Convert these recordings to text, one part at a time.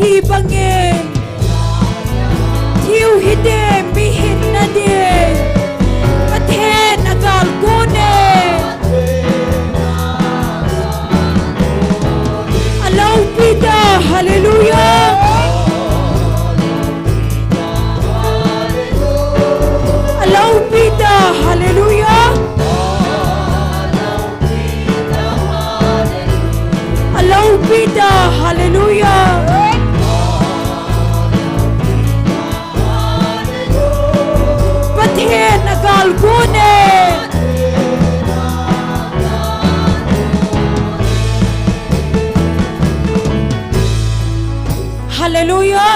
ทีบังเงินทิวฮิเดมิหินนาเดประเทศนากาลกูเนอัลลอฮฺบิดาฮาเลลูยาอัลลอฮฺบิดาฮาเลลูยาอัลลอฮฺบิดาฮาเลลูยาประเทศนากาลกูเนฮาเลลูยา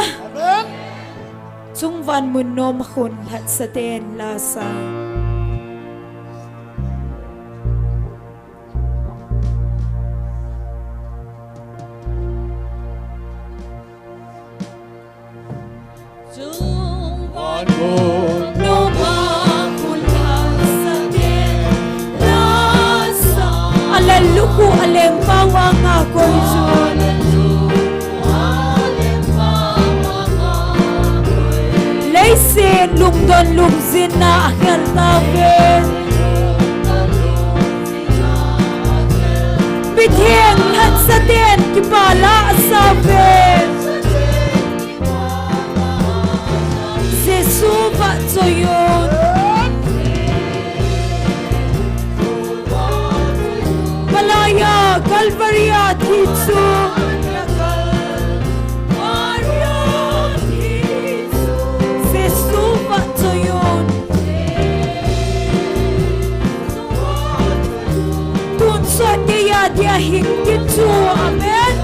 จุงวันมุนโนมคุณหัดสเตนลาซาจุงวันมุนโนมคุณหัดสเตนลาซาอัลเลลูกูอัลเลมปาวางาโกยจูSen lung don lung zina akhel taven Bitheng hat saten kipala asaven Jesu ba zoyon Malaya Calvaria Thisu Dia hingkit chu amen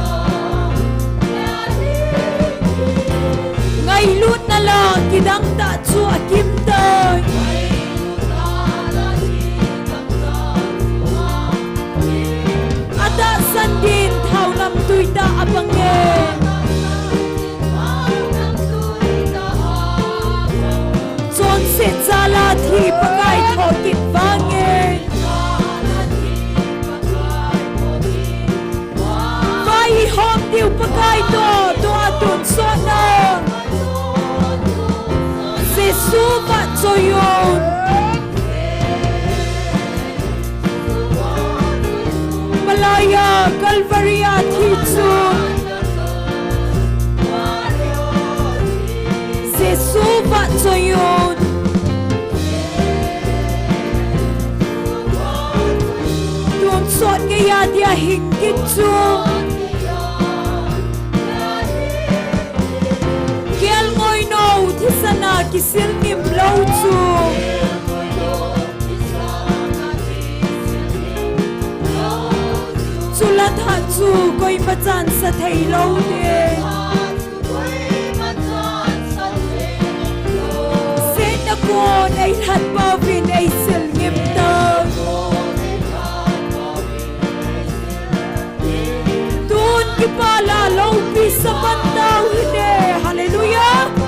Ngay lut na lang kidang ta chu akim tay Ada sandin thau lam tui ta abange Chon se chala thi pakai tho kit vange Hom diu pakai to atun sona Jesu ba zoyon Malaya Calvaria Thisu Jesu ba zoyon Tun sot kaya dia hingkit chu Sana kisil nim lau chu Chulat ha chu koi machan sa thei lo de Se na ko nei hat pa vin ei sil ngim ta Tun ki pala lo pi sa pantau hine hallelujah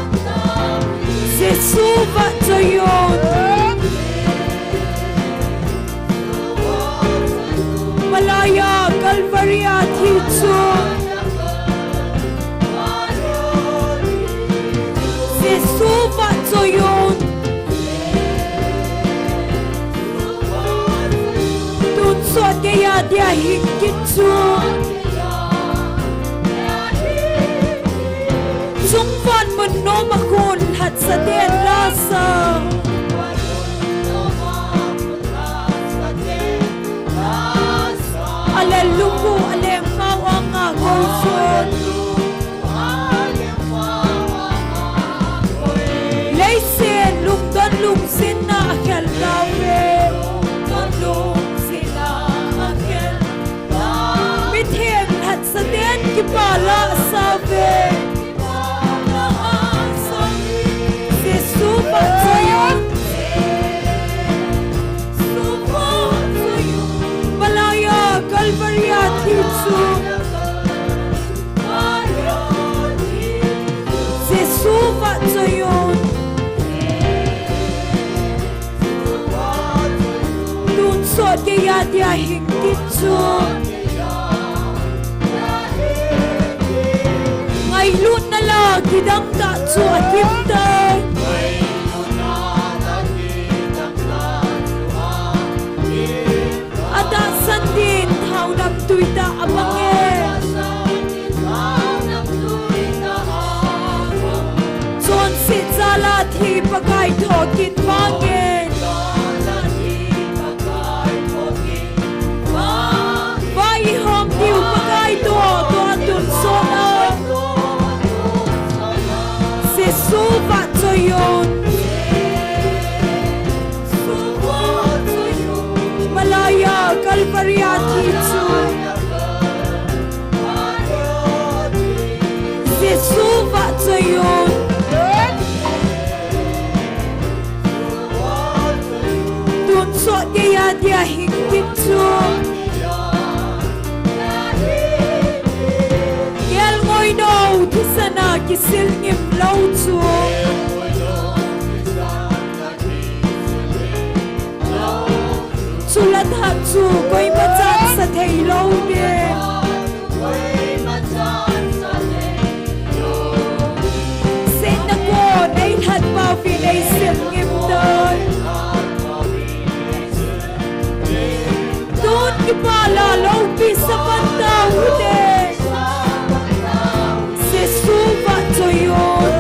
Jesu ba zoyon Malaya Calvaria Thisu Jesu ba zoyon Tun sot kaya dia hingkit chu Chung van mun no makun hat sa den lasa Aleluku alem mawanga goson Leisen lung don lung sina akhel lawe Don lung sina akhel Bitheng hat sa den kipala sawe Malaya Calvaria Thisu Jesu ba zoyon Tun sot kaya dia hingkit chu Ngay lu kidang ta chua kim tay ata sandin thau nam tuita abange chon si chala thi pakai thokin bange vai hom tiu pakai to tun sona se suva choyon malaya kalvaria thichu se suva choyon tun so dia dia hingkichu gel ngoi no thisana kisil ngim lau chu chulat hap chu koi machan sa thei lo de se na ko nei that pa fi nei sil ngim doi don ki pala lo pi sa panta ude se suva choyon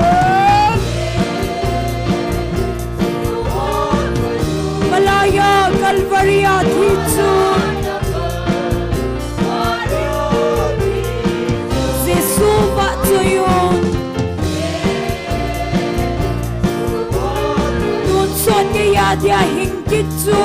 malaya kalvaria thichu se suva choyon don son ke ya dia hingkichu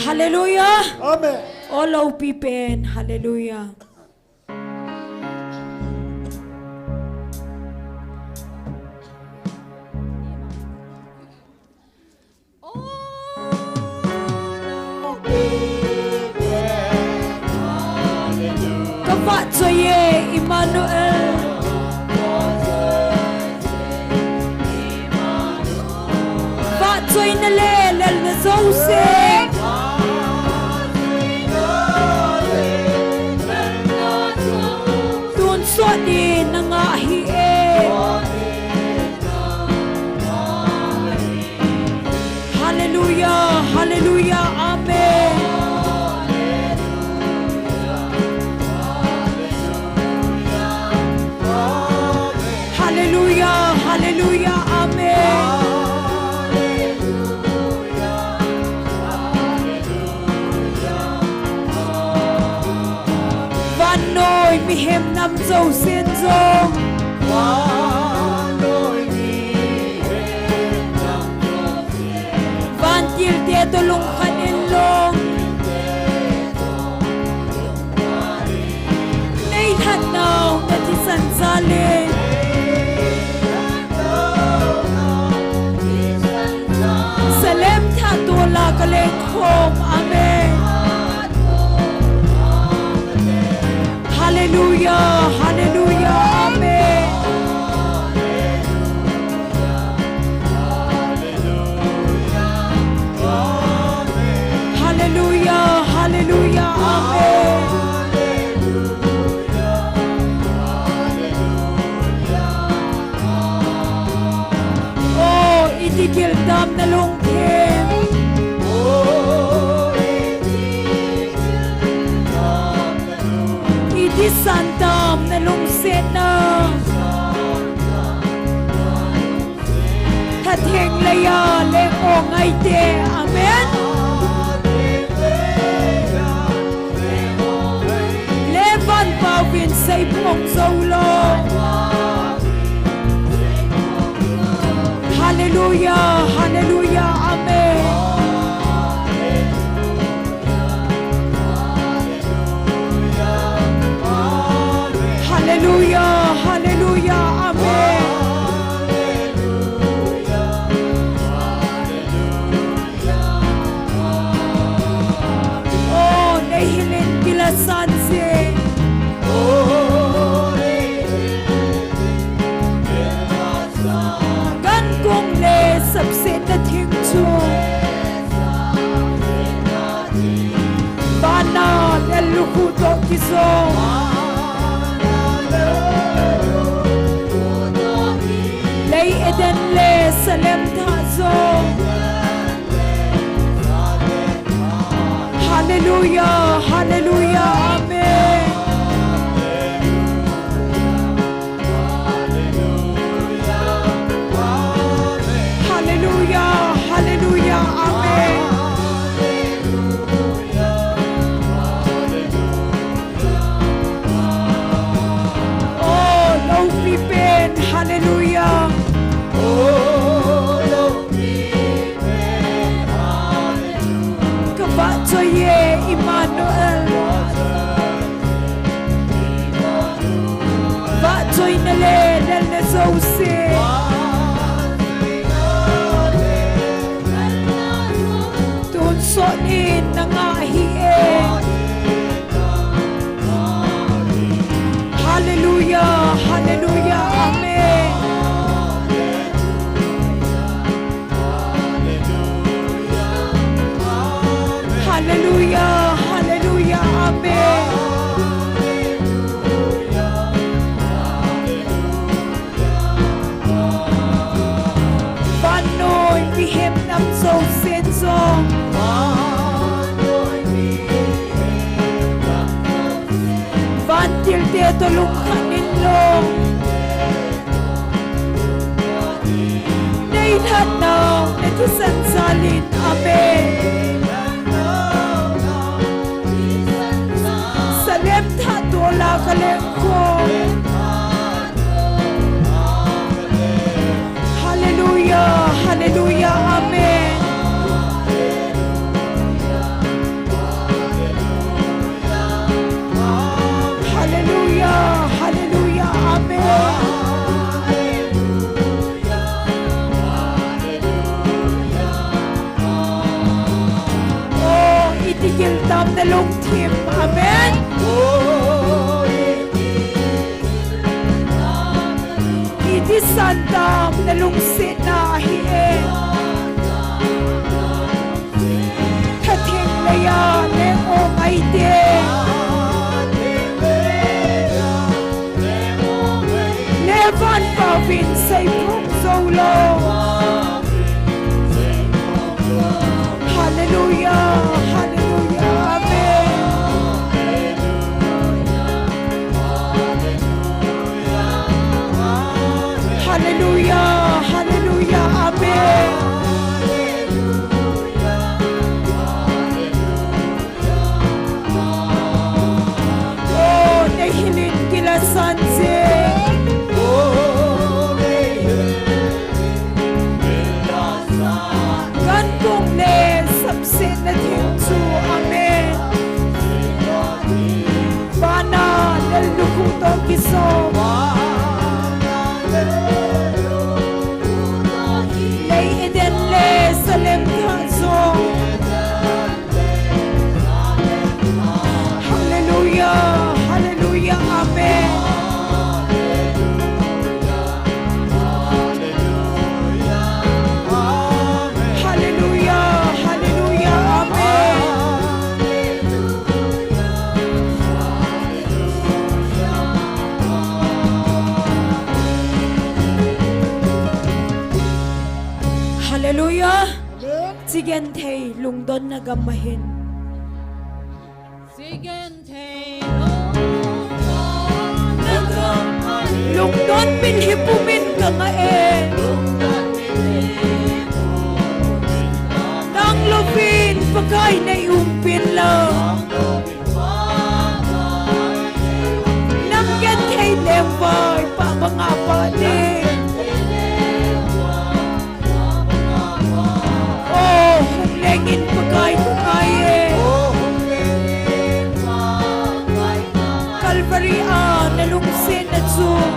Hallelujah. Amen. All our people, hallelujah. Kapat soye Emmanuel. Kapat soy na lel na zose. Sodi nangahi Hallelujah, hallelujah, amen. Hallelujah, hallelujah, amen. Noi mi hem nam dâu xin dông van til te to lung khanin long nei that now na ti san sale salem tha to la ka le khom amen. Hallelujah, hallelujah, amen. Hallelujah, hallelujah, amen. Oh, itigil dam na lungkim. Di santam na lungsin na Hatheng laya le o ngay te amen. Levan pawin say pong zaulo Hallelujah, hallelujah, amen. Hallelujah, hallelujah, amen. Oh, nahilin kila sanse. Gan kong le sabse na ting chu. nel lukuto kiso. Lay eden le salem tazo. Hallelujah, hallelujah, amen. Hallelujah, hallelujah, amen. Oh, low pipen, hallelujah. Kabatsoye, Emmanuel. Batsoy nale, del nezose. Tunsonin nangahiye. Hallelujah, hallelujah, amen. Hallelujah, hallelujah, amen. Panoy bihim nam so sinso. Vantil de tolukhanin lo. Nailan na netisan salin, amen. Salem tatola kalem ko. Hallelujah, hallelujah, amen. Hallelujah, hallelujah, amen. Oh, itigil tam na lungtim, amen. Iti santam na lungsit na ahien. Kating laya leong ay din. Levan pavin say pong solo. Hallelujah, hallelujah, amen. Hallelujah, hallelujah, amen. Oh, nahilin kila sanse. Gantong ne sabsin na tinsu, amen. Bana del lukuto kiso. Lay eden le salem kazo. Hallelujah, hallelujah, amen. Hallelujah, hallelujah, amen. Hallelujah. Sigen thay lungdon na gamahin. Lungdon pinhipumin ka nga eh. Nang lupin pagkay na iumpin lang. Namgan kay lembay pa mga panin. Oh, humlengin pagkay kumaye. Calvary nalungsin at zoom.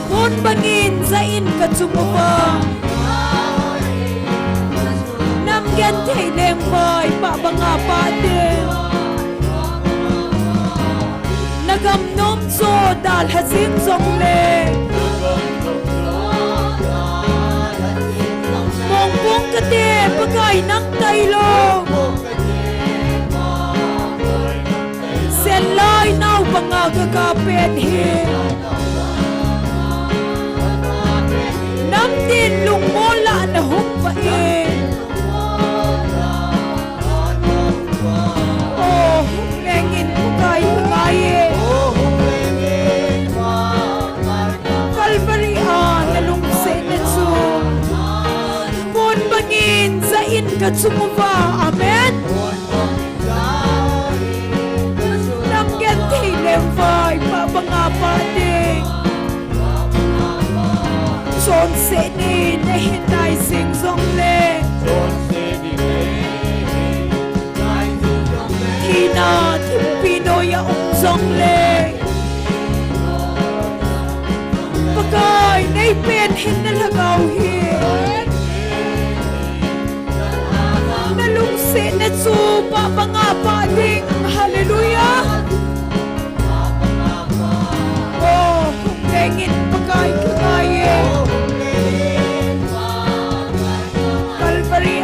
Kung bangin zain ka sumubang. Namgan kay lembay pa mga panin. Nagamnom so dal hazin zongle. Mongpong kate pagay ng taylong. เป็นเหตุน้ำดินลุงโมละนะหุบว่าเองโอ้แรงอินผู้ไกลไงกัลบริอานะลุงเซนซูบนบังอินsa in ka sumuva amen nam gen thi lem vai pa banga pa ding son se ni na hin nai sing song le thi na thim pino ya song le pakai nei pen hin na lagaw hi na su pa nga pa ding hallelujah oh lengin pagay kaya Calvary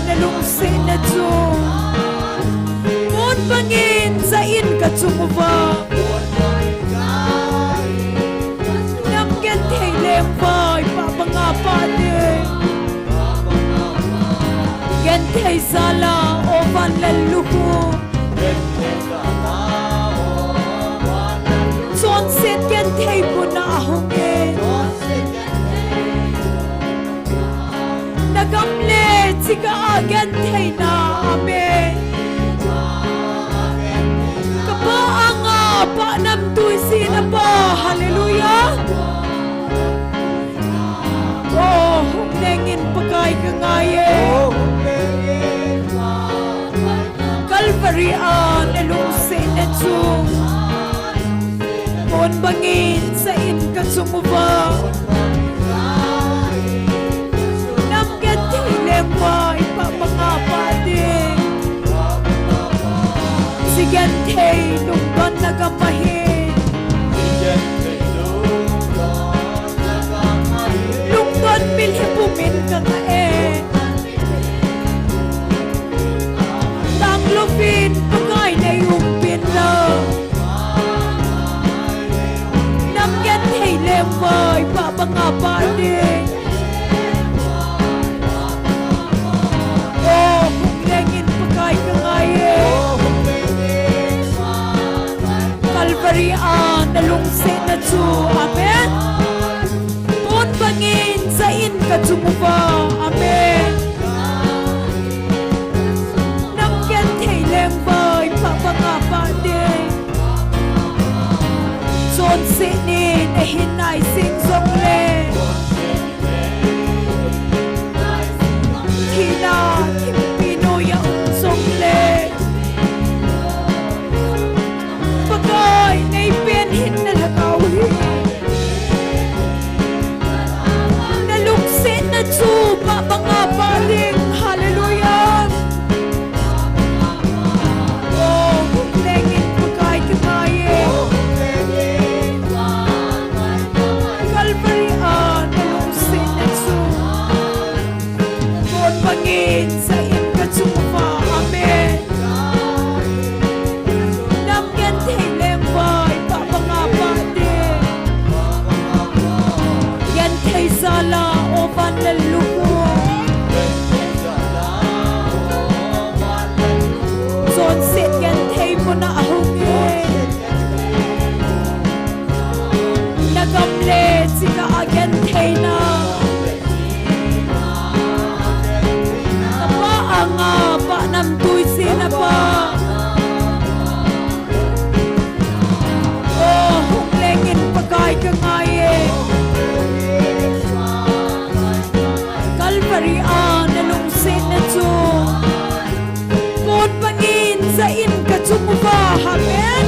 na lungsi na su mon bangin sa in ka sumuva nam gen thay lem vai pa nga pa ding gen thay sala o van laluku son set gen thay puna ahonge nagamle tika gen thay na amen kapa anga pa nam tuisi na pa hallelujah oh nengin pagay kangaye Calvary na lungsi na su mon bangin sa in ka sumuva nam get hilem vai pa mga pading si gante lungkon nagamahin lungkon milhipumin ka nga lupin pagay na yumpin na nam yan hay lemay papangapanin oh huklengin pagay ka ngayon Calvary na lungsin na su amen pun bangin sa in ka sumuva amen son sinin na hinay sing song le hina himpino ya song le pagay na ipin hin na lagawi naluksin na tsuba mga paling hallelujah oh lengin pagay kamaye pangin sa in ka sumuva amen nam gen thay lem vai pa mga pading gen thay sala o van laluku son sit gen thay mo na ahungi nagamle sika gen thay na nga pa nam tuisi na pa oh huklengin pagay ka ngaye Calvary na lungsin na su pun pangin sa in ka sumuva amen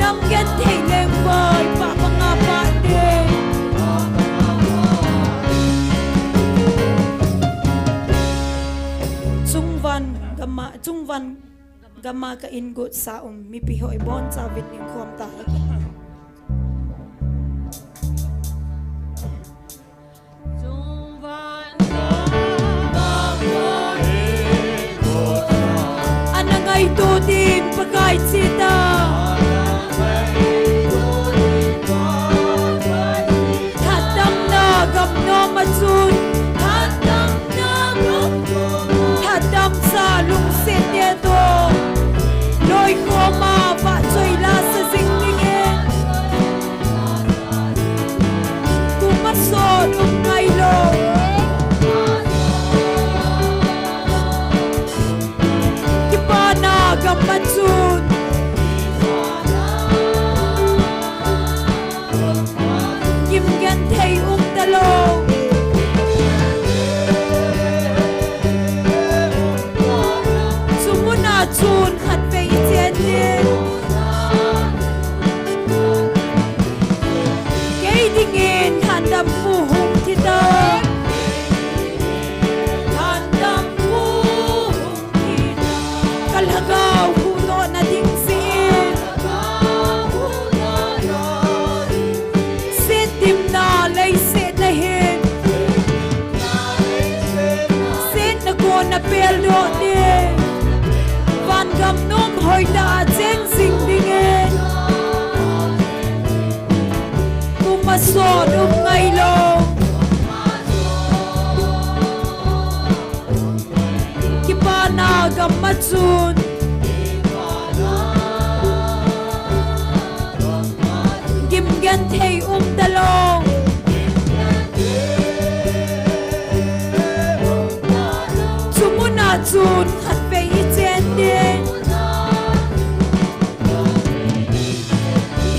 nam gen thay lem vai pa mga pading Chungvan gama ka ingot sa mipiho ibon sa vit ning kom ta anangay tudin pagkait sita gamatsun Kim gan thầy talo Sumuna chun khat ve chen din Kay dingin handam mu hung thita Handam mu hung thita Kalhagaw huno na ding sin Sit dim na lay sit na hin Sit na ko na peldo din Van gam nom hoi da chen sing dingen Kumasod ngay lo Kipana gam matsun Gim gan thei talong Sumuna chun khat ve chen din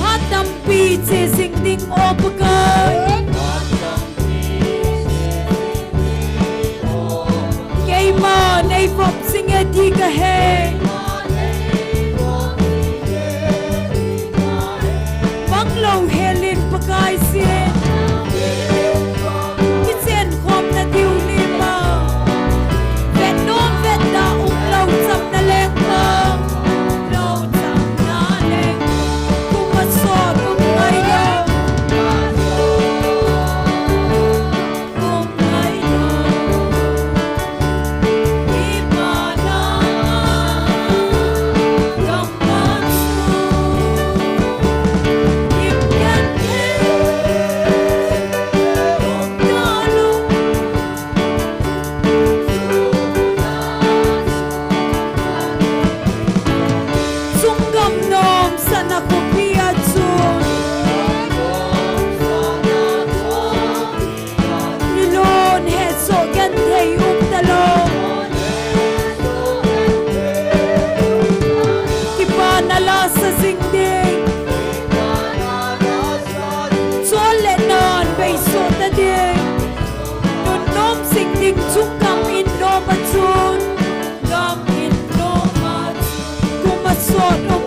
Hatam pi che sing ding opakai Kay ma nay pop sing e di ka he Bang lo helin pakai sin Kitchen khom na diu lima Vet non vet da lo cham na leng pa Lo cham na leng Kumasod ngay lo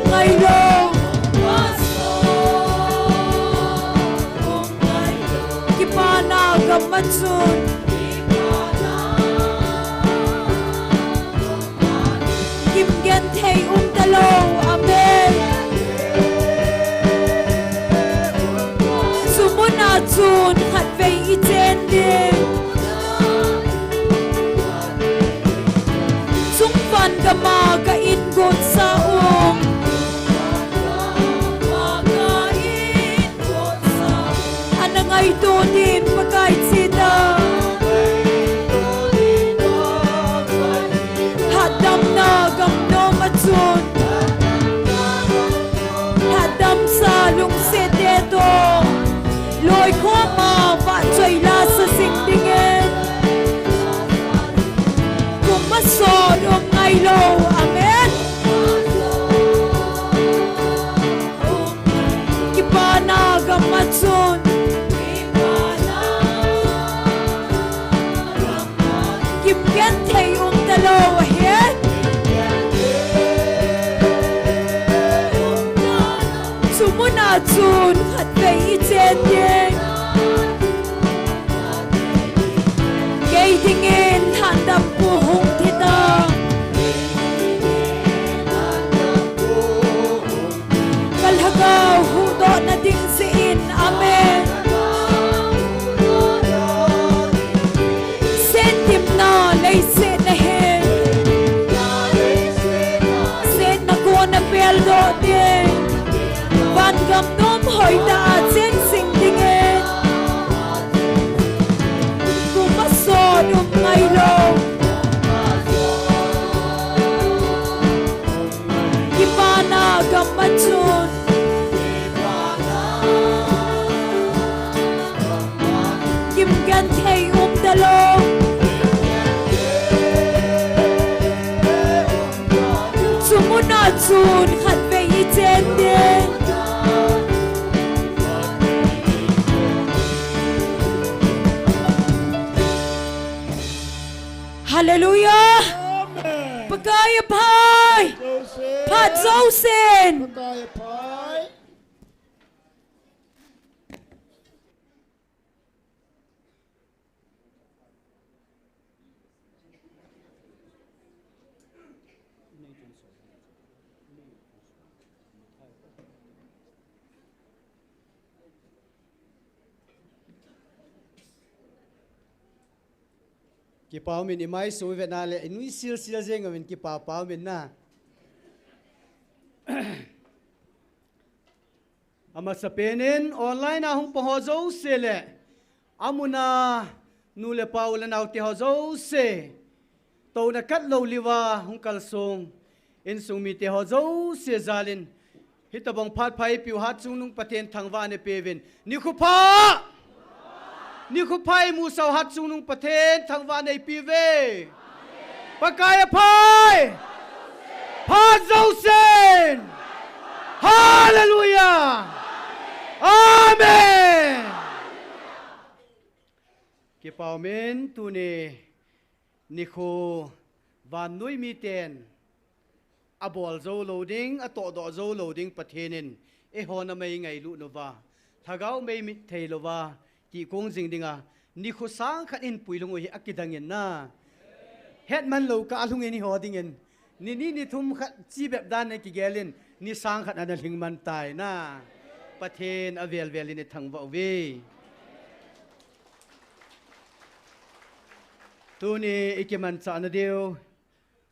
ngay lo Ipana Matsun Kim gan thei talo amen Sumuna chun khat ve I chen din Sung fan gama ka in got sa Anangay to din pagkait sita Hadam na gam no matsun Hadam sa lung seteto Loy ko ma va choy la sa sing dingen Kumasod ngay lo amen Kipana gam matsun Kim gan thei talo ahet Sumuna chun khat ve chen din Kay dingin handam pu hung thita Kalhagaw hudo na ding sin amen Lay sit na hin Sit na ko na peldo din Van gam nom hoi da chen sing dingen Kumasod ngay lo Kipana gam matsun Kim gan thei talo Sumuna ปกายพายพัดโซเซน ประกายพายกี่เป้ามินอีไม้สวยเวนาเลยนุ้ยซิลซิลเจงกับมินกี่เป้ามินนะอามาสเปนินออนไลน์นะฮงปะฮอโซเซเลอามุนานูเลปาวเลนาวติฮอโซเซโตนักัดโลลิวาฮงกัลซงอินซุงมีติฮอโซเซซาลินฮิตบังพัดไพปิวฮัดซุงนุงปะเทนทางวานเปวินนิคุพานี่คือไพ่มูสาวฮัดซุงนุงประเทศทางวานในปีเวปากายพายพาเจ้าเซนฮาเลลูยาอาเมนเก็บเอาเมนตูเนนิโควานนุยมีเตนอบอลโซโลดิ้งอโตดอโซโลดิ้งประเทศนินฮอนาไม่ไงลุนวาถ้าเขาไม่มิเทลวาที่กงจิงดิงานี่เขาสร้างขันอินปุยลงไว้อักกิดังเงินนะเฮ็ดมันโลกาลุงเงินนี่หัวดิเงินนี่ทุ่มขัดจีแบบด้านในกิเกลินนี่สร้างขันอันนั้นถึงมันตายนะประเทศอเวลเวลินทั้งบ่าวเวตัวนี้อีกมันสานเดียว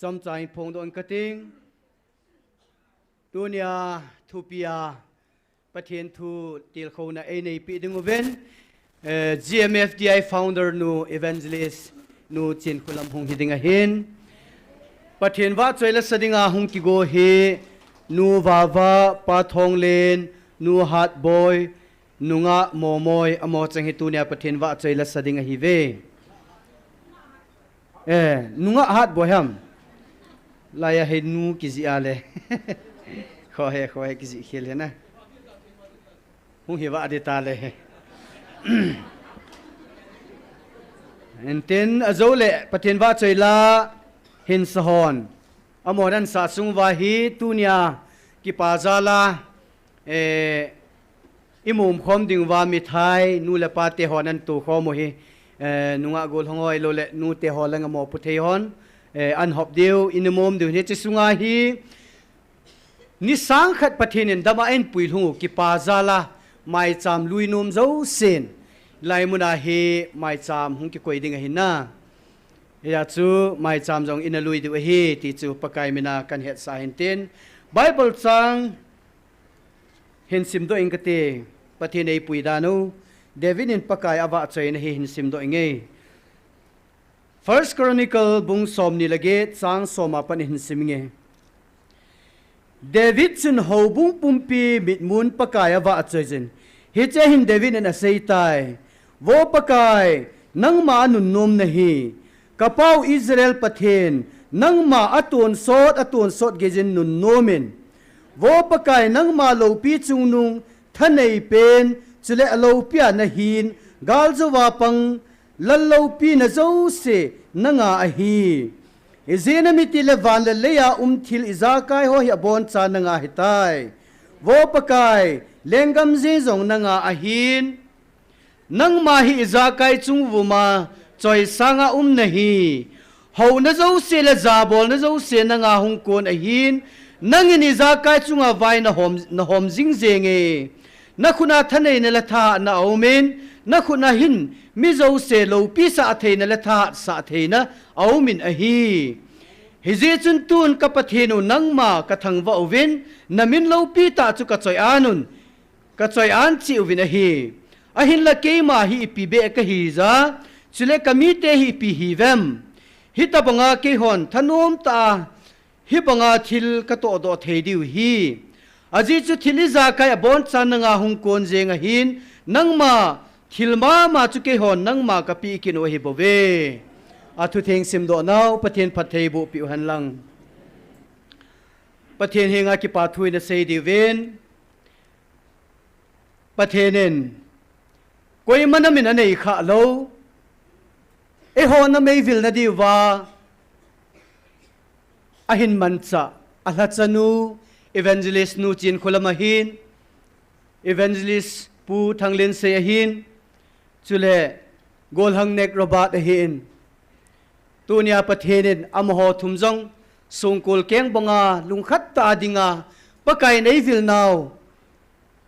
จำใจพงโดนกระติงตัวนี้ทูปียประเทศทูติลเขาในในปีดึงเว้นGMFDI founder nu evangelist nu chen kulam hong hidinga hin pathen wa choila sadinga hong ki go he nu wawa pa thong len nu hat boy nunga momoy amo chang hi tunia pathen wa choila sadinga hi ve nunga hat boy ham laya he nu ki ji ale kho he ki ji khel he na hong hi wa de ta le enten azole pathen wa choila hin sahon amoran sa sung wa hi tunia ki pazala imum khom ding wa mi thai nu la pa te honan tu khom hi nunga gol hongoi lo le nu te holang mo puthei hon an hop deu inmom deu he chi sunga hi ni sang khat pathen dama en pui hu ki pazala mai cham lui nom zo sen lai muna he mai cham hung ki koi ding hin na ya chu mai cham jong in lui du he ti chu pakai mina kan het sa hin ten bible chang hin sim do ingate pathin ei pui da no david in pakai awa chain he hin sim do inge first chronicle bung som ni lage chang soma pan hin sim nge David sun hobung pumpi mitmun pakaya wa achajen hiche hin David en asei tai wo pakai nang ma nun nom nahi kapau Israel pathen nang ma atun sot gejen nun nomen wo pakai nang ma lo pi chung nung thanei pen chule alo pia na hin gal zawa pang lallo pi na zo se nanga ahi izena mitile van le ya thil izakai ho hi bon cha nanga hitai wo pakai lengam je zong nanga ahin nang ma hi izakai chung wuma choi sanga nahi ho na zo se la zabol na zo se nanga hung kon ahin nang in izakai chunga vai na hom jing jenge na khuna thanei na la tha na aumen na khuna hin mi zo se lo pi sa theina la tha sa theina aumin ahi hizi chun tun ka pathenu nangma ka thangwa ovin namin lo pi ta chu ka choi anun ka choi an chi ovin ahi ahin la keima hi pi be ka hi za chule kami te hi pi hi vem hita banga ke hon thanom ta hi banga thil ka to do theidiu hi aji chu thili za kai bon chananga hung kon jenga hin nangma thilma ma chu ke hon nangma ka pi kin o hi bove athu theng sim do naw pathen phathei bu pi han lang pathen henga ki pa thui na sei di ven pathenen koi manamin anei kha lo e ho na mei vil na di wa ahin mancha alhachanu evangelist nu chin khulamahin evangelist pu thanglin se ahin chule golhang nek robat ahin tunia pathenin amho thumjong sungkul keng bonga lungkhat ta dinga pakai nei vil naw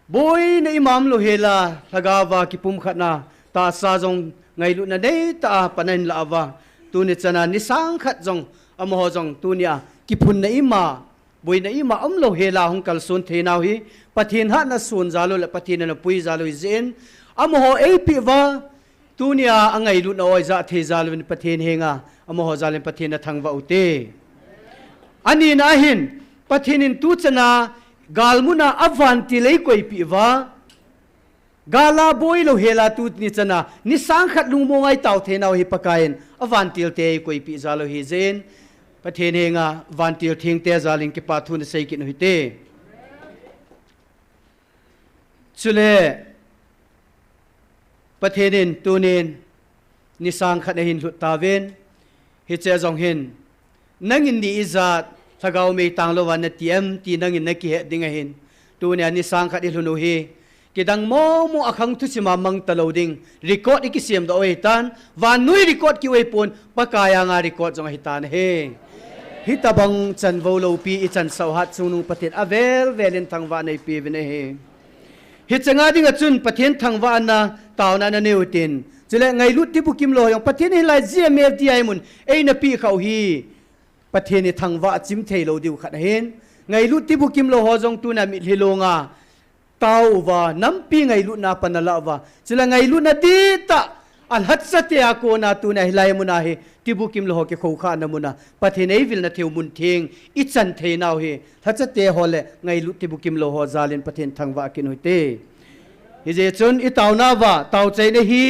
boy na imam lo hela lagawa ki pum khatna ta sa jong ngai lu na nei ta panan lawa tuni chana ni sang khat jong amho jong tunia ki phun na ima boy na ima lo hela hong kal sun the naw hi pathin ha na sun zalo la pathin na pui zalo zen amho ap wa tunia angai lu na oi za the zalo ni pathin henga amho zalen pathin na thangwa ute ani na hin pathinin tu chana galmuna avanti lei koi piwa gala boy lo hela tu ni chana ni sang khat lung mo ngai taw the naw hi pakain avantil te koi pi zalo hi zen pathin henga vantil thing te zaling ki pa thun sei ki no hi te chule pathinin tunin ni sang khat hin lut ta ven hi che jong hin nangin ni izat thagau me tanglo wan na tiam ti nangin na ki he dinga hin tu ne ani sang khat ilunu hi kidang mo mo akhang thu sima mang taloding record ikisiam do tan wan nui record ki wei pon pakaya nga record jong hitan he hitabang chan volo pi I chan sau hat sunu patin avel velin thangwa nei pi vene he hi changa ding achun pathin thangwa na tawna na neutin chile ngai lut ti bukim lo yong pathin hi lai gml ti ai mun ei na pi khau hi patheni thangwa chim theilo diu khat hen ngai lut ti bukim lo ho jong tu na mi hilonga tau wa nampi ngai lut na panala wa chila ngai lut na ti ta al hat sate ko na tu na hilai muna he ti bukim lo ho ke khou kha na muna pathenei vil na theu mun theng I chan thei naw he hat sate hole ngai lut ti bukim lo ho zalin pathen thangwa kin hoite hi je chun I taw na wa taw chai ne hi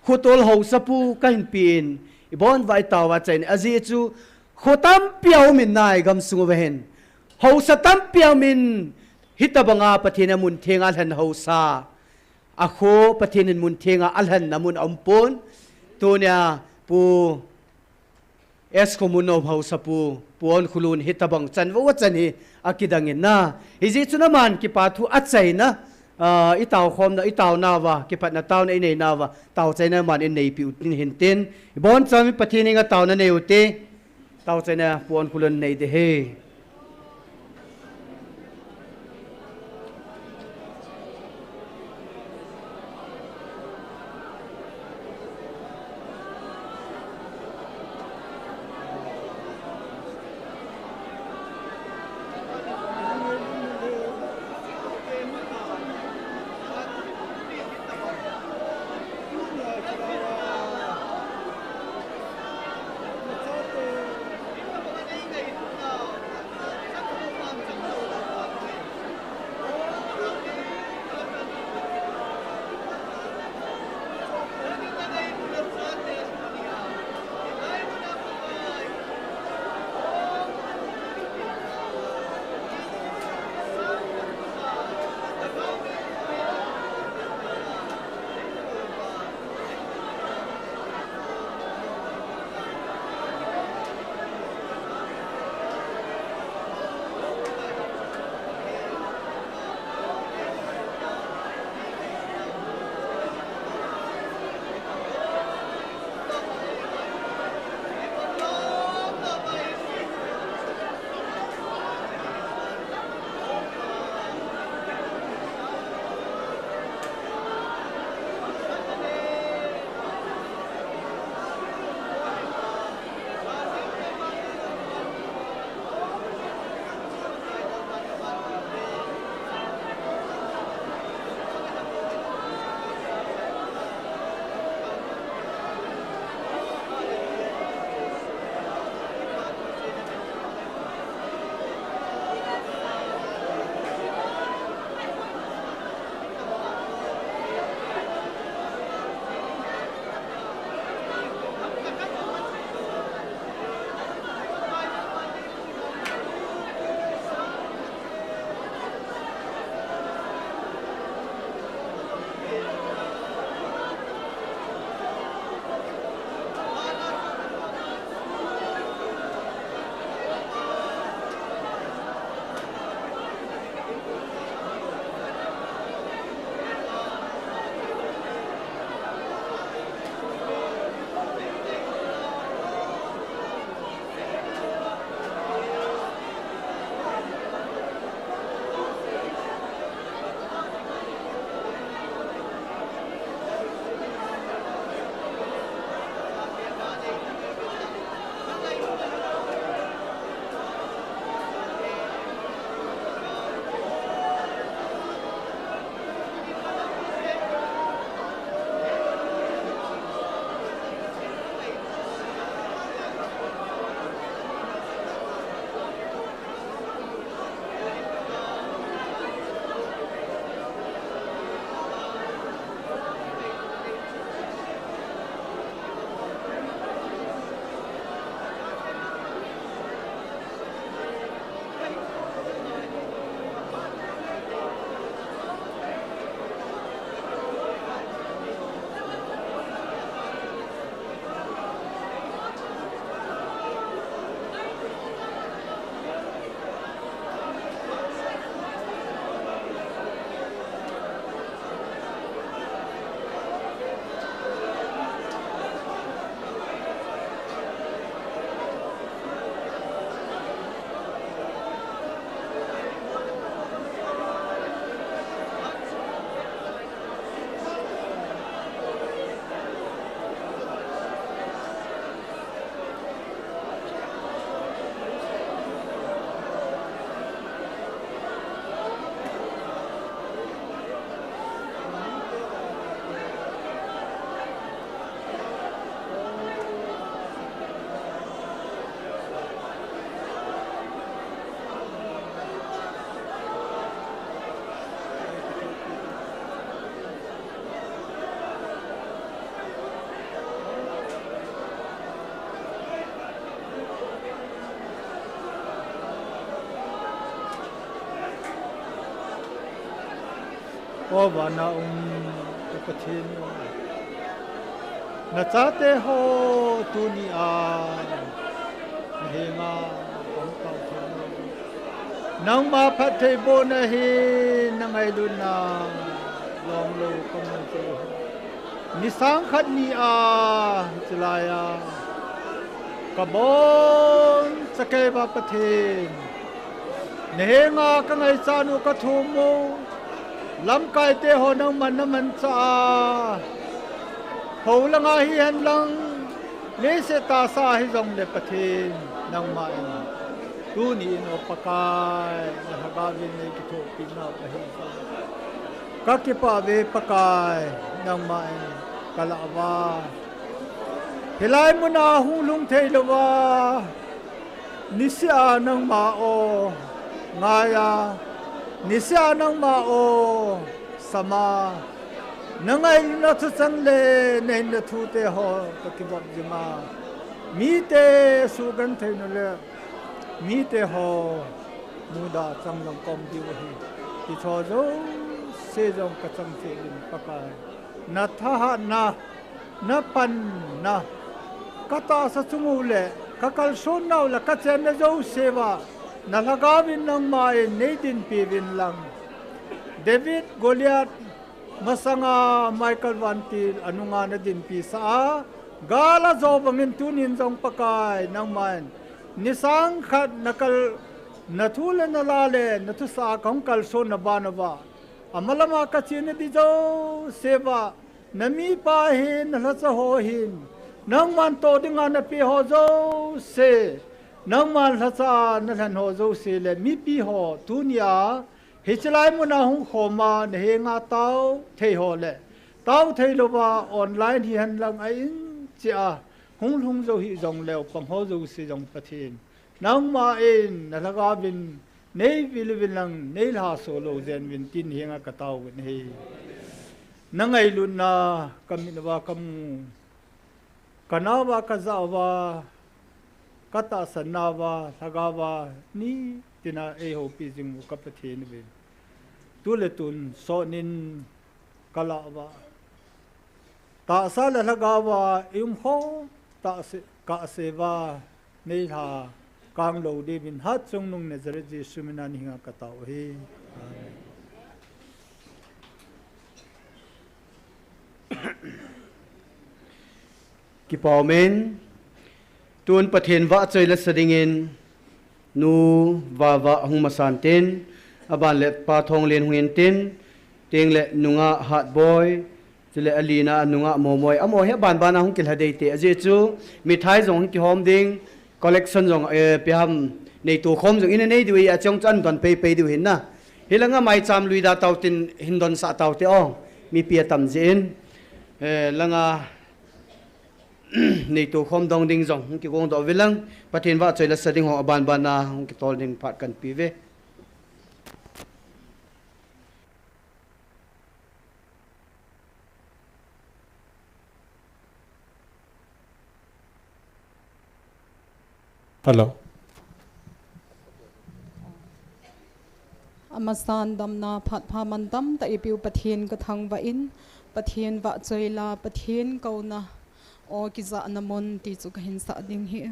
khutol ho sapu kan pin ibon vai taw wa chai ne azi chu khotam piao min nai gam sungu hen ho satam piao min hitabanga pathina mun thenga hlan ho sa a kho pathinin mun thenga alhan namun ampon tonya pu es komuno ho sapu puon khulun hitabang chan wo chan hi akidangin na hiji chunaman ki pathu achai na itaw khom na itaw na wa ki pat na taw na nei na wa taw chai na man in nei pi utin hinten ibon chami pathininga taw na nei ute tao chạy nè buồn kulen này thế he o va na pathin na chate ho tu ni a he nga om tau thang nang ma phat thei bo na hi na ngai lu na long lo kom tu ni sang khat ni a chlaya kabon sake ba pathin ne nga ka ngai chanu ka thu mo lam kai te ho nang man na man cha ho la nga hi han lang le se ta sa hi jong le pathin nang ma tu ni no pakai na ha vi ne ki tho pi na pa hi ka ki pa ve pakai nang ma kala wa hilai mu na hu lung thei lo wa nisya nang ma o ngaya nisya nang ma o sama nangai na thu chan le nei na thu te ho ka ki bab jima mi te su gan thei no le mi te ho mu da chang lang kom di wa hi ti tho zo se jong ka chang se din pakai na tha na pan na kata sa chumu le ka kal son naw la ka chen na zo sewa na lagawin ng mai nei din pi win lang David Goliath masanga Michael Vantil anunga na din pi sa gala zo bangin tunin jong pakai nang man nisang khat nakal nathule na lale nathu sa kong kal son na ba amalama ka chin di zo sewa nami pa hin na sa ho hin nang man to dinga na pi ho zo se nang man la cha na han ho zo se le mi pi ho tunia he chlai mu na hung khoma ne he nga tau thei ho le tau thei lo ba online hi han lang ai cha hung zo hi jong leo pang ho zo se jong pathin nang ma in na la ga bin nei vil lang nei la so lo zen win tin hi nga ka tau ne nangai lu na kaminwa kam kanawa kazawa kata sanawa sagawa ni tina e ho pizing ka pathin be tuletun sonin kalawa ta sa la lagawa im ho ta se ka sewa nei ha kang lo de bin hat chung nung nazare ji sumina ni nga ka taw he ki paumen tun pathen wa choi la sadingin nu wa hung masanten aban le pa thong len huin tin teng le nunga hat boy chile alina nunga momoy amo he ban hung kil hadei te aje chu mithai jong ki hom ding collection jong pe ham nei tu khom jong in nei diwi a chong chan don pe diwi hin na hilanga mai cham lui da tau tin hindon sa tau te ong mi pia tam jin langa nei tu khom dong ding jong ki gong do vilang pathin wa choi la sading ho aban na hung ki tol ding phat kan pi ve Hello. Amasan damna phat phamandam ta ipiu pathian ka thangwa in pathian wa choila pathian kauna o kiza namon ti chu ka hin sa ding hi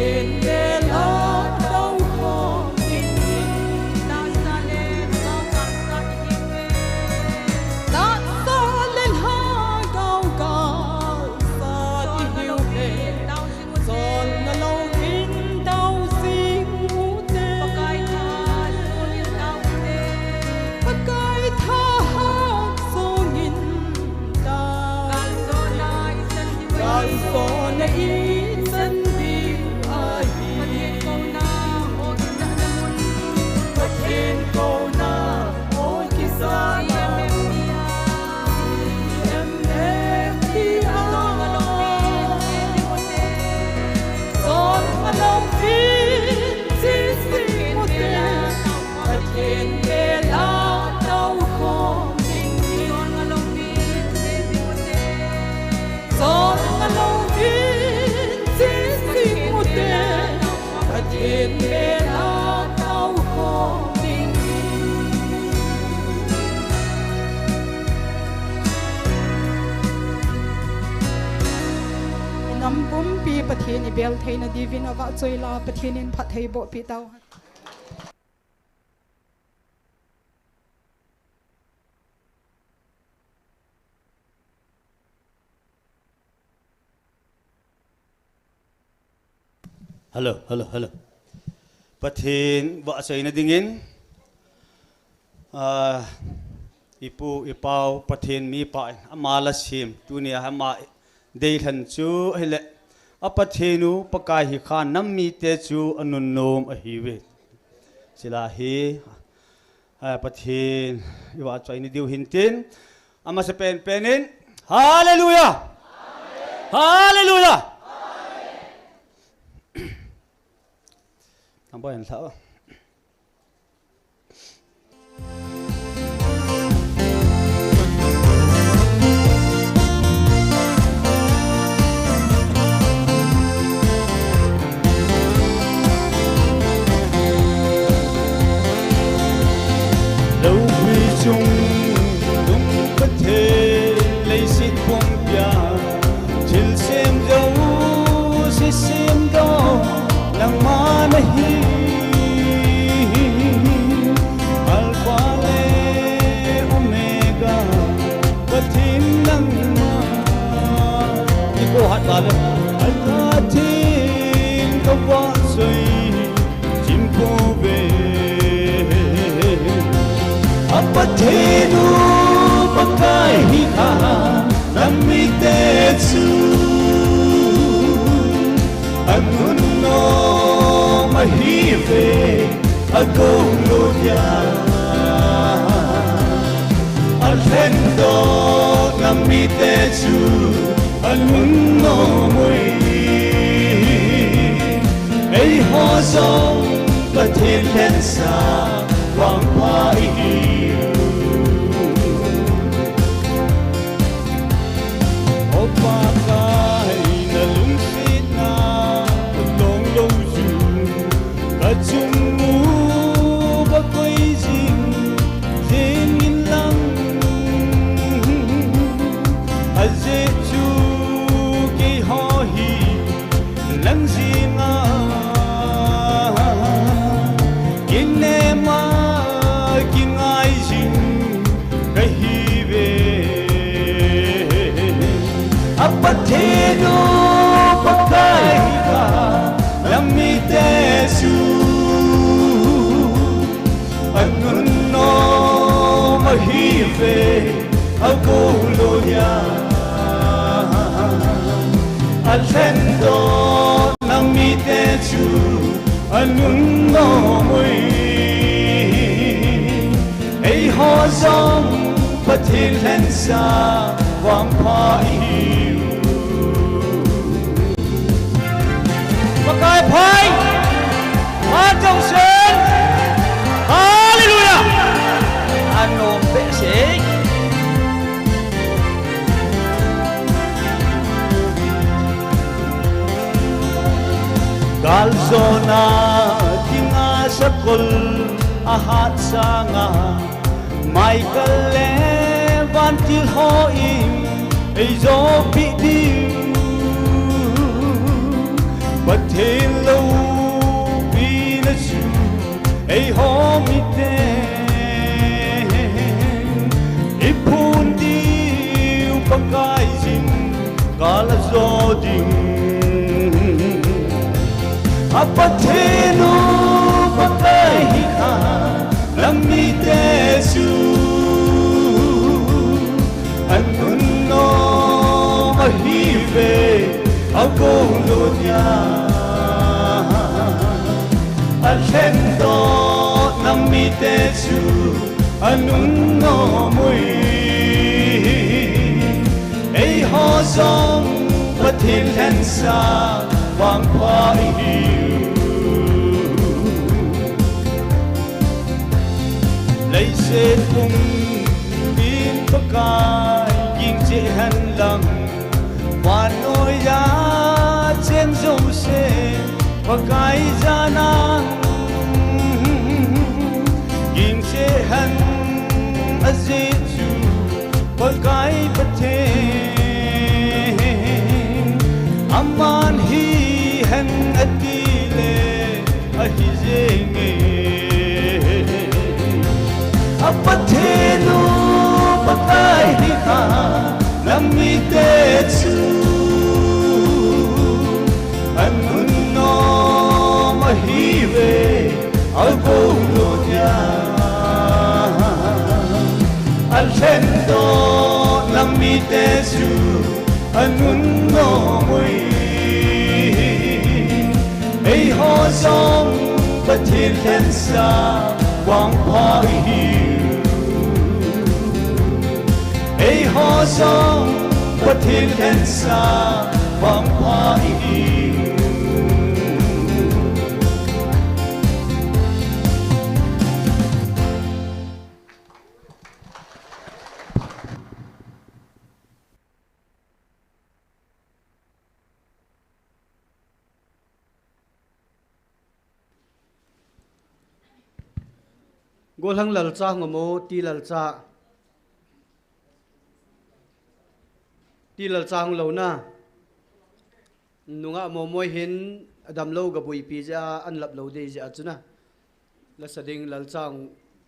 hiện về lá đau khổ tình hình ta xa lên cao cao xa đi về ta xa lên ha cao cao xa đi hiểu về giòn là lâu in đau xin ngủ tê pakai tha hát songin ta gal so na isan di ahi pathin ko na oi kisana Nam bum pi pathin i bel thein a divin ava choi la pathin in phat thei bo pi tau Hello. Pathin vợ xây na dingin. Ipu ipau pathin mi pa amala sim tunia hama dei than chu hele apathinu pakai hi khan nam mi te chu anun nom a hi we sila hi pathin iwa choi ni diu hintin ama se pen penin hallelujah hallelujah Ang bayan sao? Đâu quy chung đúng bất thế lấy xin phong bia chil xem dấu sẽ xem đó nang mana hi alpha le omega pathin nang ma iko hat bal alphathin ko wa soi chim ko ve apathinu pakai hi kha nammi te chu anun no mahive agoloya alhendo namite chu anun no moi ei ho song pathin len sa wang pa hiu opa kai na lung sit na long lo ju ka chung mu ba koi jing jing in lang a je chu ke ho hi lang jinga kin ne ma kin ai jing ka hi ve apathenu pakai ka lammi te su anun no mahive agoloya alhendo lammi te su anun no moi ei ho zong pathin len sa wang pa hiu pakai phai hát trong sân hallelujah anom be se galzona tinga sakol ahat sanga Michael Levan til ho im ei zo pi diu bất thiên lâu vì là chú ấy ho mi tên ít phun điêu bắc cái gì cả là gió đình bất thiên lâu bắc cái hi kha làm mi tên chú anh nó mà hi về ao cô lô nhà anh khen đó nằm mi tê chú anh nó mùi ấy họ giống bất thiên lên xa vang hoa hiu lấy xe cùng bin bắc cái nhìn chế hành lăng và nỗi giá trên dòng xe và cái giá nắng nhìn chế hành ở dễ chú và cái bất thế aman hi hành ở đi lệ ở hi dễ nghề bất thế nu bất cái hi kha làm mi tê chú anh nó mà hi về ở cô lô nhà anh khen đó làm mi tê chú anh nó mùi ấy họ giống bất thiên lên xa quang hoa hiu ấy họ giống bất thiên lên xa quang hoa hiu gol hang lal cha ngamo ti lal cha hang lo na nunga mo moi hin adam lo ga bui pi ja an lap lo de ja chuna la sading lal chang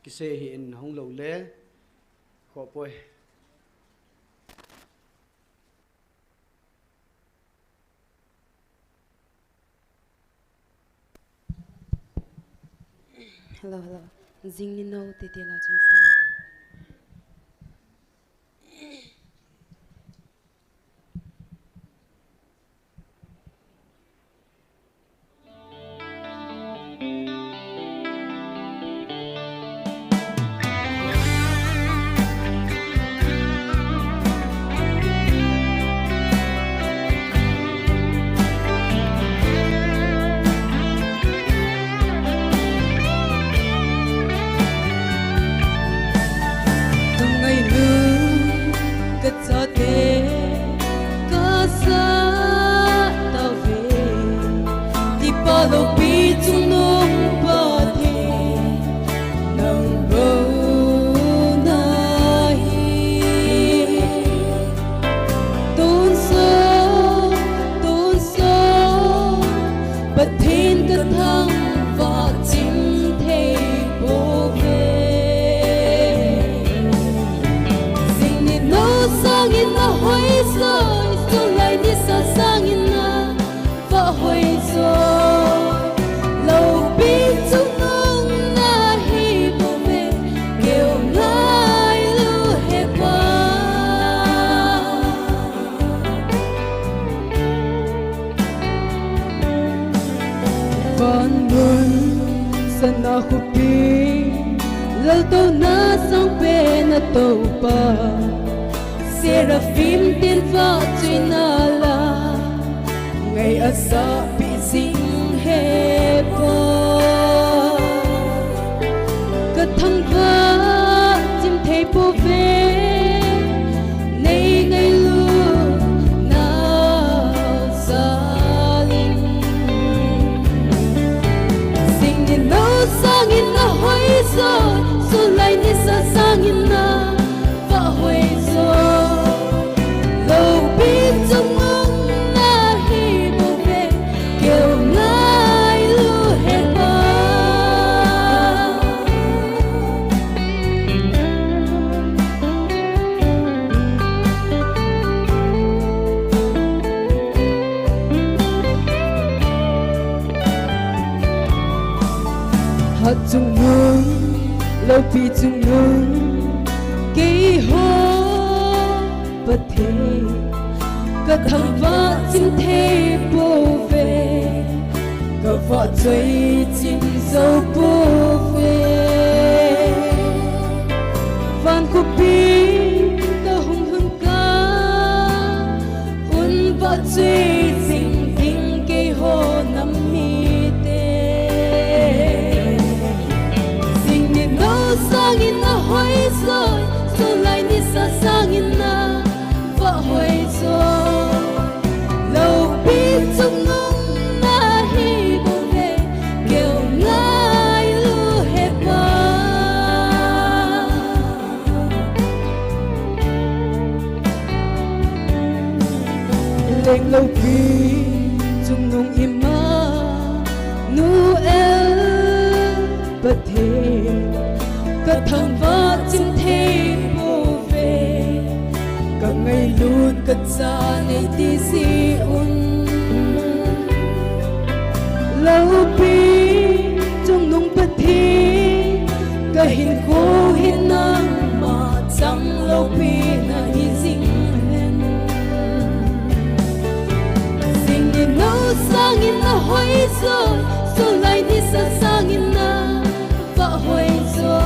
ki se hi in hong lo le kho poi hello Zing ni no te te la chang sang Seraphim tiên vợ chơi na la ngày ở xa bị dính hết qua cất thăng vợ chim thấy bố về nay ngày luôn nào xa linh sinh nhìn đâu sang in na hoài rồi rồi lại đi xa sang in na vợ hoài rồi lâu biết trong mong na hi bố về kêu phát chung nung lâu pi chung nung kỳ hô bất thế cả thằng vợ chim thế bố về cả vợ chơi chim dâu bố về van cô pi cả hùng hưng ca un vợ chơi chim kinh kỳ hô nằm mi tê sinh niệm nấu sang in na hoài rồi rồi lại đi xa sang in na vợ hoài rồi lâu biết trong ngông na hi bồ về kêu ngài lu hết ba lên lâu biết trong ngông im ma nu el bất thế cả thằng vợ chim thế bồ về cả ngày luôn cất xa này tí si un lâu pi trong nung bất thi cả hình khô hình nắng mà chẳng lâu pi na hi dinh lên sinh niệm nấu sang in na hoài rồi rồi lại đi xa sang in na vợ hoài rồi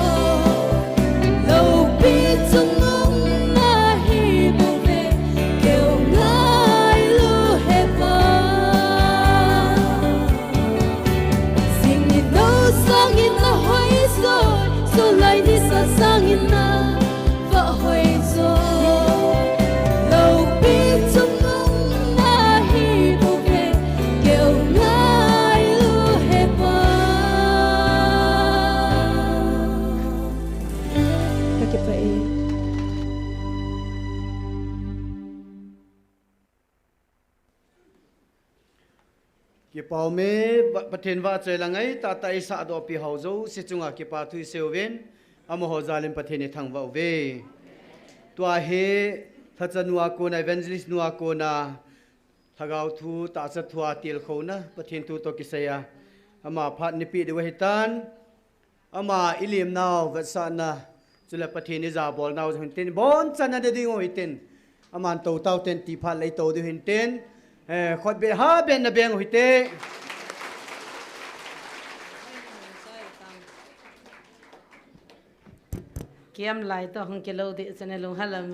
lâu pi trong nung na hi bồ về kêu ngài lu hết ba sinh niệm nấu sang in na hoài rồi rồi lại đi xa sang in na vợ hoài rồi lâu pi trong nung na hi bồ về kêu ngài lu hết ba các cái vậy ki pau me pathen wa chai langai ta ta isa do pi hau zo si chunga ki pa thui seuven amo ho zalim pathen thang wa ve tua he thachanwa ko na evangelist nuwa ko na thagau thu ta sa thua til khona pathen tu to ki saya ama phat ni pi de wa hitan ama ilim naw va sa na chula pathen ni za bol naw hin tin bon chana de ding o hitin aman to taw ten ti phat lei to de hin ten khot be ha ben na beng hite kiam lai to hong ke lo de chane lo halam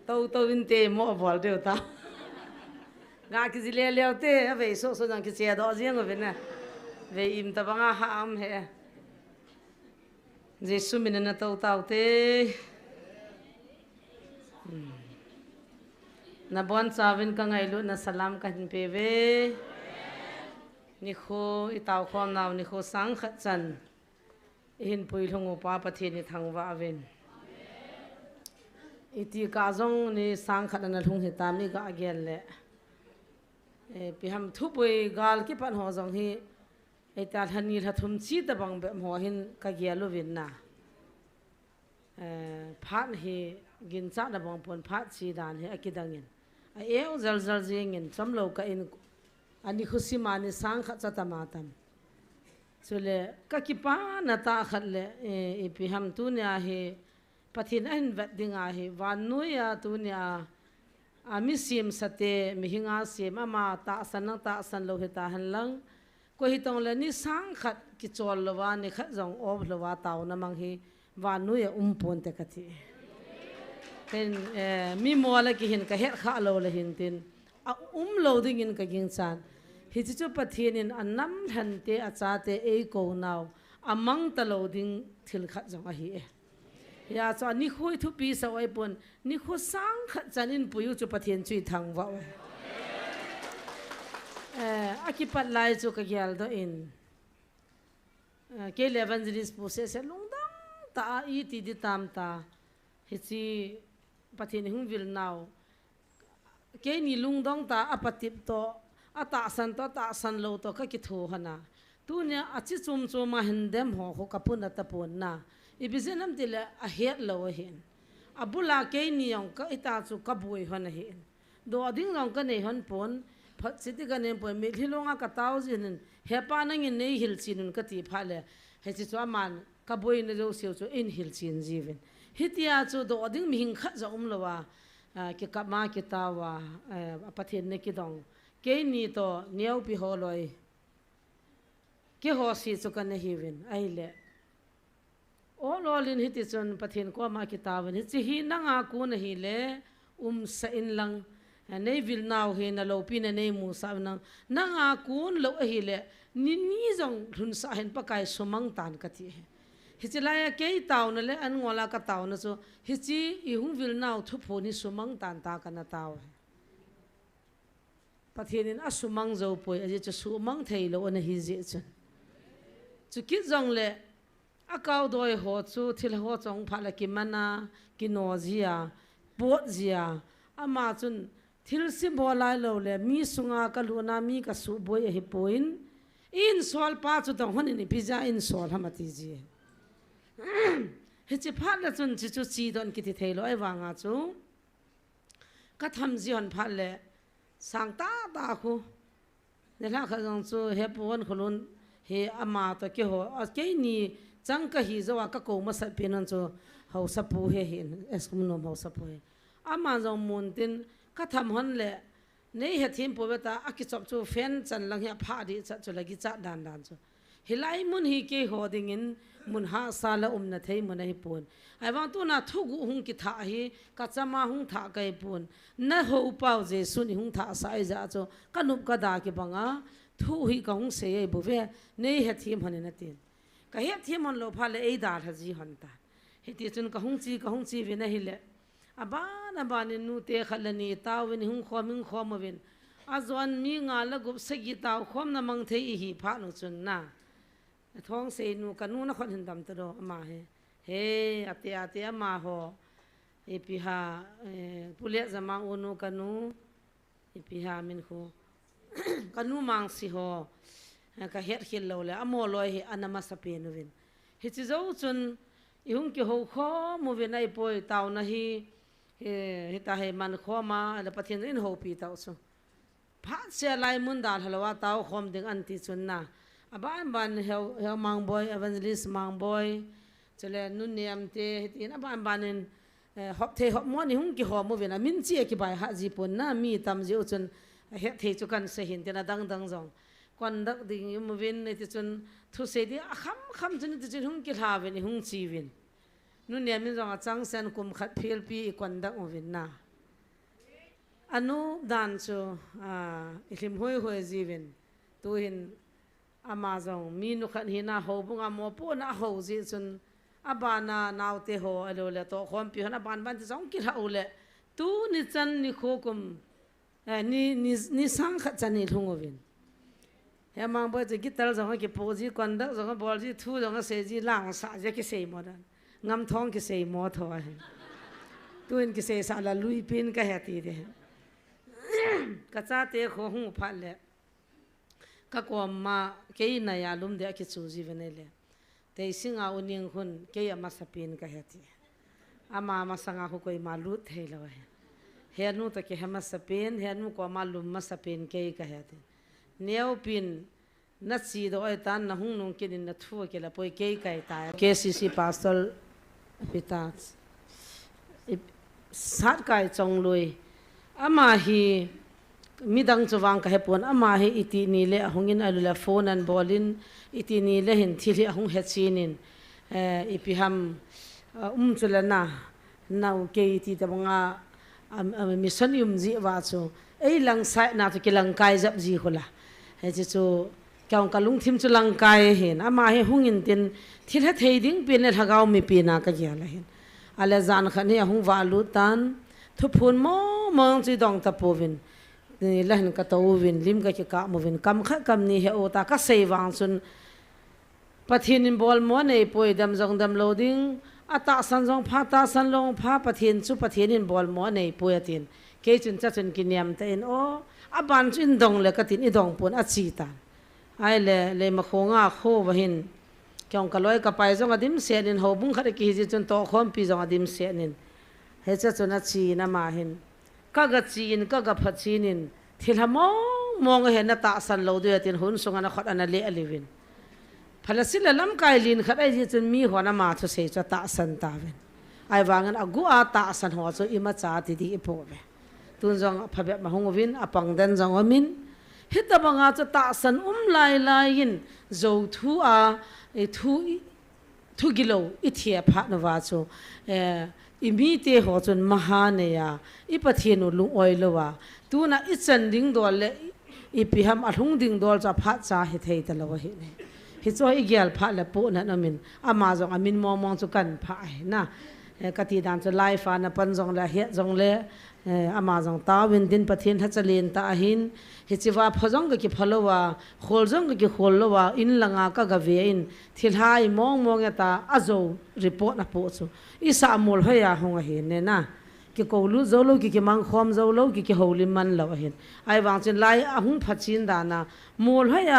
to vin te mo bol de ta ga ki zile le te ave so so jang ki che do jiang ve na ve im ta banga ha am he jesu min na to tau te na bon chawin ka ngai lu na salam ka hin pe ve ni kho i taw khom naw ni kho sang khat chan hin pui longo pa pathe ni thangwa aven iti ka zong ni sang khat na lung hi tam ni ga gel le e pi ham thu pui gal ki pan ho zong hi e ta thani la thum chi ta bang be mo hin ka gel lu win na phat hi gin cha da bang pon phat chi dan he akidangin a eu zal zal jingin chamlo ka in ani khusi mani sang kha cha tamatam chule ka ki pa na ta khat le e pi ham tu nya he pathin an vat dinga he wan nuya tu nya ami sim sate mi hinga sim ama ta san lo he ta han lang ko hi tong le ni sang khat ki chol lo wa ni khat jong ob lo wa taw na mang hi wan nuya pon te ka thi ten mi mola ki hin ka het kha lo la hin tin a lo ding in ka ging chan hi chu pathin in anam than te acha te e ko naw amang ta lo ding thil kha jong a hi ya cha ni khoi thu pi sa wai pon ni kho sang kha chanin puyu chu pathin chui thang wa akipat lai chu ka gyal do in ke evangelist pu se lungdam ta i ti di tam ta hi chi pathin hung vil naw ke ni lungdong ta apatip to ata san lo to ka ki thu hana tu ne achi chum ma hendem ho kapuna tapon na ibizenam tile a het lo hin abula ke ni yong ka ita chu kabui hona hin do ding long ka nei hon pon phat siti ka ne pon mi thilonga ka taw jin hepa nang in nei hil chinun ka ti phale he chi chu man ka boi na jo siu chu in hil chin jiven hitia chu do ding mi hing kha zo lowa ki ka ma ki ta wa pathin ne ki dong ke ni to niau pi ho loi ke ho si chu kan ne hiven ai le olin hiti chun pathin ko ma ki ta wen chi hi na nga ku na hi le sa in lang nei vil naw he na lo pi na nei mu sa na nga kun lo hi le ni jong thun sa hen pa kai sumang tan ka ti hi chi la ya ke taw na le an ngola ka taw na so hi chi I hung vil naw thu pho ni sumang tan ta ka na taw pathin a sumang zo poi a je sumang thei lo na hi je chu ki jong le a kaw doi ho chu thil ho chong phala ki mana ki no zia pot zia ama chun thil sim bolai lo le mi sunga ka luna mi ka su boy hi point in sol pa chu tong hon ni pizza in sol hamati ji he che phat la chun chi chu chi don ki thi thelo ai wanga chu ka tham ji hon phat le sang ta khu ne la kha jong chu he pon khulun he ama to ke ho ke ni chang ka hi zawa ka ko ma sa pinan chu ho sa pu he hin es kum no ho sa pu he ama jong mun tin ka tham hon le nei he thim po beta aki chop chu fen chan lang ya pha di cha chu lagi cha dan chu hilai mun hi ke ho ding in mun ha sala na thei mun hi pun ai wang tu na thu gu hung ki tha hi ka chama hung tha kai pun na ho pau je su ni hung tha sai za chu kanup ka da ki banga thu hi ka hung se bu ve nei he thim hon na tin ka he thim hon lo pha le ei da tha ji hon ta he ti chun ka hung chi ve na hi le aban nu te khalani tawin hung khoming khomawin azwan mi nga la gup sagi taw khom na mang thei hi pha nu chun na thong se nu kanu na khon hindam to do ma he ate ma ho e pi ha pulia zamang unu kanu e pi ha min khu kanu mang si ho ka het khil lo le amo loi hi anama sape nu win hi chi zo chun I hung ki ho kho mu ve nai poi taw na hi he ta he man kho ma la pathin in ho pi taw so pha se lai mun dal halwa taw khom ding an ti chun na ban he mang boy evangelist mang boy chele nun niam te tin ban in hop the hop mo ni hung ki ho mu ve na min chi ki bai ha ji pon na mi tam ji chun he the chu kan se hin te na dang jong kon dak ding mu vin ne ti chun thu se di kham chun ti chun hung ki tha ve ni hung chi vin nu ne min jong a chang sen kum khat phel pi kon dak o vin na anu dan chu ihlim hoi ji vin tu hin ama jong mi nu khat hi na ho bunga mo po na ho ji chun abana naw te ho alo le to khom pi hana ban ti jong ki tha u le tu ni chan ni kho kum ni sang khat chan ni thung o vin he mang bo je gitar jong ki po ji kon dak jong bol ji thu jong se ji lang sa je ki se mo dan ngam thong ki se mo tho he tuin ki se sa la lui pin ka heti de ka cha te kho hu pha le ka ko ma ke na ya lum de ki chu ji venele te singa uning hun ke ya ma sa pin ka heti ama ma sanga hu koi ma lu the lo he nu ta ke ha ma sa pin he nu ko ma lum ma sa pin ke ka heti neo pin na chi do ai tan na hung nong ke din na thu ke la poi ke kai ta KCC pastor pita sat kai chong lui ama hi midang chuwang ka hepon ama hi iti ni le hungin alula phone an bolin iti ni le hin thili hung he chinin ipiham chulana nau ke iti tabanga mission yum ji wa chu ei lang sai na to ke lang kai jap ji khola he chu kaung kalung thim chu lang kai hen ama he hungin tin thil he thei ding pin le thagaw mi pina ka ja la hen ale zan khane hung walu tan thu phun mo mong chi dong ta povin ni la hen ka to win lim ka ki ka mo vin kam kha kam ni he o ta ka sei wang chun pathin in bol mo nei poi dam jong dam loading ata san jong pha ta san long pha pathin chu pathin in bol mo nei poi atin ke chun cha chun ki niam ta in o aban chin dong le ka tin I dong pon a chi ta ai le ma khonga kho wa hin kyong ka loi ka pai jong adim se nin ho bung khare ki ji chun to khom pi jong adim se nin he cha chun a chi na ma hin ka ga chi in ka ga pha chi nin thil ha mong he na ta san lo de tin hun sunga na khat ana le alivin พลสิลลำกายลินขัดไอ้ที่จนมีหัวน้ำมาทุเสจะตาสันตาเวนไอ้วางันอากูอาตาสันหัวจะอิมาจ่าติดีอีโปเวตุนจงพะเบมาหงวินอปังเดนจงมินฮิตบังอาจะตาสันลายลายินโจทูอาทุกิโลอิเทียพันวาจูอิมีเตหัวจนมหาเนียอิปะเทียนุลุงออยลวาตูน่ะอิจันดิงดอลเลอิปิฮัมอัลหุงดิงดอลจะพัดจ่าเหตุเหตุละวะเหตุฮิตโซอีเกลพัดละปูนั่นอามินอามาจงอามินมองจุกันพัดนะกติดานจะไลฟ์นะปันจงละเหตุจงเลอามาจงตาวินดินปะเทียนทัศเลนตาหินฮิจิว่าพจงก็กิพลวาโคลจงก็กิโคลวาอินลังอากะกะเวอินทิลหายมองตาอาโจรีพอร์ตนะปูจูอิสามูลเฮียหงเห็นเนี่ยนะกิโกลูโจลูกิมังคอมโจลูกิโฮลิมันละเห็นไอวางจินไลอาหุงพัชินดานะมูลเฮีย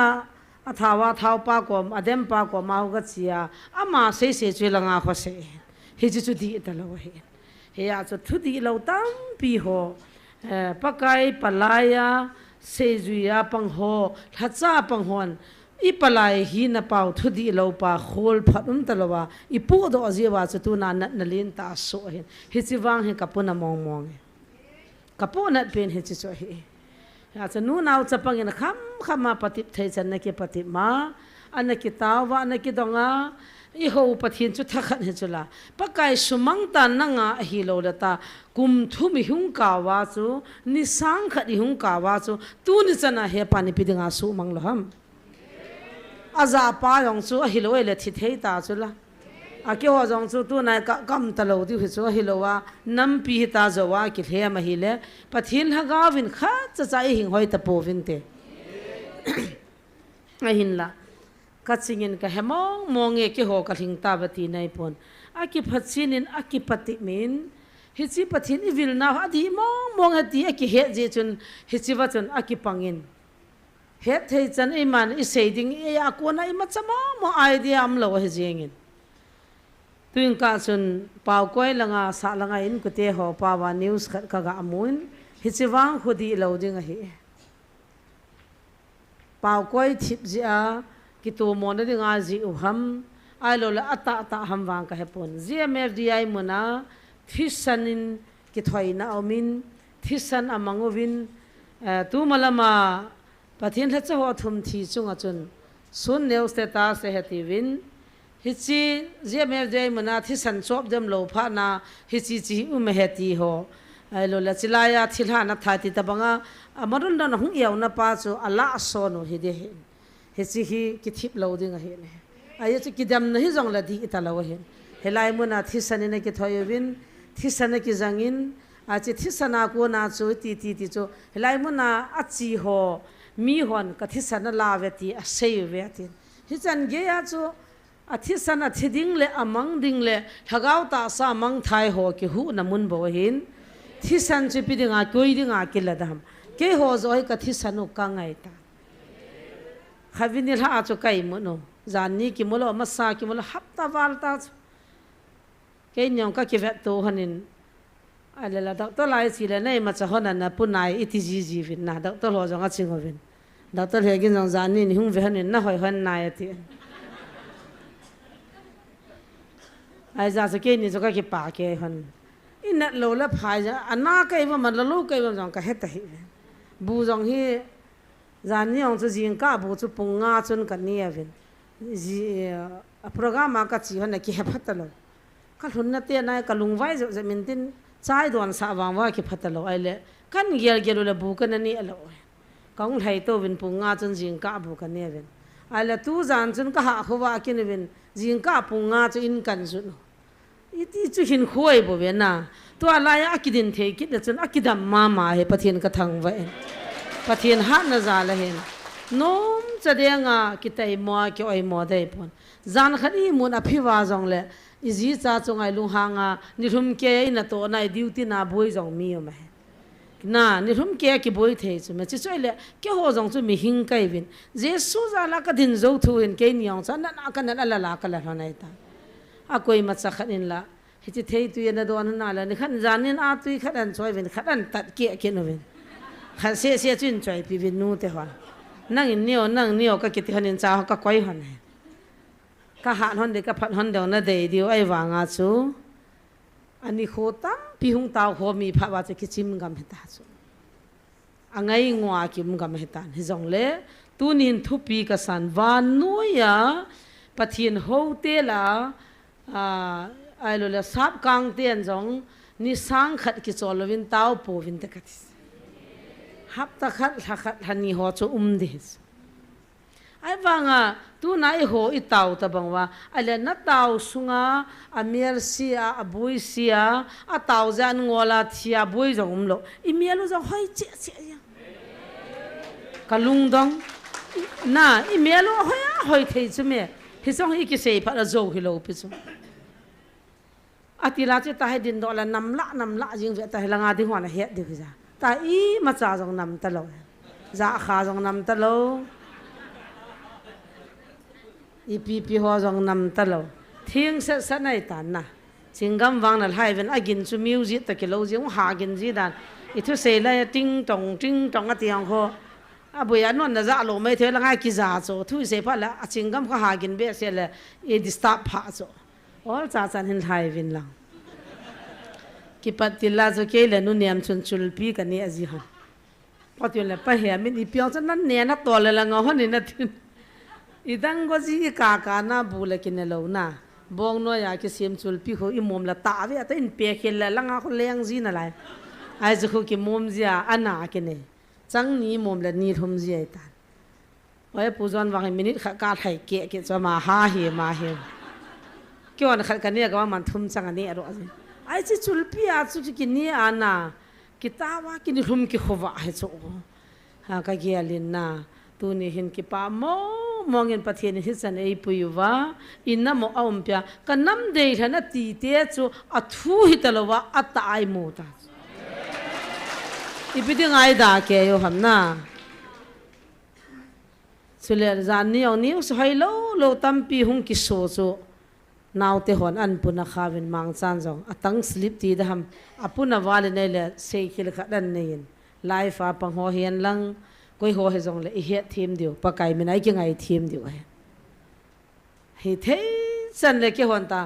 อาทาวาท้าวปากอมอเดมปากอมมาหุกเสียอามาเสียจุลังอาขวเสฮิจิจุดีตละเห็นเฮียจุดทุดีเราตั้งปีโฮปะไกปลายาเซจุยาปังโฮทัศน์ปังฮอนอีปลายหินเป่าทุดีเราปาโคลพัดตลอดว่าอีปูดอเจียวาจะตูนันนัลินตาโซเห็นฮิจิวังเห็นกับปุนมองกับปุนัดเป็นฮิจิโซเห็นอาจจะนู้นเอาจะปังเงินคำมาปฏิเทจันนักปฏิมาอันนักตาวะนักดงาอีหัวปฏินจุดทักขันจุลาปะไก่สุมังตานังอาฮิโลเลตากุมทุมิหุงกาวาจูนิสังขัดหุงกาวาจูตูนิจันอาเฮปานิปิดงาสุมังลหัมอาซาปายองจูอาฮิโลเอเลทิเทตาจุลาอาเกี่ยวจองจูตูนายกัมตะโลดิหิจูอาฮิโลวานัมปีตาจวากิเลมาฮิเลปฏินฮกาวินข้าจะใจหิงหอยตะโปวินเตอาหินละกัดสิ่งก็เฮมองเกี่ยวกับหิงตาบตีในปนอากิพัดสินินอากิปฏิมินฮิจิปฏินอีวิลนาอดีมองอดีอากิเฮจจนฮิจิวัจนอากิปังอินเฮเทจันอิมันอิเสดิงเออากูน่าอิมัจมองไอเดียอัมโลเฮจิงินตุยงกาจนป่าวก้อยลังอาสาลังอินกุเตหอป่าวานิวส์ขัดกะกะอมุนฮิจิวังขุดีเหลาดิงเฮป่าวก้อยทิพจีอากิตัวมอนได้งาจีอุฮัมไอโลละอัตตาฮัมวางกะเฮปน GMFDI มุนาทิสันินกิถอยนาอมินทิสันอามังวินตูมาลามาปะเทียนทัชหัวทุมทีจุงอจุนสุนเนวสเตตัสเฮติวินฮิจิ GMFDI มุนาทิสันชอบเดิมโลภานาฮิจิจีอุมเฮติโฮไอโลละจิลายาทิลานัทไทติตะบังอามารุนดานหงเอียวนาปาจูอัลลาโซโนฮิเดหินเฮซิฮีกิทิบโลดิงเฮนอายะจิกิดำนฮิจงละดีอิตาลาวเฮนเฮลายมุนาทิสันเนกิทอยวินทิสันเนกิจังอินอาจิทิสันากูนาจูตีจูเฮลายมุนาอัจจิโฮมีฮอนกทิสันลาเวติอาเซยเวตินฮิจันเกียจูอาทิสันอาทิดิงเลอามังดิงเลทะกาวตาสามังไทยโฮกิหูนามุนบ่เฮนทิสันจิปิดิงอากุยดิงอากิลดามเกโฮโซไอกทิสันุกังไงตาขวินิลาจุกัยมุโนจานนี้กิมุลมัสซากิมุลฮับตาวาลตาเกยองก็กิเวตโตฮันินอะไรละดอกตัวลายสิเลนัยมาจะฮอนันนะปุ่นนายอิติจีวินนะดอกตัวหล่อจังก็ชิงวินดอกตัวเฮกินจังจานนี้นี่หุ่งเวฮันินนะหอยฮันนายติไอ้จาสเกนี่จะก็กิปากเกฮันอินนัดโลละพายจะอันน่าเกยว่ามันละลูกเกยว่าจังก็เฮตหิบูจังฮีจานนี้องจะจิงก้าบูจะปุ่งงาจนกันนี่วินโปรแกรมมาก็จีฮันเนี่ยกิพัตโลก็หุ่นนั่นเตี้ยนายก็ลุงไว้จะมินตินใจดวนสาวางว่ากิพัตโลไอเล่กันเกี่ยวเลยบุกันนั่นนี่อโลกองไทยตัววินปุ่งงาจนจิงก้าบุกันนี่วินไอเล่ตู้จานจนก็หาเขาว่ากินวินจิงก้าปุ่งงาจนอินกันจุนอีที่จุหินคุยบ่เวียนน่ะตัวอะไรอากิดินเทกิดจนอากิดำมาให้ปะเทียนกระทังไว้ปะเทียนหันน่ะจาละเห็นน้อมจะเดียงอ่ะกิตไอมัวกิไอมัวได้ปนจานขันอีมุนอภิวาจงเลยอีจีจ้าจงไอลุงหางอ่ะนิรุมเกยน่ะตัวนายดิวตินาบุยจงมีอยู่ไหมน่ะนิรุมเกยกิบุยเทจุไหมจิช่วยเลยเกี่ยวจงจุมีหิงไกวินเจสุจาละก็ดินจูทูอินเกยนี่ยองฉันนั่นอากันนั่นละละกันละหนายตาอากุยมัดสักนินละฮิจิเทยตุยนดอนนั่นละนี่ขันจานินอาตุยขันช่วยวินขันตัดเกยกินวินขันเสียจุนช่วยปีวินนู่เตหันนั่งเนียวก็กิติขันจ้าก็ก้อยหัน ka han hon de ka phat hon dong na de dio ai wa nga chu ani kho tam pi hung taw kho mi pha wa che ki chim gam heta chu angai ngwa kim gam hetan hi jong le tunin thupi ka san van nuya pathin ho te la ai lo la sap kang ten jong ni sang khat ki cholovin taw po vin te katis hap ta khat hani ho chu dis ai wanga tu nai ho I taw ta bangwa ale na taw sunga amier sia abui sia a taw jan ngola thia bui jong lo imielu jong hoi che ya kalung dong na imielu hoi thei chume hi jong hi ki sei pha zo hi lo pi chu atila che ta hai din do la nam la jing ve ta langa di hwana he di ja ta I ma cha jong nam ta lo za kha jong nam ta lo ipi ho jong nam ta lo thing sa nai tan na singam wang na hai ven agin chu music ta ke lo jing ha gin ji dan I thu sei la ting tong a tiang ho a bu ya non na za lo mai the langa ki za cho thu sei pha la a singam kha ha gin be se le e disturb pha cho all cha chan hin hai vin lang ki patilla zo ke le nu niam chun chul pi ka ni aji ha patyo le pa he min I pyo chan nan ne na to le la ngo ni na tin idang go ji ka na bu le kin lo na bong no ya ki sim chul pi ho I mom la ta ve ta in pe khel la langa ko leng ji na lai ai zu ki mom zia ana ke ne chang ni mom la ni thum ji ai ta oi pu jon wang minute kha ka thai ke cho ma ha he kyo na khat kania ka man thum chang ani aro ai chi chulpi a chu ki ni ana kitawa ki ni hum ki khowa he cho ha ka gi alin na tu ni hin ki pa mongin pathian hi chan ei puyuwa inna mo aum pya kanam de thana ti te chu athu hi talowa atai mo ta ibidi ngai da ke yo hamna sule zan ni ong ni us hai lo tampi hung ki so chu नाव ते होन अनपुना खाविन मांग चांजों अतंग स्लिप ती दहम अपुना वाले ने ले से खिल खदन नेइन लाइफ आ पंग हो हियन लंग कोई हो हे जोंग ले इहे थीम दियो पकाई मिनाई के ngai थीम दियो है हे थे सन ले के होनता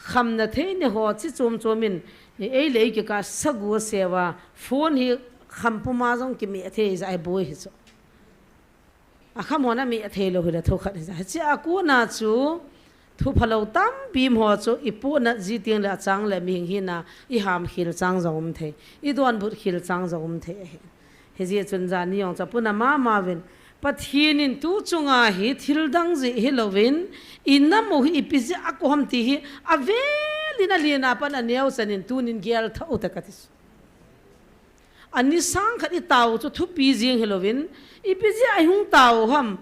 खम न थे ने हो छि चोम चोमिन ए ले के का सगु सेवा फोन ही खम पुमा जोंग के मे थे जाय बोय हे सो अखम होना मे थे लो हिला थोखत जा छि अकु ना चु thu phalo tam bim ho chu ipu na ji ting la chang le ming hi na I ham khil chang zom the I don but khil chang zom the he ji chun ja ni ong cha puna ma wen pathin in tu chunga hi thil dang ji hi lovin inna mo hi ipisi akom ti hi avelina lina pan aneu sanin tunin gel thau ta katis ani sang khat I taw chu thu pi jing hi lovin ipisi ai hung taw ham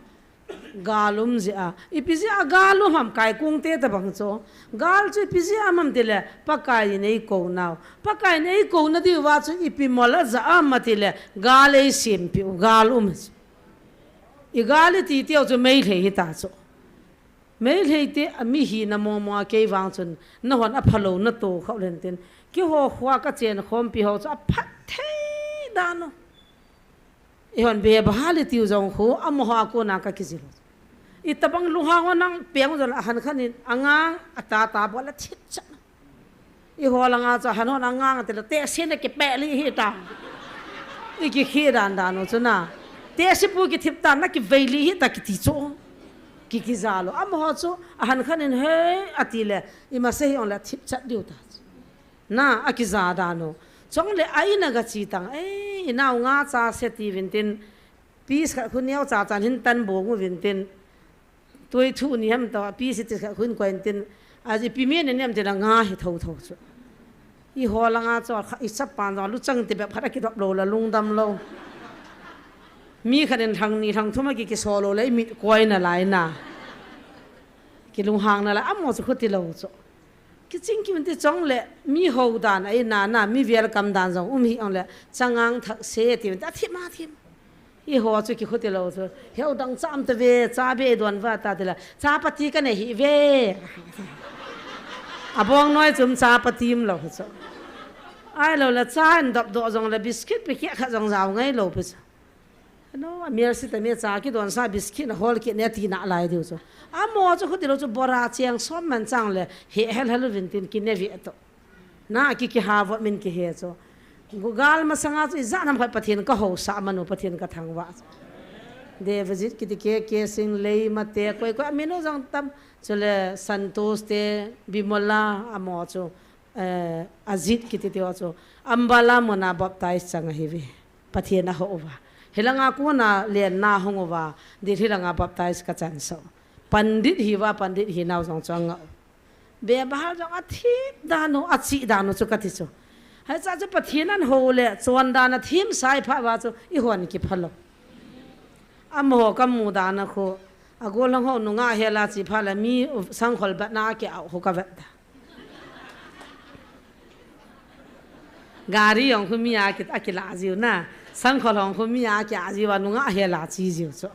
galum zia ipisi agalu ham kai kung te ta bang cho gal chu ipisi amam tile pakai nei ko naw pakai nei ko na di wa chu ipi mola za amatile gale sim pi galum igali ti ti chu mei le hi ta chu mei le te ami hi na mo mo ke wang chun na hon a phalo na to khau len ten ki ho khwa ka chen khom pi ho chu a phat thei da no ihon be bahali tiu jong khu amoha ko na ka kizilo itabang luha wa nang peng jol han khanin angang ata bola chit cha I holanga cha hanon angang te te sene ke peli hi ta I ki khiran da no chuna te sipu ki thip ta na ki veili hi ta ki ti cho ki zalo amoha chu han khanin he atile I ma se hi on la thip cha diu ta na akiza da no chong le ai na ga chi tang e naw nga cha se ti vintin pis kha khun yau cha chan hin tan bo ngu vintin toi thu ni ham ta pis ti kha khun ko tin aji pi me ne nem te nga hi tho chu I hola nga cha I sap pan lu chang ti be phara ki dop lo la lung dam lo mi khaden thang ni thang thuma ki solo le mi koi na lai na ki lung hang na la amo chu khuti lo chu ki ching ki mte chong le mi ho dan ai na mi welcome dan jong hi on le changang thak se ti ta thi ma thim I ho chu ki khote lo chu heu dang cham te ve cha be don wa ta te la cha pati ka ne hi ve abong noi chum cha patim lo chu ai lo la cha an dop do jong la biscuit pe kya kha jong jaw ngai lo pe no amir si ta me cha ki don sa biscuit na hol ki ne ti na lai diu so amo cho khoti lo cho bora chiang som man chang le he hel hel vintin ki ne vi to na ki ha wa min ki he cho gugal ma sanga chu za nam khat pathin ka ho sa manu pathin ka thang wa de visit ki ke sing lei ma te koi ko amino jang tam chole santos te bimola amo cho azit ki te cho ambala mona baptize chang hi vi pathin na ho wa hilanga ko na len na hongowa de hilanga baptize ka chan so pandit hi naw jong chang be bahal jong athi dano achi dano chu ka ti chu hai cha chu pathin an ho le chon dana thim sai pha wa chu I hon ki phalo amo ka mu dana kho agol lang ho nunga hela chi pha la mi sang khol ba na ke ho ka va gari yong khu mi a ki akila jiu na sang khol hong khu mi a ki a jiu wa nunga hela chi jiu chu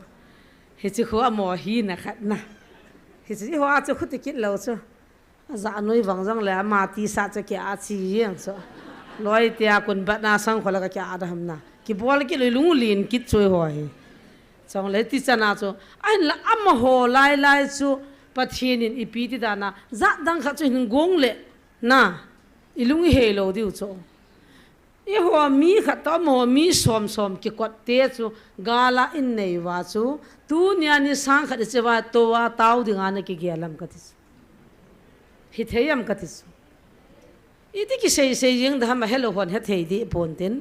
he chi kho amo hi na khat na he chi ho a chu khu ti kit lo chu za noi wang jang le ma ti sa cha ke a chi yang chu loi tia kun ba na sang khol ka kya da ham na ki bol ki loi lu lin kit choi ho hi chong le ti chana chu ai la am ho lai lai chu pathin in ipi ti da na za dang kha chu hin gong le na ilung he lo diu chu I ho mi kha to mo mi som ki kot te chu gala in nei wa chu tu nya ni sang kha che wa to wa tau dinga na ki gelam ka tis hi theyam ka tis iti ki sei yeng da ma hello hon he thei di pon tin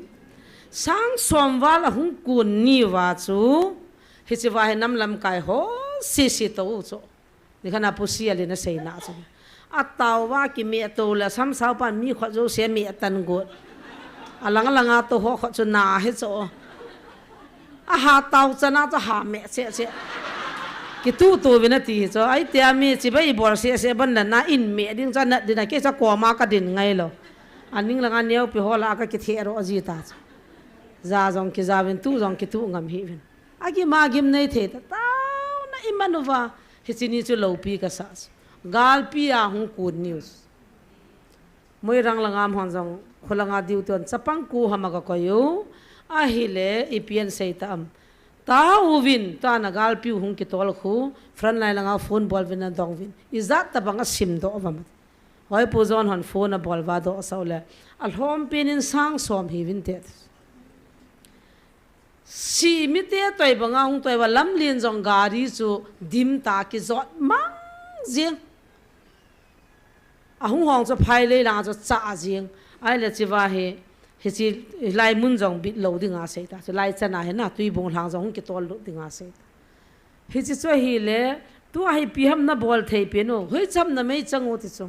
sang som wa la hung kun ni wa chu hi che wa he nam lam kai ho si to chu ni khana pusia le na sei na chu a taw wa ki me to la sam sau pan mi kho jo se mi tan go alanga to ho kho chu na he cho a ha taw chana cha ha me che ki tu vina ti cho ai tia mi chi bai bor se ban na in me ding cha na dina ke cha ko ma ka din ngai lo aning langa neu pi hola ka ki thero aji ta za jong ki za vin tu jong ki tu ngam hi vin agi ma gim nei the ta na imanova hi chini chu lo pi ka sa gal pi a hung kun news moi rang langam hon jong khulanga diu ton chapang ku hamaga ko yu a hi le ipn seitam ta uvin ta na gal pi hung ki tol khu front line langa phone bol vin na dong vin izat ta banga sim do vam hoi pu zon hon phone a bol va do saule al hom pin in sang som hi vin te si mi te toy banga hung toy wa lam lin jong gari chu dim ta ki zot mang jing a hung hong cho phai le la cho cha jing ai le chi wa he he chi lai mun jong bit lo dinga se ta so lai chana he na tui bong hlang jong ki tol lo dinga se he chi cho hi le tu ai pi ham na bol thei pe no hoi cham na mei chango ti chu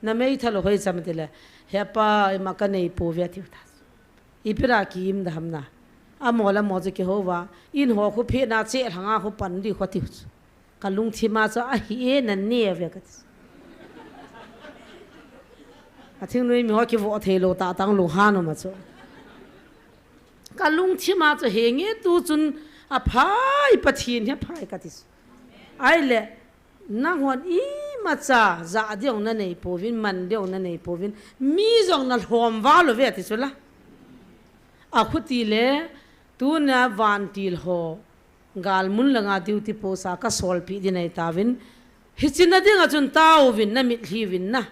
na mei thalo hoi cham ti le he pa ma ka nei po ve ti ta ipira ki im da ham na a mola mo je ki ho wa in ho khu phe na che hanga khu pan di kho ti ka lung thi ma cha a hi e na ne ve ka a thing noi mi ho ki vo thei lo ta tang lu ha no ma cho ka lung thi ma cho he nge tu chun a phai pathin he phai ka tis ai le na hon I ma cha za diong na nei po vin man diong na nei po vin mi jong na hom wa lo ve ti chu la a khuti le tu na van til ho gal mun langa diu ti po sa ka sol pi di nei ta vin hichina dinga chun tau vin na mit hi vin na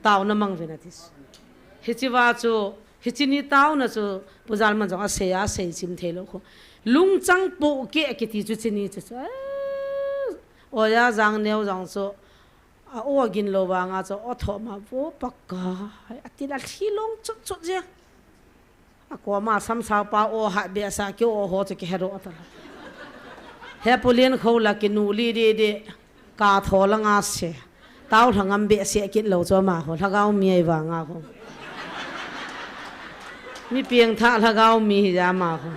tau na mang venatis hichiwa chu hichini tau na chu pujal man jong a sei chim thelo kho lung chang po ke ki ti chu chini chu o ya jang neu jang chu a o gin lo wa nga chu o tho ma bo pakka atila thilong chu chu je a ko ma sam sa pa o ha be sa ke o ho chu ke hero ata he polien kho la ki nu li de ka tho la nga se tao thangam be se kit lo cho ma ho thagao mi ai wa nga ho mi pieng tha thagao mi ja ma ho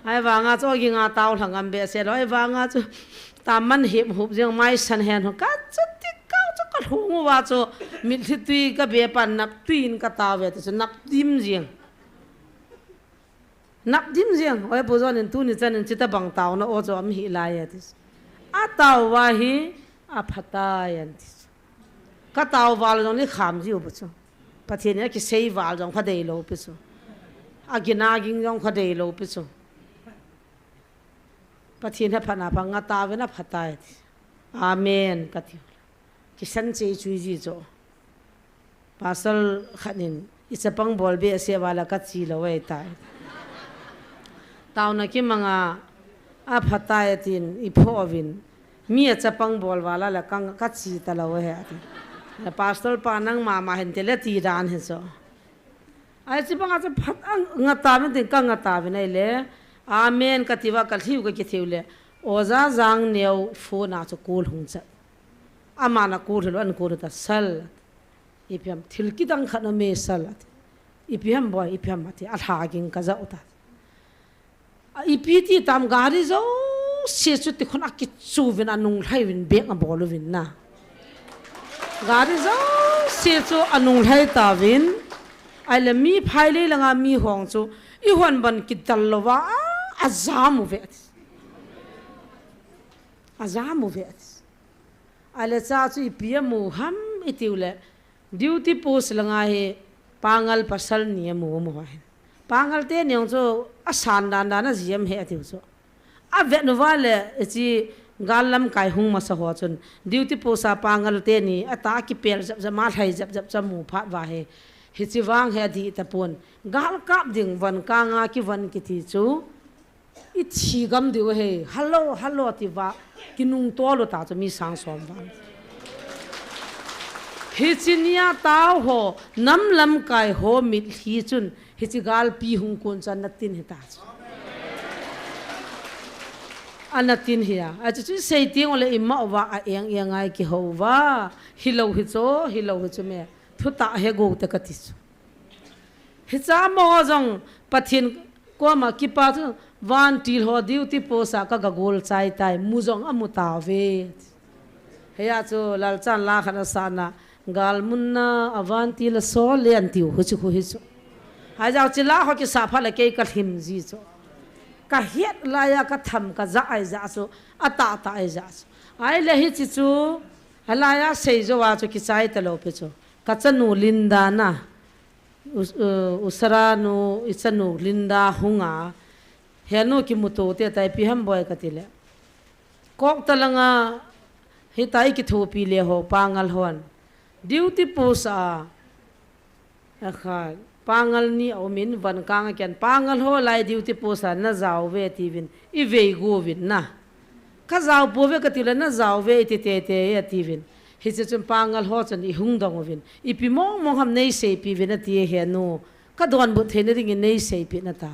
ai wa nga cho gi nga tao thangam be se loi wa nga chu ta man hip hup jeng mai san hen ho ka chu ti ka chu ka thu wa chu mi thi tui ka be pan nap tuin ka ta ve chu nap dim jeng oi bo zon in tu ni chan in chita bang tao na o cho am hi la ya tis a tao wa hi a phata yan ka tao wal jong ni kham ji bu chu pathin ya ki sei wal jong kha dei lo pi chu a gina ging jong kha dei lo pi chu pathin ha phana phanga ta ve na phatai amen kathi kisan che chui ji zo pasal khanin isapang bol be se wala ka chi lo wei tai taw na ki manga a phatai tin I phovin mi a chapang bol wala la kang ka chi ta lo he ati pastor panang mama hen tele ti ran he so ai chi banga cha phat nga ta me tin ka nga ta ve nei le amen katiwa kalhiu ka ki theule oza jang neu fo na chu kul hung cha amana kul lo an kul ta sal ipiam thilki dang khana me salat ipiam boy ipiam mati a thaging ka za uta ipiti tam gari zo se chu ti khona ki chu vin anung lai vin bek a bol vin na gari zo se chu anung lai ta vin ai le mi phai le langa mi hong chu I hon ban ki dalwa azamu vet ale cha chu ipiamu ham itiule duty post langa he pangal pasal ni mu mo he pangal te nyong chu asan dan dan jiam he atiu chu a vet no wale chi galam kai hung ma sa ho chun duty post a pangal te ni ata ki pel jab ma thai jab chamu phat wa he hi chi wang he di tapon gal kap ding van ka nga ki van ki thi chu I chi gam diu he hello ti wa kinung to lo ta chu mi sang som wang hi chi nia taw ho nam lam kai ho mit hi chun hi chi gal pi hung kun chan na tin he ta chu anatin hiya a chu sei ting ole imma wa a eng ai ki ho wa hi lo hi chu me thu ta he go ta ka ti chu hi cha mo jong pathin ko ma ki pa chu van til ho duty posa ka gagol chai tai mujong amuta ve heya chu lal chan la khana sana gal munna avanti la so le antiu hu chu hi chu ha jaw chila ho ki sa pha la ke ka thim ji chu ka het la ya ka tham ka za ai za chu ata ai za chu ai le hi chi chu hala ya sei zo wa chu ki chai ta lo pe chu ka chanu linda na usara no isanu linda hunga henu ki muto te tai pi ham boy katile kok talanga hi tai ki thopi le ho pangal hon duty posa akha pangal ni omin van kang ken pangal ho lai duty posa na zaw ve tivin I ve go vin na ka zaw po ve katile na zaw ve ti te ya tivin hi che chum pangal ho chan I hung dong vin I pi mong ham nei se pi vin ti he no ka don bu the ne ring nei se pi na ta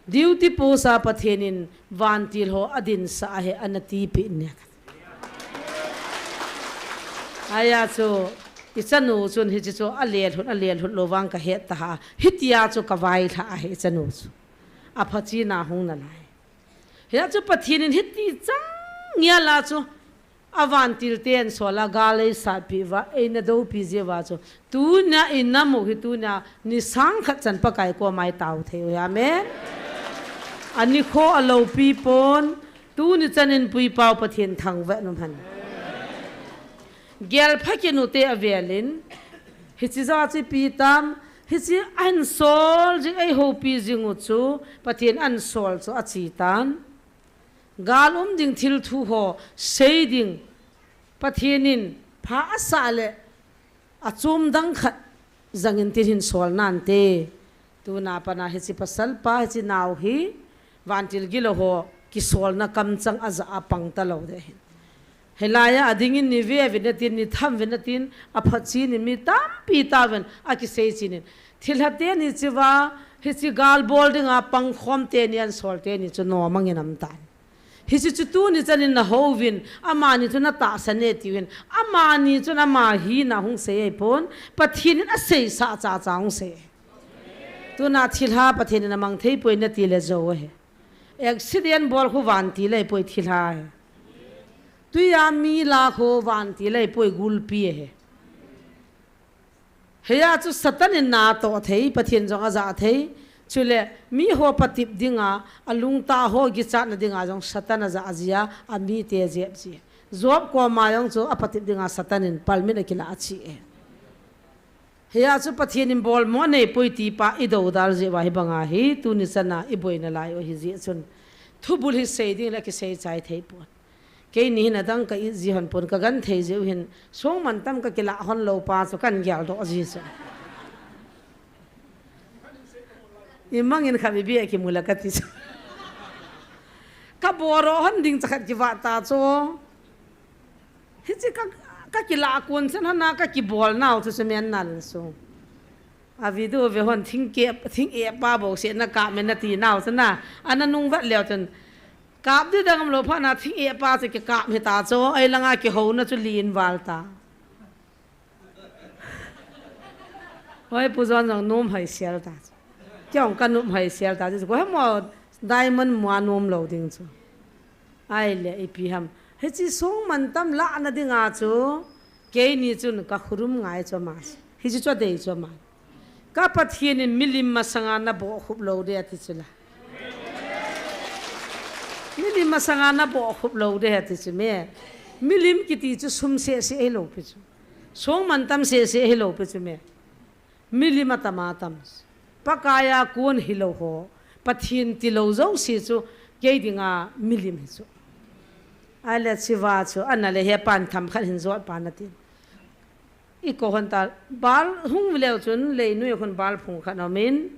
duty posa pathenin vantil ho adin sa he anati pi ne aya chu ichanu chun hi chu alel hun lowang ka he ta hitia chu ka vai tha he chanu chu aphachi na hung na lai he chu pathenin hiti chang nya la chu avantil ten sola gale sa pi wa ena do pi je wa chu tu na inamu hi tu na ni sang khat chan pa kai ko mai tau the ya me ani kho alo pi pon tu ni chanin pui pau pathin thang ve nom han gel phakinu te avelin hichi za chi pi tam hichi an sol jing ai ho pi jingu chu pathin an sol chu achi tan galum ding thil thu ho sei ding pathinin pha asale achum dang khat zangin tirin sol nan te tu na pana hichi pasal pa hichi naw hi vantil gilo ho ki sol na kam chang aza apang ta lo de helaya adingin ni ve venatin ni tham venatin aphachi ni mi tam pi tawen aki sei chinin thilhate ni chiwa hichi gal bolding a pang khom te ni an sol te ni chu no manginam tan hichi chu tu ni chanin na hovin amani chu na ta sane tiwin amani chu na ma hi na hung sei pon pathin a sei sa cha chang se tu na thilha pathin na mang thei poi na ti le zo he accident bol khu van ti le poi thilha he tu ya mi la kho van ti le poi gul pi he heya chu satan na to thei pathin jong a za thei chule mi ho patip dinga alung ta ho gi cha na dinga jong satan za azia ami te je ji job ko ma yong chu apatip dinga satanin palmin akila achi e heya chu pathin bol mo nei poi ti pa ido dal je wa hi banga hi tu ni sana i boina lai o hi ji chun thu bul hi sei ding la ki sei chai thei pon ke ni na dang ka i ji hon pon ka gan thei je hin song man tam ka kila hon lo pa so kan gyal do ji so imangin khabi bi ki mulakati so ka boro hon ding chakhat ki wa ta cho hi chi ka kila kun sen hana ka ki bol naw chu semen nal so a video ve hon thing e pa bo se na ka men na ti naw sa na ananung wat leo chen kap de dang lo pha na thing e pa se ke kap he ta cho ai langa ki ho na chu lin wal ta hoi pu zon jong nom hai sel ta kyong kan nom hai sel ta ju ko ha mo diamond mo nom lo ding chu ai le e pi ham he chi song man tam la na dinga chu ke ni chun ka khurum ngai cho ma hi chi cho dei cho ma ka pathian in milim masanga na bo khup lo de ati chula milim masanga na bo khup lo de ati chu me milim ki ti chu sum se se lo pe chu song man tam se se lo pe chu me milim atama tam pakaya kun hilo ho pathian ti lo zo si chu ke dinga milim hi chu ala chiwa chu anale he pan tham khan hin zo pan atin i ko hon ta bal hung leo chun le nu khon bal phung khan amin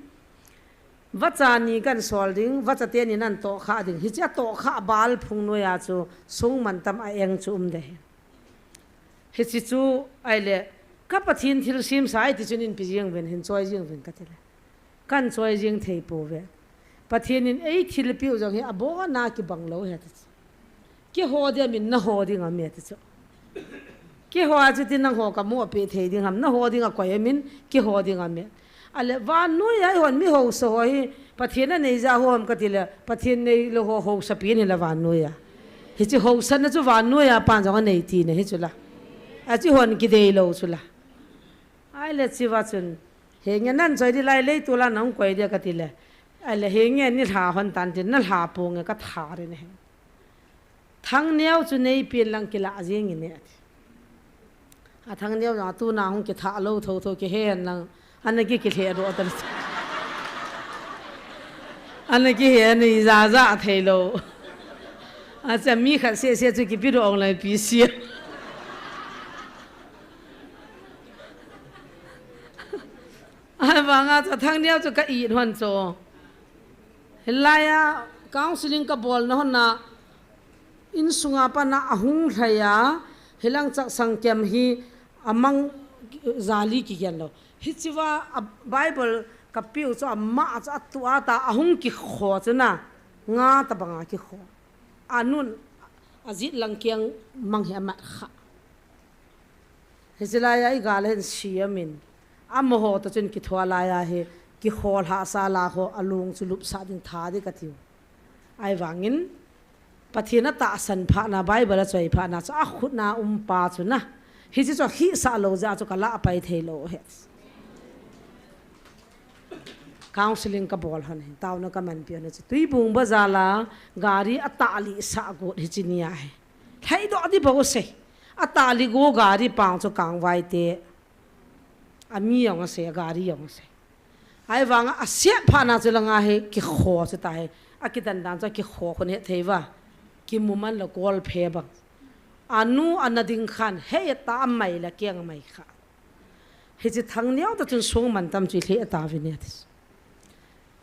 wachani kan solding wachate ni nan to kha ding hi cha to kha bal phung no ya chu sung man tam a eng chu de he chi chu aile ka pathin thil sim sai ti chunin pi jing ven hin choi jing ven ka tele kan choi jing thei po ve pathin in ei thil pi jong he abo na ki banglo he ki ho de min na ho ding a me ti chu ki ho a chu tin nang ho ka mo pe thei ding ham na ho ding a ko min ki ho ding a me ale van nu ya hon mi ho so hi pathin nei za hom ka tile pathin nei lo ho sa pi ni la van nu ya hi chi ho san na chu van nu ya pan jong nei ti ne hi chu la a chi hon ki dei lo chu la ai le chi wa chun he nya nan choi di lai le tu la nang koi de ka tile ale he nya ni tha hon tan tin na ha pu nge ka tha re ne thang neo chu nei pin lang ki la jing ni ne a thang neo na tu na hong ki tha lo tho tho ki he lang an ki ki the ro ta an ki he ni za za thei lo a cha mi kha se se chu ki pi ro ong lai pi si ai wanga cha thang neo chu ka i hon cho helaya counseling ka bol na hon na in sunga pa na ahung thaya helang chak sangkem hi amang zali ki gen lo hichiwa bible ka piu cho amma cha tu ata ahung ki kho chana nga ta banga ki kho anun azit langkyang mang he ma kha hizila ya I galen siamin amho ta chen ki thwala ya he ki khol ha sa la ho alung chulup sa ding tha de ka tiu ai wangin pathina ta san pha na bible choi pha na cha khut na pa chu na hi chi cho hi sa lo ja chu kala pai thei lo he counseling ka bol han taw na ka man pi na chi tui bung ba za la gari atali sa go hi chi nia he thai do di bo se atali go gari pa chu kang wai te ami yong se gari yong se ai wang a sia pha na chu langa he ki kho chu ta he akidan dan cha ki kho khone theiwa ki muman la kol phe ba anu anading khan he ta mai la kyang mai kha he chi thang neu ta chun song man tam chi the ta vi ne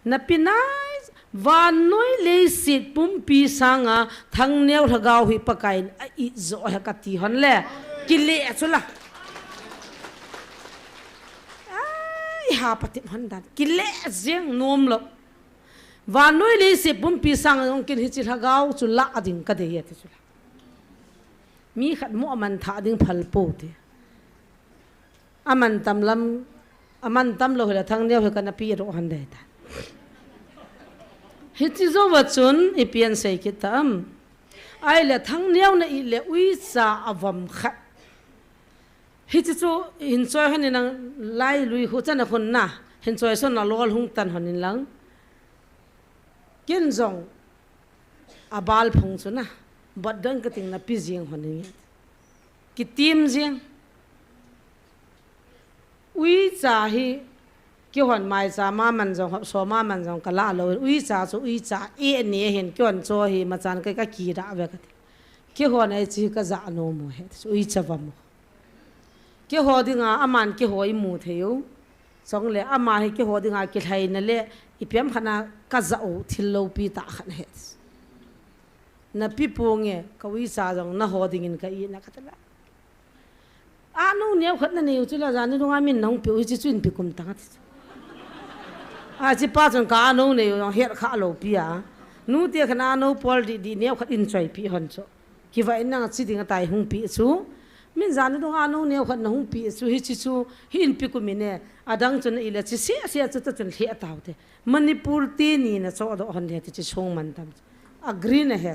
na pinai van noi le sit pum pi sanga thang neu thagau hi pakai I zo ha ka ti hon le ki le chula ai ha patim han dan ki le jeng nom lo van noi le sit pum pi sang ong kin hi chi thagau chu la ading ka de ye ti chula mi khat mo man tha ding phal po te aman tam lo la thang neu he kana pi ro han de ta hi chi zo wa chun I pian sei ki tam ai le thang neu na I le ui cha avam khat hi chi chu in choi han in lai lui hu chan khun na hin choi son na lol hung tan han in lang ken zong abal phung chu na bad dang ka ting na pi jing hon ni ki tim jing ui cha hi ki hon mai cha ma man jong hop so ma man jong kala lo ui cha e ni hen ki hon cho hi ma chan kai ka ki ra ve ka ki hon ai chi ka za no mo he ui cha va mo ki ho dinga aman ki hoi mu theu song le ama hi ki ho dinga ki thai na le ipiam khana ka za o thil lo pi ta khan he na pi ponge ka ui cha jong na ho dingin ka i na ka ta anu neu khat na neu chula jani donga min nong pi ui chi chuin pi kum ta a chi pa chon ka anu neu he kha lo pi a nu te khana no pol di neu khat in choi pi hon cho ki vai na chi ding tai hung pi chu min jani donga anu neu khat na hung pi chu hi chi chu hi in pi kum ne adang chon ila chi se chu ta chon hlia taw te manipur ti ni na cho do hon he chi chong man tam agree na he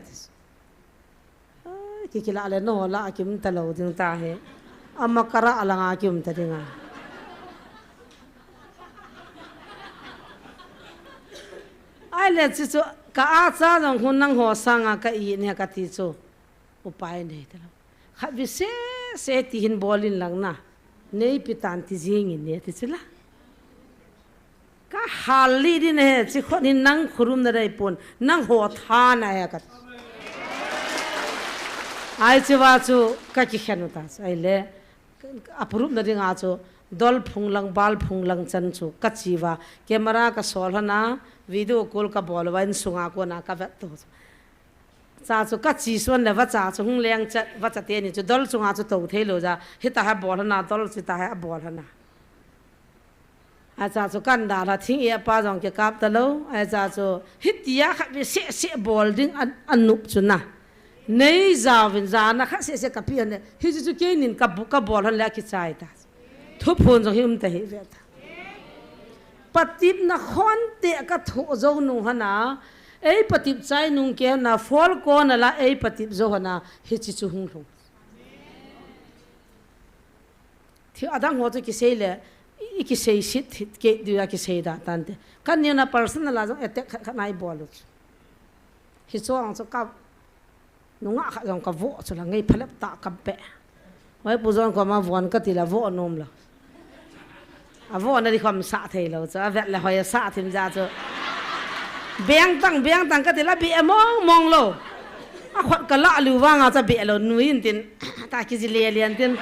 ki kila le no la kim ta lo ding ta he amma kara alanga kim ta dinga ai le chi chu ka a cha jong hun nang ho sanga ka i ne ka ti chu upai nei ta kha vi se ti hin bolin lang na nei pitan ti jing ne ti chila ka hali din he chi khon hin nang khurum na rai pon nang ho tha na ya ka ai chi wa chu ka ki khanu ta ai le aprup na ringa chu dol phunglang bal phunglang chan chu ka chiwa camera ka sol hana video call ka bol wain sunga ko na ka vet to cha chu ka chi son le wa cha chu hung leng cha wa cha te ni chu dol chunga chu to thelo ja hita ha bol hana dol chi ta ha bol hana a cha chu kan da la thing e pa jong ke kap ta lo a cha chu hitia kha bi se bol ding anup chu na nei zawin zana kha se ka pi ne hi chu ke nin ka bu ka bol han la ki chai ta thu phun jong him ta hi ve ta patip na khon te ka tho zo nu hana ei patip chai nung ke na fol ko na la ei patip zo hana hi chi chu hung hung thi adang ho to ki se le ki se sit ke du ya ki se da tan te kan ni na personal la zo etek kha nai bol hi so ang so ka nunga kha jong ka vo chu la ngei phalap ta ka pe wai pu jong ko ma von ka ti la vo nom la a vo na di khom sa thei lo cha vet la hoya sa thim ja chu beng tang ka ti la bi mong lo a khot ka la lu wa nga cha be lo nuin tin ta ki ji le lian tin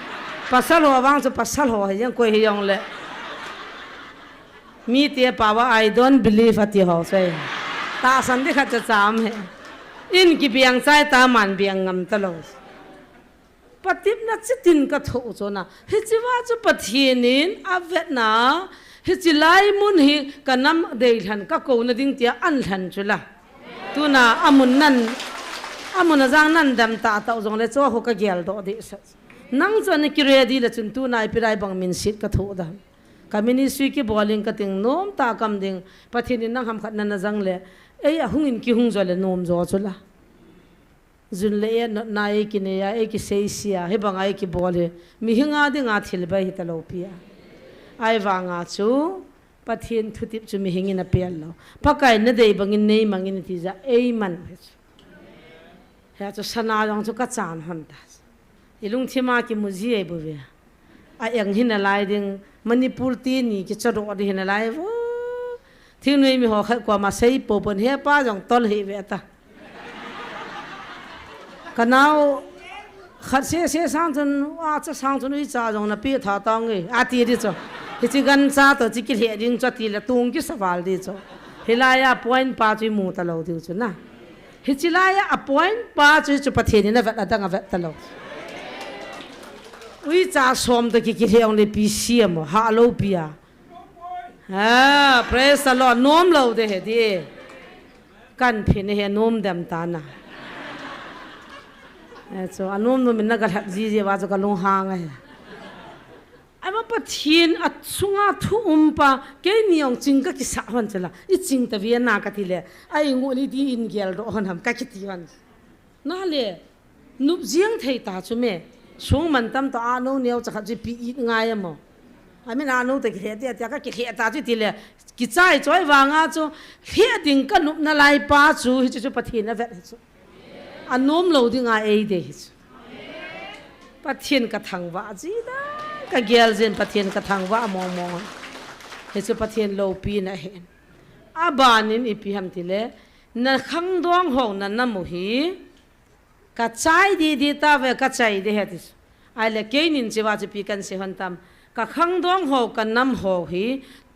pasal ho wang chu pasal ho he jang ko hi yong le mi te pa wa I don't believe at ho sai ta san di kha cha cham he in ki biang chai ta man biang ngam ta lo patip na chitin ka tho cho na hi chiwa chu pathinin avet na hi chilai mun hi kanam dei than ka ko na ding tia an than chula tuna amun jang nan dam ta ta jong le cho ho ka gel do di nang chon ki ready la chun tu nai pirai bang min sit ka tho da kamini sui ki bowling ka ting nom ta kam ding pathinin nang ham khat na jang le ei hungin ki hung zo le nom zo chula zun le na e ki ne ya e ki seisia he bang ai ki bole mi hinga de nga thil ba hi talopia ai wanga chu pathin thutip chu mi hingin a pel lo pakai na dei bangin nei mangin ti ja ei man he chu sana jong chu ka chan han ta ilung thima ki muji e bu ve a yang hin lai ding manipur ti ni ki charo di hin lai wo thing nei mi ho kha kwa ma sei po pon he pa jong tol hi ve ta kanao khat se sang chun wa cha sang chun wi cha jong na pi tha tang e a ti ri cho hi chi gan cha to chi ki he ding cho ti la tung ki sawal di cho hilaya point pa chi mu ta lo di chu na hi chi la ya a point pa chi chu pathe ni na vet adang vet ta lo wi cha som to ki he ong le pi si mo ha lo pi a ha praise the Lord nom lo de he di kan phin he nom dam ta na so anom no min na gal ji wa zo ka long hang ai ama pathin atsunga thu umpa ke niong chingka ki sa han chala I ching ta vi na ka ti le ai ngo ni di in gel ro han ham ka ki ti han na le nup jiang thei ta chu me sung man tam to ano neu cha kha ji pi ngai mo ami na no te khe te ka ki khe ta ji ti le ki chai choi wa nga chu he ding ka nup na lai pa chu hi chu pathin na vet chu anom lo ding a ei de pathin ka thang wa ji da ka gel zen pathin ka thang wa mong he chu pathian lo pi na hen abanin ipi ham tile na khang dong ho na namu hi ka chai di ta ve ka chai de hetis ai le keinin chiwa chi pi kan se hon tam ka khang dong ho kan nam ho hi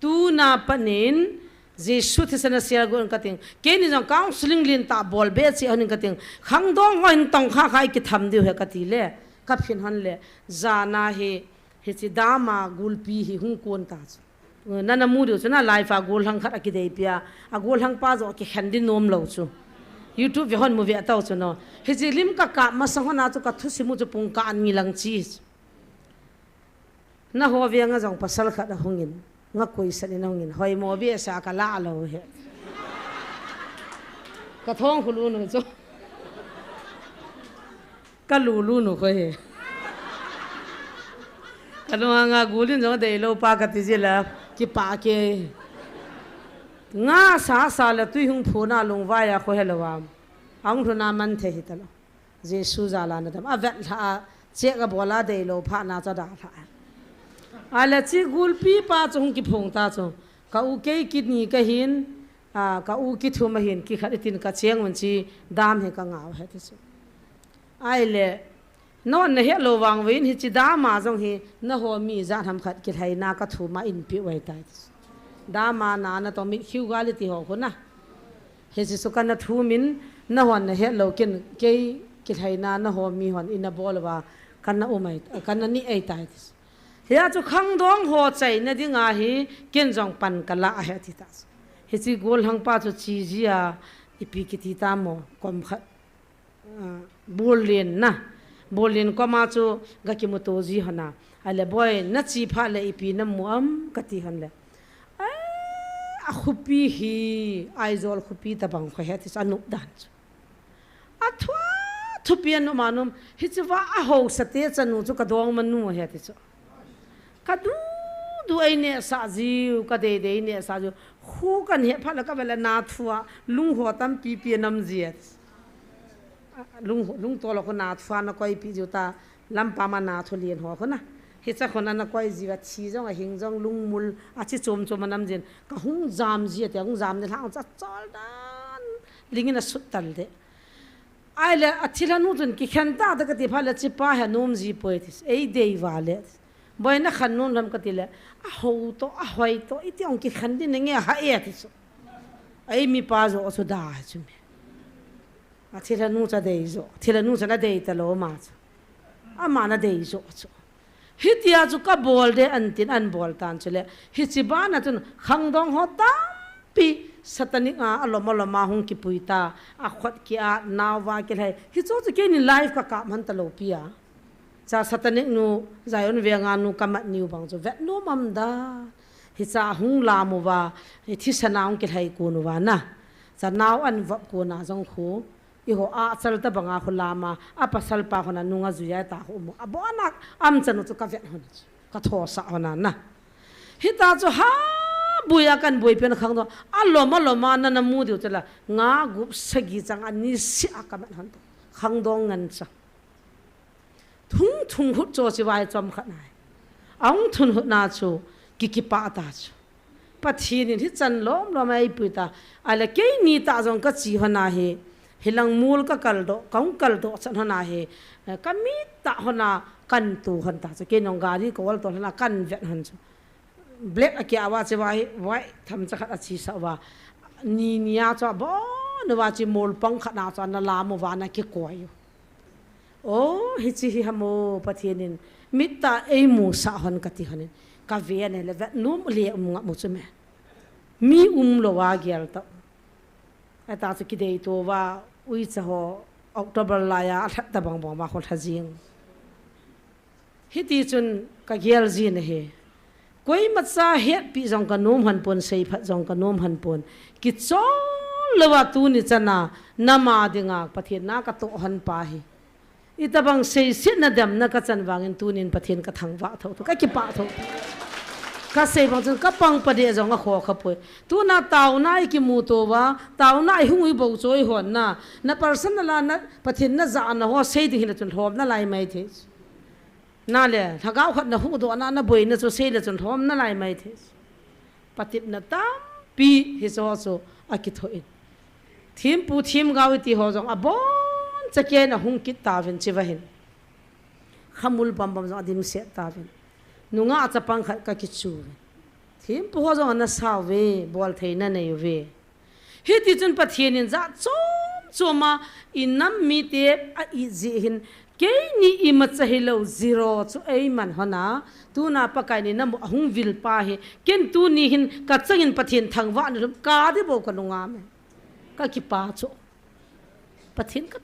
tu na panin Jesu thesana sia gon kating kenin jong counseling lin ta bol be chi anin kating khang dong ho in tong kha khai ki tham diu he kati le ka phin han le zana he chi dama gulpi hi hung kon ta nana mu diu chuna life a gol hang khat ki dei pia a gol hang pa zo ki khandi nom lo chu YouTube ve hon movie ataw chu no he ji lim ka ma sang hona chu ka thu simu chu pung ka an mi lang chi na ho ve nga jong pasal khat a hungin nga koi san in hungin hoi mo be sa ka la lo he ka thong khulu nu chu ka lu nu ko he ka no nga gulin jong dei lo pa ka ti ji la ki pa ke nga sa la tu hung phuna lung wa ya ko helawam ang thuna man the hitalo jesu zala na dam avet ha che ka bola de lo pha na cha da pha ala chi gulpi pa chung ki phung ta chu ka u ke ki ni ka hin ka u ki thu ma hin ki kharitin ka cheng mun chi dam he ka ngaw he ti chu ai le non ne he lo wang win hi chi da ma jong hi na ho mi za tham khat ki thai na ka thu ma in pi wai tai da ma na na to mi khiu ga li ti ho ko na he si su kan na thu min na hon na he lo ken ke ki thai na ho mi hon in a bol wa kan na umai kan na ni ai tai he a chu khang dong ho chai na di nga hi ken jong pan ka la he ti ta he chi gol hang pa chu chi ji a ipi ki ti ta mo kom khat bol len na bolin ko ma chu ga ki mo to ji hana ale boy na chi pha le ipi na mu am ka ti han le a khupi hi aizol khupi ta bang kho he ti sa nu dan a thwa thupian no manum hi chu wa a ho sa te chanu chu ka dong man nu he ti chu ka du ai ne sa ji ka de ne sa ju khu kan he pha la ka bela na thua lung ho tam pi nam ji lung to lo ko na thwa na koi pi ju ta lam pa ma na thu lien ho ko na he cha khona na koi ji wa chi jong a hing jong lung mul a chi chom nam jin ka hung jam ji te hung jam ne hang cha chol dan lingina sut tal de ai le athila nu jun ki khan ta da ka ti pha la chi pa ha nom ji poetis ei dei wale boy na khan nun lam ka ti le a ho to a hoi to i ti ong ki khan din nge ha e ti so ai mi pa zo so da chu me athila nu cha dei zo thila nu cha na dei ta lo ma cha a ma na dei zo chu hitia chu ka bol de an tin an bol tan chule hi chi ba na chun khang dong ho ta pi satani a aloma hung ki puita a khot ki a nawa ki lai hi chu chu ke ni life ka man ta lo pia cha satani nu zayon venga nu kamat niu bang chu vet no mam da hi cha hung la mu wa hi thi sanaung ki lai ku nu wa na cha naw an va ku na jong khu i ho a chal ta banga khulama a pasal pa khona nunga zuya ta ho mo abonak am chanu chu ka vet hon ka tho sa hona na hi ta chu ha buya kan boi pen khang do aloma na na mu diu chela nga gup sagi chang ani si akaman han khang dong ngan cha thung hut cho chi wai chom khat nai ang thun hut na chu ki pa ta chu pathi ni hi chan lom ai puita ala ke ni ta jong ka chi hona he hilang mul ka kaldo kaung kaldo chan hona he kami ta hona kan tu han ta ke nong gari ko wal to hona kan vet han chu black akia wa che wai tham cha khat chi sa wa ni nia cha bo no wa chi mol pang khat na cha na la mo wa na ki koi o hi chi hi hamo pathienin mitta ei mu sa hon ka ti hanin ka ve ne le vet num le nga mu chu me mi lo wa gyal ta ata chu ki dei to wa ui cha ho october la ya ta bang bang ma khol thajing hi ti chun ka gyal ji ne he koi matsa het pi jong ka nom han pon sei phat jong ka nom han pon ki chol lewa tu ni chana nama dinga pathian na ka to han pa hi itabang sei sit na dam na ka chan wangin tunin pathian ka thang wa tho ka ki pa tho ka sei bang ka pang pa de jong a kho khapoi tu na taw na ki mu to wa taw na hungui bo choi hon na person la na pathian na za na ho sei di hin chun thom na lai mai the na le thagau khat na hu do na boi na so sei le chun thom na lai mai the patip na tam pi hi so so akithoin thim pu thim gawi ti ho jong abon chake na hung kit tawin chiwahin khamul bam bam jong adim se tawin nunga achapang khat ka kichu thim pu ho jong na sawe bol theina nei ve hi ti chun pathianin za choma inam mi te a izi hin ke ni imachahilo zero chu ei man hona tu na pakai ni nam hung vil pa he ken tu ni hin ka changin pathin thangwa ni ka de bo ka lunga me ka ki pa chu pathin ka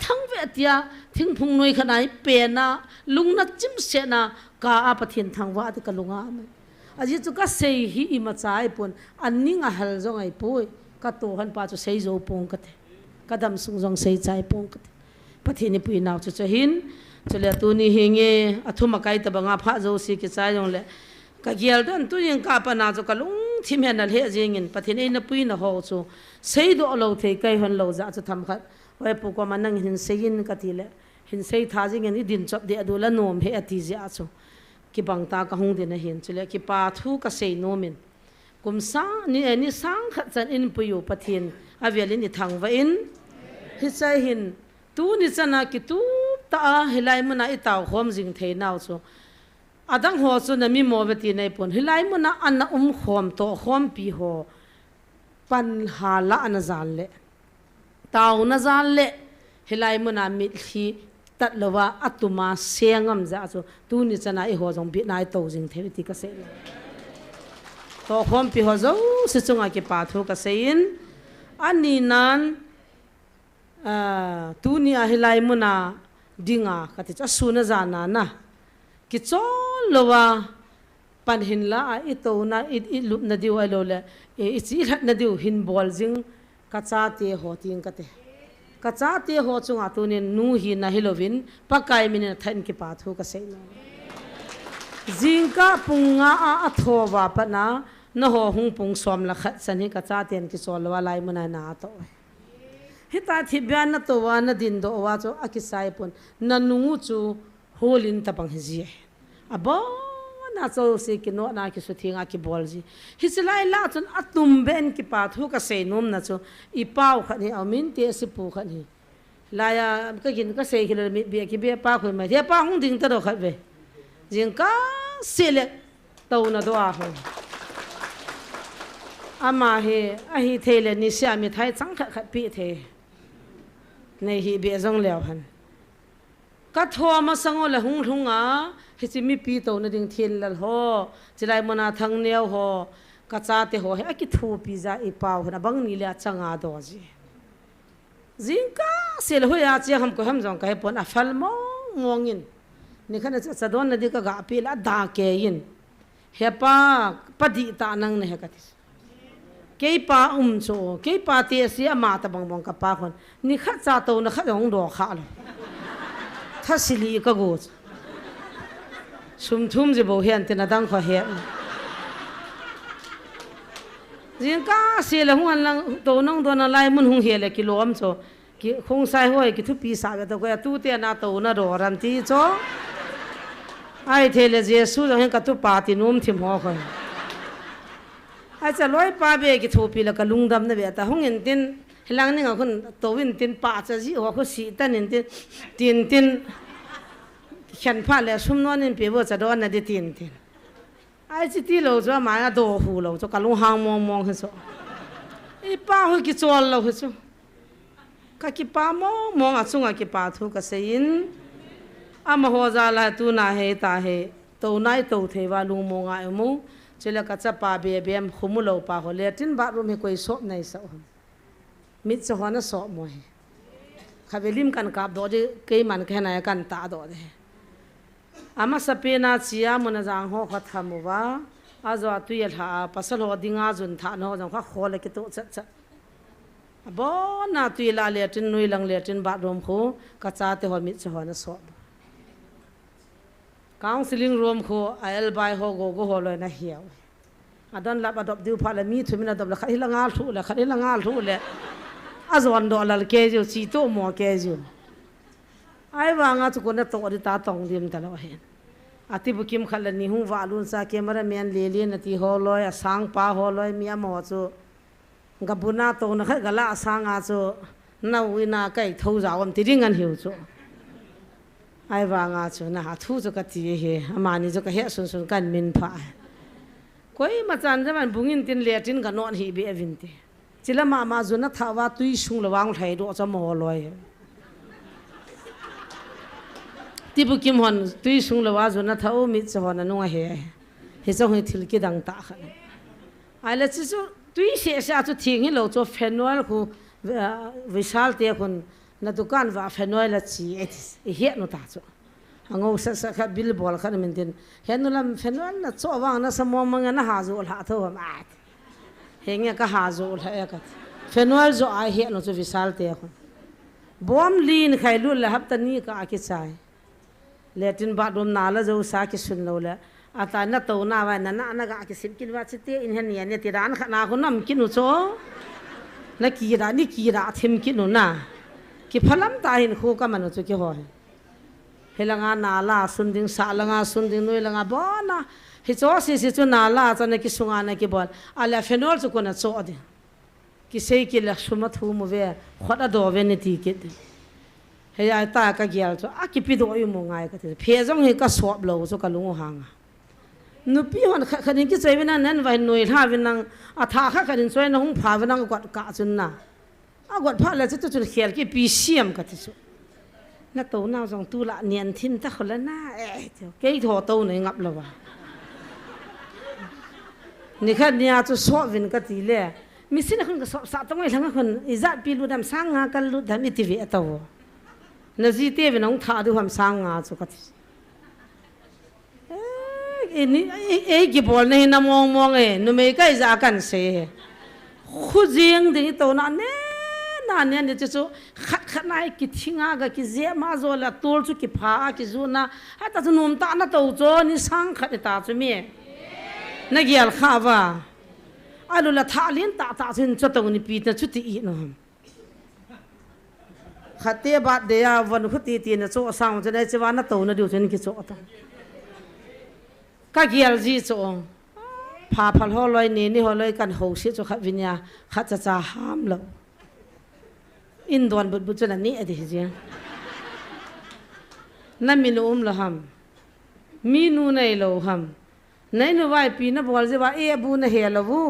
thangwe tia thing phung noi khanai pe na lungna chim se na ka a pathin thangwa de ka lunga me aji chu ka sei hi imachai pon anninga hal zong ai poi ka to han pa chu sei zo pong ka te kadam sung jong sei chai pong ka te pathini pui naw chu hin chule tu ni hinge athuma kai ta banga pha zo si ki chai jong le ka gial don tu yin ka pa na chu ka lung thim hen al he jingin pathin ei na pui na ho chu sei do lo the kai hon lo za chu tham khat wai pu ko manang hin sein ka ti le hin sei tha jingin i din chop de adula nom he ati ja chu ki bang ta ka hung de na hin chule ki pa thu ka sei nomin kum sa ni sang khat chan in puyu pathin avialin i thang wa in hi chai hin tu ni chana ki tu ta hilai muna i taw khom jing thei naw chu adang ho chu na mi mo beti nei pon hilai muna an khom to khom pi ho pan hala an zal le taw na zal le hilai muna mi hi tat lawa atuma sengam za chu tu ni chana i ho jong bi nai to jing thei ti ka se to khom pi ho zo si chunga ki pa thu ka sein ani nan tu ni a hilai muna dinga kati cha suna jana na ki chol lowa pan hin la I to na I lup na diu ai lo le I chi rat na diu hin bol jing ka cha te ho ting ka te ka cha te ho chunga tu ni nu hi na hilovin pakai min na than ki pa thu ka sei na jingka punga a athowa pa na na ho hung pung som la khat san hi ka cha ten ki chol wa lai muna na to hita thibyan na to wa na din do wa cho akisai pon nanungu chu holin tapang hiji abo na cho se ki no na ki su thinga ki bolji hislai la chun atum ben ki pa thu ka sei nom na chu I pau khani amin te si pu khani la ya ka gin ka sei ki mi be ki be pa khoi ma he pa hung ding ta do khat ve jing ka sele to na do a ho ama he a hi thele ni sha mi thai chang khat khat pi the nei hi be jong lew han ka thwa ma sango la hung hunga hi chi mi pi to na ding thil lal ho chilai mona thang neu ho ka cha te ho he a ki thu pi za I pau na bang ni la changa do ji jingka sel ho ya chi ham ko ham jong ka he pon a fal mo ngongin ni khana cha don na di ka ga pi la da ke yin he pa padi ta nang ne he ka ti ke pa cho ke pa te si ama ta bang bang ka pa khon ni kha cha to na kha dong do kha lo tha sili ka go sum thum je bo hian te na dang kho he jing ka se la huan lang to nong do na lai mun hung he le kilom cho ki khong sai hoi ki thu pi sa ga to ko tu te na to na ro ram ti cho ai thele jesu jong ka tu pa ti num thim ho khoi ai cha loi pa be ki thopi la ka lungdam na be ta hongin tin hilang ni nga khun towin tin pa cha ji ho kho si tanin tin khan pha le sum non in pe bo cha do na de tin ai chi ti lo zo ma na do hu lo cho ka lung hang mong mong so I pa ho ki chol lo ho so ka ki pa mong a chunga ki pa thu ka sein ama ho za la tu na he ta he to nai to the wa lung mong a mu chela ka cha pa be bem khumulo pa ho le tin ba ru me koi so nai sa mit so hona so mo he khavelim kan kap do de ke man khe na kan ta do de ama sapena chia mona jang ho kha thamuwa azo tu yel ha pasal ho dinga jun tha no jang kha khole ki to cha abo na tu la le tin nui lang le tin ba rom kho ka cha te ho mit so hona so counseling room kho al bai ho go ho lo na hiaw adon la adop diu phala mi thumina dop la khai la ngal thu le azon do lal ke ju chi to mo ke ju ai wa nga chu ko na to ri ta tong dim ta lo hen ati bukim khala ni hu walun sa cameraman lele na ti holoi asang pa holoi mi amo chu gabuna to na kha gala asanga chu nawina kai thau zawam ti ringan hiu chu ai wa nga chu na thu chu ka ti he amani chu ka he sun sun kan min pha koi ma chan jaman bungin tin le tin ga non hi be avinte chila ma zu na thawa tui sung lawang thai do cha mo loi ti bu kim hon tui sung lawa zu na thau mi cha hon anu he he cha hoi thil ki dang ta khan ai la chu tui se sa chu thing hi lo cho phenol khu vishal te khun na dukan wa phenol la chi etis he no ta chu ango sa kha bil bol khan min tin he no lam phenol na cho wang na samo manga na ha zu la tho ma he nge ka ha zu la ka phenol zo ai he no chu vishal te khun bom lin khai lu la hap ta ni ka ki chai letin bathroom nala zo sa ki sun lo la ata na to na wa na ga ki sim kin wa chite in han ya ne ti ran khana ko nam kin cho na ki ra ni ki ra them kin na ki phalam ta hin khu ka man chu ki ho helanga nala sun ding sa langa sun ding noi langa bona hi cho si chu nala cha na ki sunga na ki bol ala phenol chu ko na cho de ki sei ki la suma thu mu ve khoda do ve ni ti ki he ai ta ka gyal cho a ki pi do yu mo ngai ka te phe jong he ka sop lo cho ka lungo hang nu pi hon khanin ki chei na nan vai noi tha vin nang a tha kha khanin choi na hung pha vin nang got ka chun na a got pha la chu chu khel ki pi siam ka ti chu na to na jong tu la nian thin ta khola na e ke tho to nei ngap lo wa ni kha nia chu so vin ka ti le mi sin khun ka so sa tong ai thang khun izat pi lu dam sang nga kal lu dam ti vi ataw na ji te ve nong tha du ham sang nga chu ka ti e ki bol nei na mong mong e nu me kai za kan se khu jing de to na ne ne chu khat nai ki thinga ga ki je ma zo la tol chu ki pha ki zu na ha ta num ta na to cho ni sang khat ta chu mi na gyal kha wa alu la tha lin ta chin chu to ni pi na chu ti i no khate ba de ya van khuti ti na cho sang cha dai chwa na to na du chen ki cho ta ka gyal ji cho pha phal ho loi ni ho loi kan ho si cho khat vinya khat cha ham lo in don but chu na ni adi ji na mi no la ham mi nu nei lo ham nei no vai pi na bol je wa e bu na he lo bu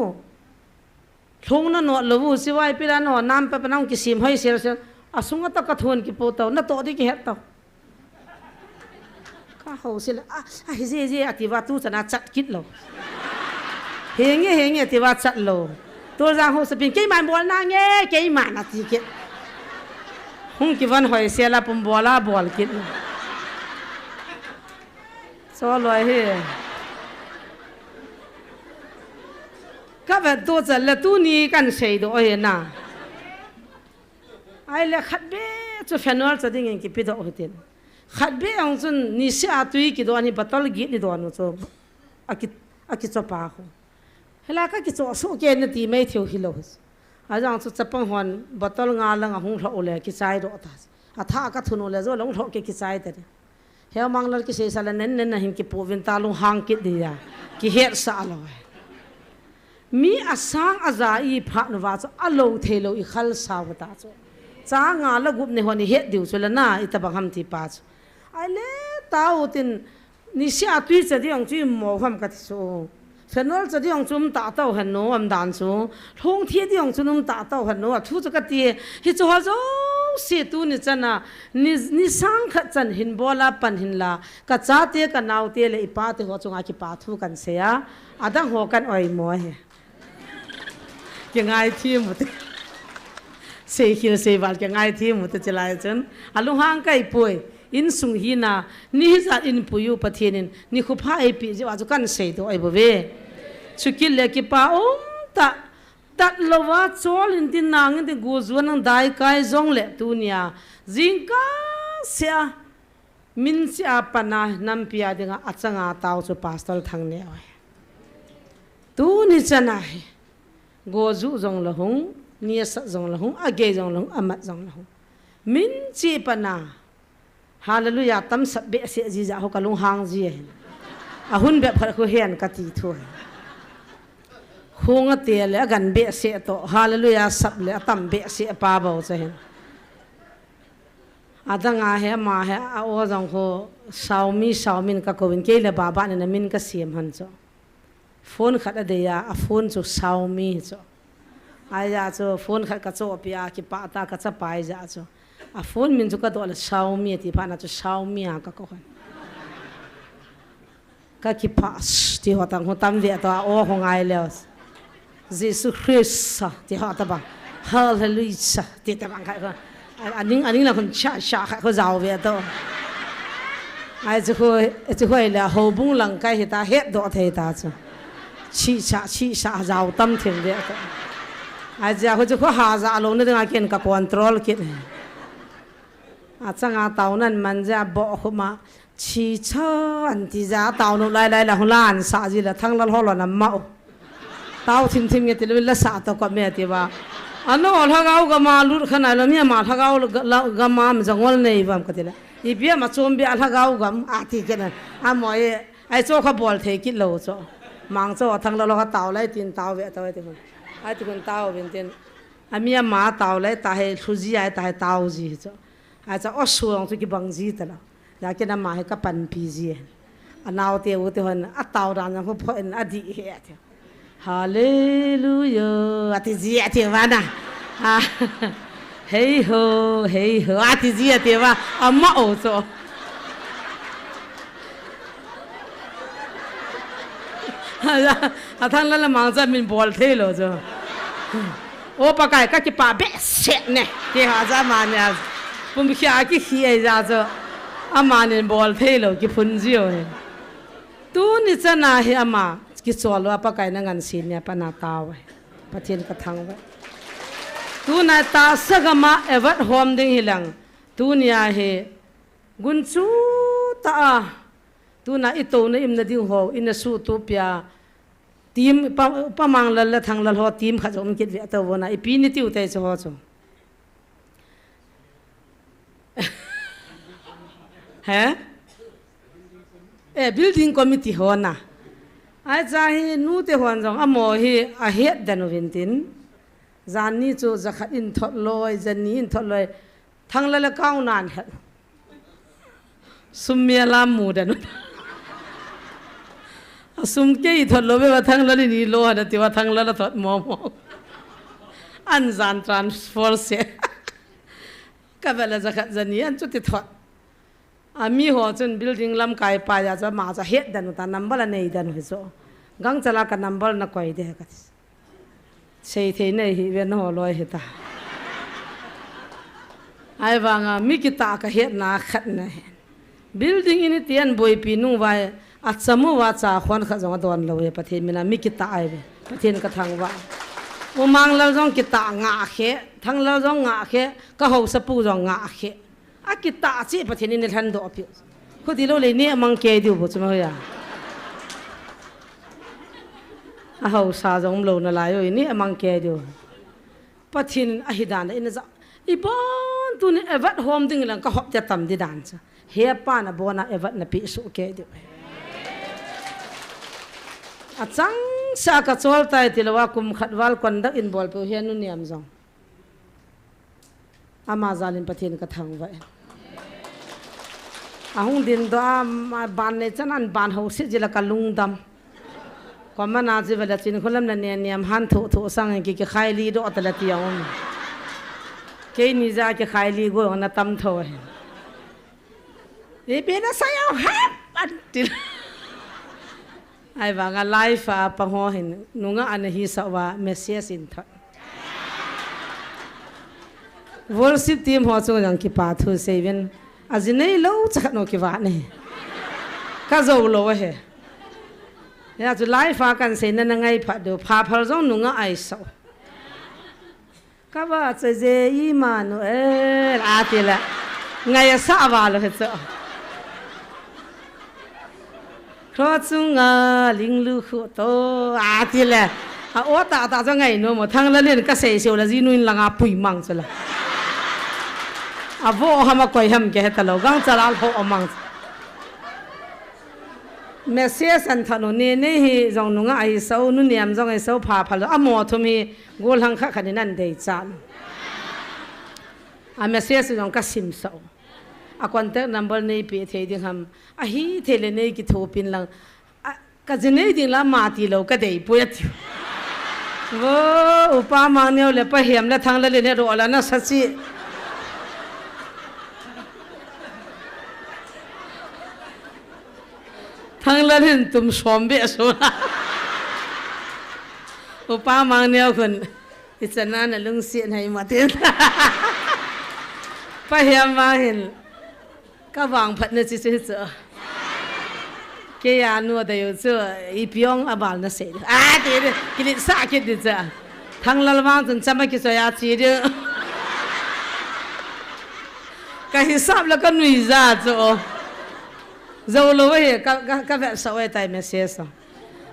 thong na no lo bu si vai pi la no nam pa panang ki sim hoi sel sel asunga ta ka thon ki po to na to di ki het to ka ho sil a hi je ati wa tu chana chat kit lo henge ti wa chat lo to ra ho sapin ke man bol na nge ke man na ti ke hung ki van hoi sela pum bola bol kit so lo he ka va to cha la tu ni kan sei do he na ai le khat be chu phenol cha ding ki pi do hoten khat be ang chun ni sia tui ki do ani batal gi ni do no cho aki cho pa ho hela ka ki cho so ke na ti mai thiu hi lo a jang chu chapang hon batal nga lang a hung tho le ki chai do ta a tha ka thuno le zo long tho ke ki chai ta he manglar ki se sala nen na hin ki po vin ta lu hang ki dia ki het sa lo mi asang azai pha no wa cho alo the lo I khal sa wa ta cho cha nga la gup ne honi het diu chula na ita bang ham ti pa chu ai le tao tin ni sia tui cha diang chu mo ham ka so phenol cha diang chum ta tao han no am dan chu thong thie diang chunum ta tao han no thu chu ka ti hi chu ha zo se tu ni chana ni sang kha chan hin bola pan hin la ka cha te ka naw te le ipa te ho chunga ki pa thu kan se ya adang ho kan oi mo he ki ngai thi mu te se hil se wal ke ngai thi mu te chalai chen alu hang kai poi in sung hi na ni za in puyu pathinin ni khu pha ai pi wa kan se do ai bo ve chukil le ki pa ta tat lowa chol in tin nang in gu zu nang dai kai zong le tu nia jingka sia min sia pana nam pia dinga achanga taw chu pastor thang ne oi tu ni chana go zu zong la hung nia sa zong la hung age zong la hung amat zong la hung min chi pana hallelujah tam sab be se ji ja ho kalung hang ji hun be phar khu hen ka ti thoi khunga te le gan be se to hallelujah sab le tam be se pa bo che hen adanga he ma he a o jong kho saumin ka kovin ke le baba ne min ka siam han cho phone khat de ya a phone chu saumi cho aya cho phone khat ka cho pia ki pa ta ka cha pai ja cho a phone min chu ka to le saumi ti pa na chu saumi a ka ko khan ka ki pas ti ho tam ve to o ho ngai le Jesus Christ ti ho ta ba hallelujah ti ta bang khai ko anh là con cha có giàu về to ai chứ khôi là hầu bung lằng cái thì ta hết độ thầy ta chứ chi cha giàu tâm thiền về to ai giờ khôi chứ có hà dạ luôn nữa ngay kiện cả control kiện à chẳng à tàu nên mình ra bỏ không mà chi cha anh thì giá tàu nó lại là không lan xả gì là thằng lăn hồ là nằm mạo tàu thìm nghe thì là xả tàu có mẹ thì bà ano thagau gama lut khana lo mi ma thagau gama m jangol nei bam katila I bia ma chom bia thagau gam ati kenan amoi ai cho kha bol the ki lo cho mang cho thang lo ka taw lai tin taw ve taw te ai ti kun taw ben ten amia ma taw lai ta he thuji ai ta he taw ji cho ai cha osuang tu ki bang ji ta la ya ke na ma he ka pan pi ji anaw te u te hon a taw ran ko pho en adi he te hallelujah ati ji ati wana hey ho ati ji ati wa amma o cho à thằng là mang ra mình bol thế rồi chứ, ô bà cái cái bà bé sẹt nè, thì họ ra mà nè, bùm kia cái kia ra chứ, à mà nên bol thế rồi cái phun diêu này, tu ni chân à hi mà cái số lo bà cái nó ngăn xin nè, bà na tao vậy, bà thiên cái thằng vậy, tu na ta sắc mà evat hom đinh hilang, tu ni à hi, gun chú ta tu na ito na im na ding ho in na su tu pia team pa mang la thang la ho team kha jom kit ve to wona ipi ni tiu te cho ho cho ha building committee ho na ai cha hi nu te hon jong amo hi a het dan vintin zan ni chu zakhat in thot loi zan ni in thot loi thang la kaung nan ha sumya lam mu dan sum ke thot lo be thang la ni lo na ti wa thang la thot mo an zan transfer se ka bela zakhat zani an chu ti thot ami ho chun building lam kai pa ya cha ma cha het dan ta number la nei dan hi so gang chala ka number na koi de ka sei the nei hi ven ho loi hi ta ai wanga mi ki ta ka het na khat na building ini tian boy pinung vai atsamu wa cha khwan kha jong don lo e pathen mina mi ki ta ai be pathen ka thang wa umang lo jong ki ta nga khe thang lo jong nga khe ka ho sa pu jong nga khe a ki ta chi pathen ni than do pi khu ti lo le ni amang ke diu bu chuma ya a ho sa jong lo na la yo ni amang ke diu pathen a hidan ina za ibon tu ni evat hom ding lang ka hop ta tam di dan cha he pa na bona evat na pi su ke diu achang sa ka chol tai tilwa kum khatwal kondak in bol pe hian nu niam jong ama zalin pathin ka thang vai ahung din da ban ne chanan ban ho si jila ka lungdam komana ji wala chin kholam na ne niam han thu thu sang ki khai li do atala ti yaum ke ni za ki khai li go na tam tho e pe na sa yaw ha patil ai va nga live pa ho hin nunga an hi sa wa message in tha worship team ho chu jang ki pa thu seven ajinei lo chakhat no ki wa ne ka zo lo he ya chu live kan se na ngai pha do pha phal jong nunga ai so ka ba che je Emmanuel atila ngai sa wa lo he cho Kho chung a ling lu khu to a ti le a o ta ta cho ngai no mo thang la len ka se se la ji nuin langa pui mang chala a vo ha ma koi ham ke ta lo gang chala ho amang เมสเซสันทนุนี่นี่ฮีจงนุงไอเสานุนเนียมจงไอเสาพาพลอมอทุมีกูลังข้าขันนั่นเดจานเมสเซสจงกัสิมเสาคอนแทคนัมเบอร์นี่ปีเทดิฮัมฮีเทเลนี่กิทูปินลังก็จะนี่ดิละมาตีโลก็ได้ปุยติว้าอุปมาเนี่ยเลยไปเหี่ยมแล้วทางเลยเนี่ยรอแล้วนะสัจจิทางเลยเนี่ยตุ้มสวมเบสโซนะอุปมาเนี่ยคนอิจฉาหน้าเนี่ยลุงเสียให้มาเต้นไปเหี่ยมมาเห็นก็วางพัดเนี่ยจิตเจอแกยานัวแต่อยู่เจออีพิองอาบาลน่ะเสร็จเดี๋ยวกินสักกินดิจ้ะทางละละมันจนจำไม่กี่สอยอาชีเดียวก็ฮิซับแล้วก็นุ่ยจ้าจ้ะจะรู้ว่าก็แบบสวยแต่ไม่เสียส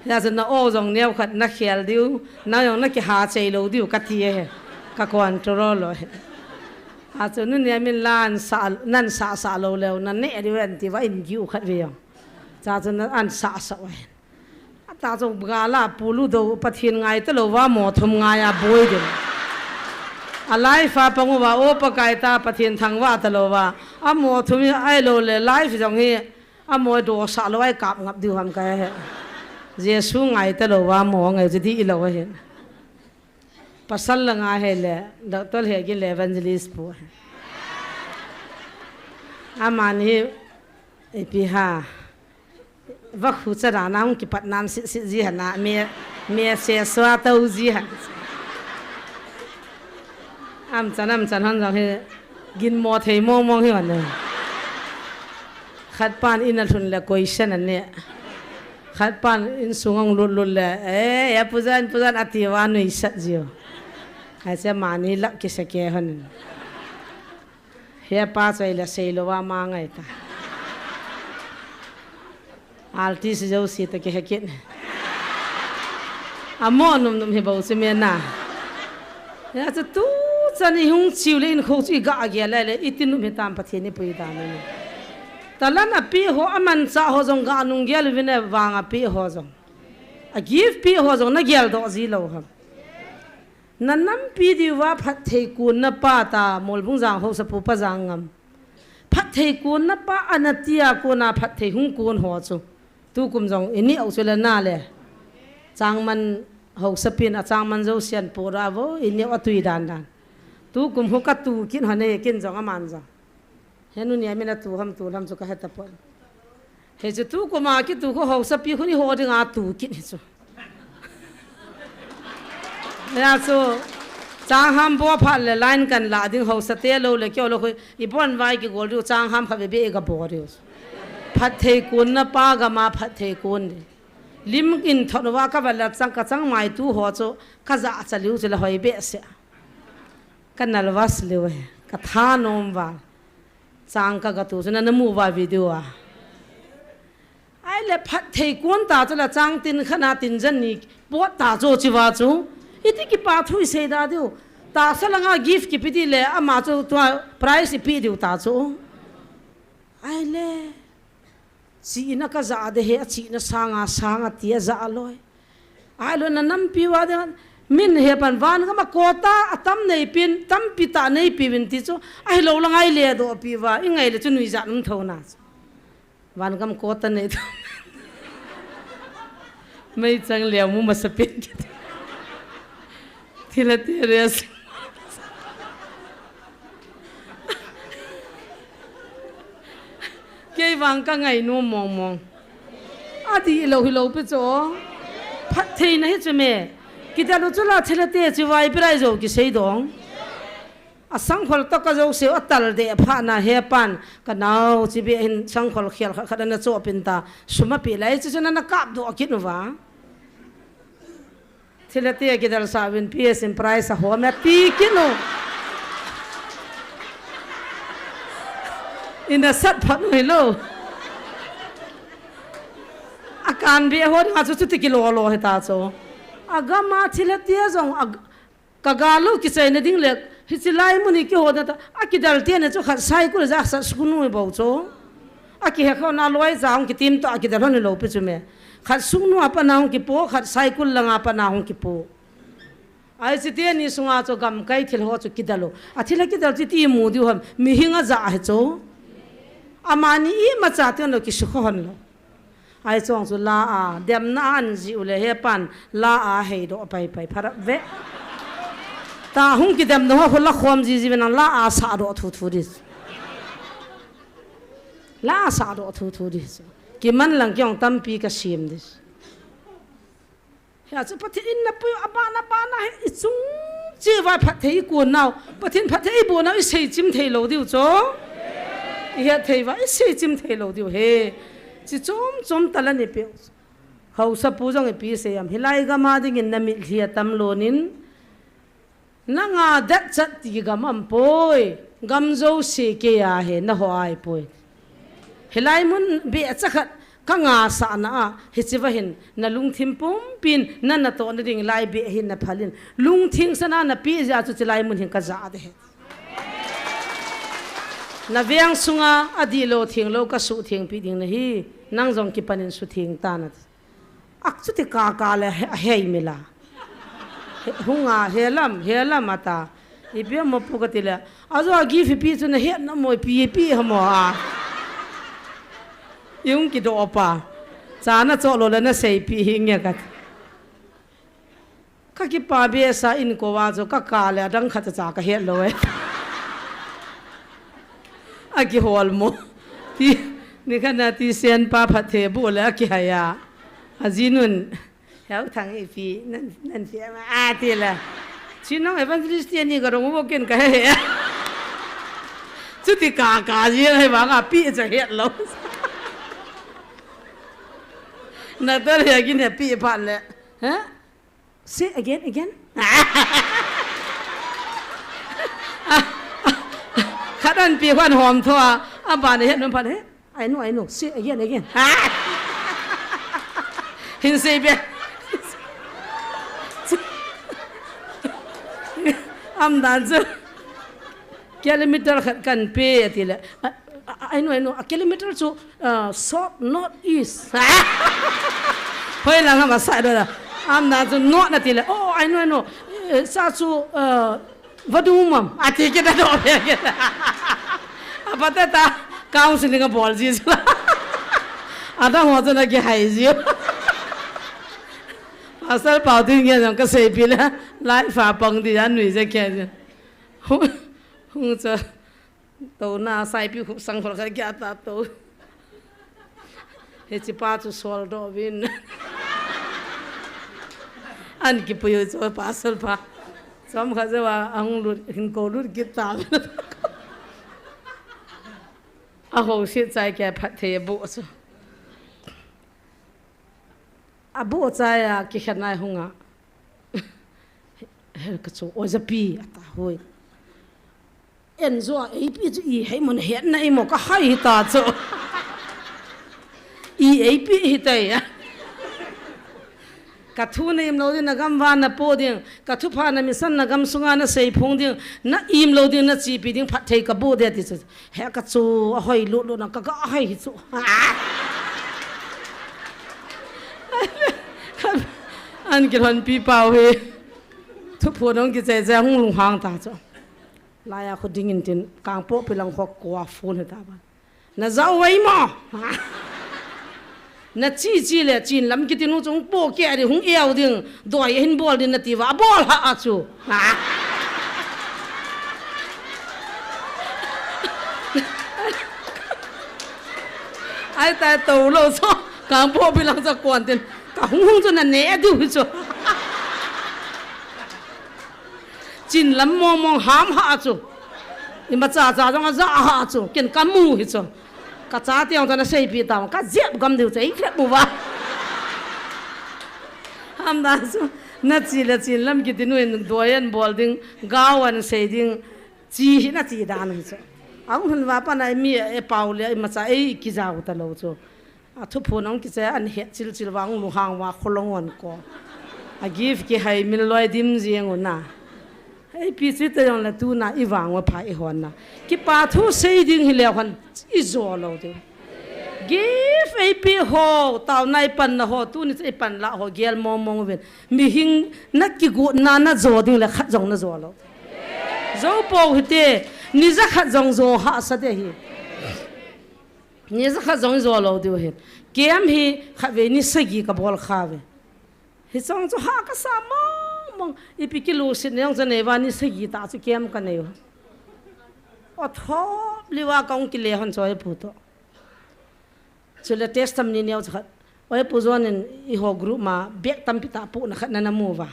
อยากจะน่าโอ้จงเนี่ยขัดนักเขียนดิวน่าอย่างนักหาใจรู้ดิวกัดที่ก็คอนโทรลเลยอาจจะนู่นเนี่ยมีล้านสานั่นสาโลแล้วนั่นเนี่ยดิวันที่ว่าอินยิวขัดเวียงจ้าจนอันสาสวยตาจงบกาลาปูลูดูปะทินไงตลอว่าหมอทำไงบวยเดินอะไรฟ้าปังว่าโอ้ปะไก่ตาปะทินทางว่าตลอว่าหมอทำไอ้โลเลยไลฟ์จงเฮียหมอดูสาโลไอ้กับงับดิวทำไงเยซูไงตลอว่าหมอไงจะดีอีโลเห็นปัสสาวะไงเห็นเลยดอกตัวเฮกินเลวันเจลิสปูมานี่ไอพี่ฮาว่าขุดจะร้านน้ำกิปัดน้ำสิจีหันนะเมียเสียสวะเต้าจีหันจันหันจังเฮกินหมดเฮมองเฮวันเลยขัดปานอินทุนเลยกุยเชนเนี่ยขัดปานอินสุงลุลเลยปุจันอธิวานุอิสัจจิโอไอ้เจ้ามานี่ลักกิสเกหันเฮียป้าใจละเซลว่ามาไงตาอัลติสเจ้าสิตะเกะกินมอนุ่มเฮบ่าวสิเมียน่ะยาจะตู้จันหุ่งชิวเลยอินโคจิกะเกียเลยอิตินุ่มเฮตามปะเทนี่ปุยตามนี่แต่ละน่ะปีหัวมันซาหัวจงกานุงเกลวินเนวางปีหัวจงกีฟปีหัวจงนักเกลดอกซีโลครับนั่นน้ำปีดีว่าพัดเทกุนนับป้าตามอลบุงจางเขาสปูปะจางงามพัดเทกุนนับป้าอนาติยากุนาพัดเทหุงกุนหัวจูตูกุมจงอินี่เอาเสลน่าเลยจางมันเขาสปินจางมันเจ้าเสียนปูราโวอินี่ว่าตุยดานตูกุมเขากัดตูกินหันเนี่ยกินจงอามันจงเห็นนู่นเนี่ยมีนาตูทำสุกะเฮตปอนเฮ้ยจะตูกุมาคิดตูเขาสปิคนนี้หัวดึงอาตูกินเหรอเนี่ยสูจางห้ามบัวพัดเลยไลน์กันละดึงเขาสเตลโลเลยเกี่ยวเลยคุยอีปอนไว้กี่กอลดูจางห้ามขับไปเบะกับบัวเดียวพัดเทกุนนะป้าก็มาพัดเทกุนลิมกินทนว่าก็เวลาจังก็จังไม่ตู้หัวโจก็จะจะลิ้วจะเลยหอยเบะเสียกันนัลวัสเลยก็ท่านอมว่าจางก็กระตุ้นนั่นมูว่าวิดีโอไอ้เล่พัดเทกุนตาจะละจางตินขนาดตินจันนี่ปวดตาโจจิวาจูอิติกิปาทุยเสดาดิวตาสลังอากิฟต์กิปิดิเลอามาจูตัวไพรส์ปีดิวตาจูไอ้เล่ชีนักจะอาเดเหชีนักสางาเตียจะอร่อยไอ้ลูกนั่นน้ำพิวาเดมินเฮปันวานก็มาโคตาตั้มในปินตั้มปิตาในปีวินติจูไอ้ลูกลังไอ้เล่ดูพิวายังไงเลยจุนุยจันนุ่งเท่านั้นวานก็มาโคตาในตัวไม่จังเลี้ยวมุมาสปินทีละทีเรียสเกี่ยวกับไงนู้มองอาทิเราฮิโลไปจ่อพัดเทนให้จะเมย์กิจการจุฬาทีละทีจะไว้ไปได้จ่อกี่เสียดองสังขลตกจ่อเสียอัตลเดียผ่านนะเฮปันกันเอาจีบีเห็นสังขลเขียนขัดนั่นจ่อเป็นตาสมัยปีไรจะนั่นนักกับดูกินหนูวะทีละทีกิจการสาวินพีเอสอินไพรส์หัวแม่ตีกินหนูอินเดสัตพัดหนูโลอาการเบี้ยหัวงาจุดที่กิโลโลให้ตาโจอากามาทีละทีจงกากาลูกิเซนดิ้งเล็กฮิจิไลมุนิกิหัวนั่นอากิดัลเตียนจุขัดไซกุลจะสักสกุลนู่นบ่โจ aki he kho na loi jang ki tim to aki da lon lo pi chu me khat sung nu apa na hong ki po khat cycle langa pa na hong ki po ai chi te ni sunga cho gam kai thil ho chu kidalo athila kidal chi ti mu di hom mi hinga za he cho amani I ma cha te no ki su khon lo ai chong chu la a dem na an ji ule he pan la a he do pai pai phara ve ta hung ki dem no ho la khom ji ji na la a sa do thu thu dis la sa do thu thu dis ki man lang kyong tam pi ka sim dis ya chu pathi in na pu abana bana he chung chi wa pathi ku naw pathin pathi bu naw sei chim thei lo diu cho ya thei wa sei chim thei lo diu he chi chom tala ni pe hau sa pu jong e pi se am hilai ga ma ding in na mi thia tam lonin nanga dat chat ti gam am poi gam zo se ke ya he na ho ai poi hilai mun be chakhat ka nga sa na hi chiwa hin na lung thim pum pin na to na ding lai be hin na phalin lung thing sana na pi ja chu chilai mun hin ka za de he na viang sunga adilo thing lo ka su thing pi ding na hi nang jong ki panin su thing ta na ak chu ti ka le hei mila hunga helam ata ibe mo pukatila azo gi fi pi chu na he na moi pi hamo a yung ki do pa chana cho lo na sei pi hinge ka ki pa be sa in ko wa zo ka le dang kha cha ka he lo e aki hol mo ti ni khana ti sen pa phathe bu la ki haya ajinun hau thang e pi nan fi ma a ti la chinong evangelist ni ga rong mo ken ka he chu ti ka ji hai ba ga pi cha he lo na tar ya gin he pi pa le ha say again khadan pi khan hom thoa aba ne he non phan he I know say again hin say be am dan zo kilometer kan pe atila I know a kilometer to south north east hoi la ma sa do la am dan zo no na tila oh I know sa chu vadumam ati ke da do pe ke apa ta counseling a bol ji ada ho zo na ke hai ji asal pau tin ge jang ka sei pi la lai fa pang di an nui je ke hu cha to na sai pi khu sang phor ka kya ta to he chi pa chu sol do win an ki pu yo cho pa sal pa sam kha je wa ang lu hin ko lu ki ta a ho shi chai ke phat the bu so a bu chai a ki khanai hunga her ka chu o za pi ata hoi en zo e pi chu I hei mon het na I mo ka hai ta chu I e pi hi tai ya ka thu na im lo din na gam wa na po ding ka thu pha na mi san na gam sunga na sei phong ding na im lo din na chi pi ding phat thei ka bu de ti chu he ka chu a hoi lu na ka hai chu an ki hon pi pau he thu phu nong ki che che hung lung hang ta chu la ya khu ding in tin kang po pi lang khok kwa phone he ta ba na zau wai mo na chi le chin lam ki tinu chung po ke ri hung eo ding doi hin bol din na ti wa bol ha a chu ai ta to lo so kang po pi lang za kwan tin ka hung chu na ne du chu chin lam mong ham ha chu I ma cha jong za ha chu ken kam mu hi chu ka cha tiang ta na sei pi ta ka jep gam du chai khlep mu wa am da chu na chi la chin lam ki tinu en doyan bolding gawan sei ding chi hi na chi dan hi chu ang hun wa pa na mi e pau le ma cha e ki za u ta lo chu a thu phu nong ki che an he chil wang lu hang wa kholong on ko a give ki hai min loi dim jeng una ei pi chi te yong la tu na I wang wa pha I hon na ki pa thu sei ding hi le khan I zo lo de give ai pi ho tao nai pan na ho tu ni ai pan la ho gel mong ven mi hing na ki gu na na zo ding la khat jong na zo lo zo po hite ni za khat jong zo ha sa de hi ni za khat jong zo lo de hi kem hi kha ve ni sagi ka bol kha ve hi chong cho ha ka sa mong ipi ki lu sin yang za ne wa ni sagi ta chu kem ka ne o tho liwa kong ki le hon choi pu to chule testam ni neu khat oi pu zon in I ho group ma bek tam pi ta pu na khat na mu wa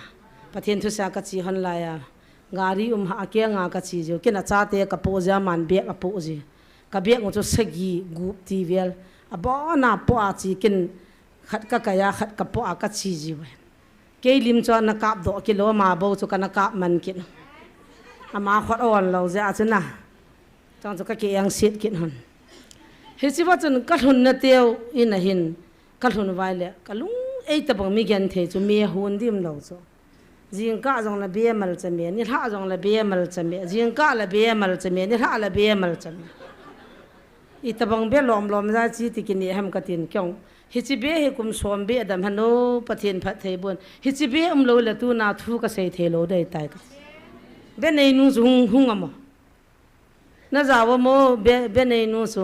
pathen thu sa ka chi hon la ya ngari ha ke nga ka chi jo ke na cha te ka po ja man bek a pu ji ka bek ngo chu sagi gup ti vel abo na po a chi kin khat ka kaya khat ka po a ka chi ji we ke lim cho na kap do ki lo ma bo chu ka na kap man kin ama khot on lo ja chu na chang chu ka ke yang sit kin hon he chi wa chun ka thun na teu in a hin ka thun vai le ka lung ei ta bang mi gen the chu me hun dim lo chu jing ka jong la be mal cha me ni ha jong la be mal cha me jing ka la be mal cha me ni ha la be mal cha me I ta bang be lom za chi ti kin ni ham ka tin kyong hi chi be he kum som be dam hano pathin phat thei bun hi chi be lo la tu na thu ka sei the lo dai tai ka be nei nu zung hung am na za wa mo be nei nu su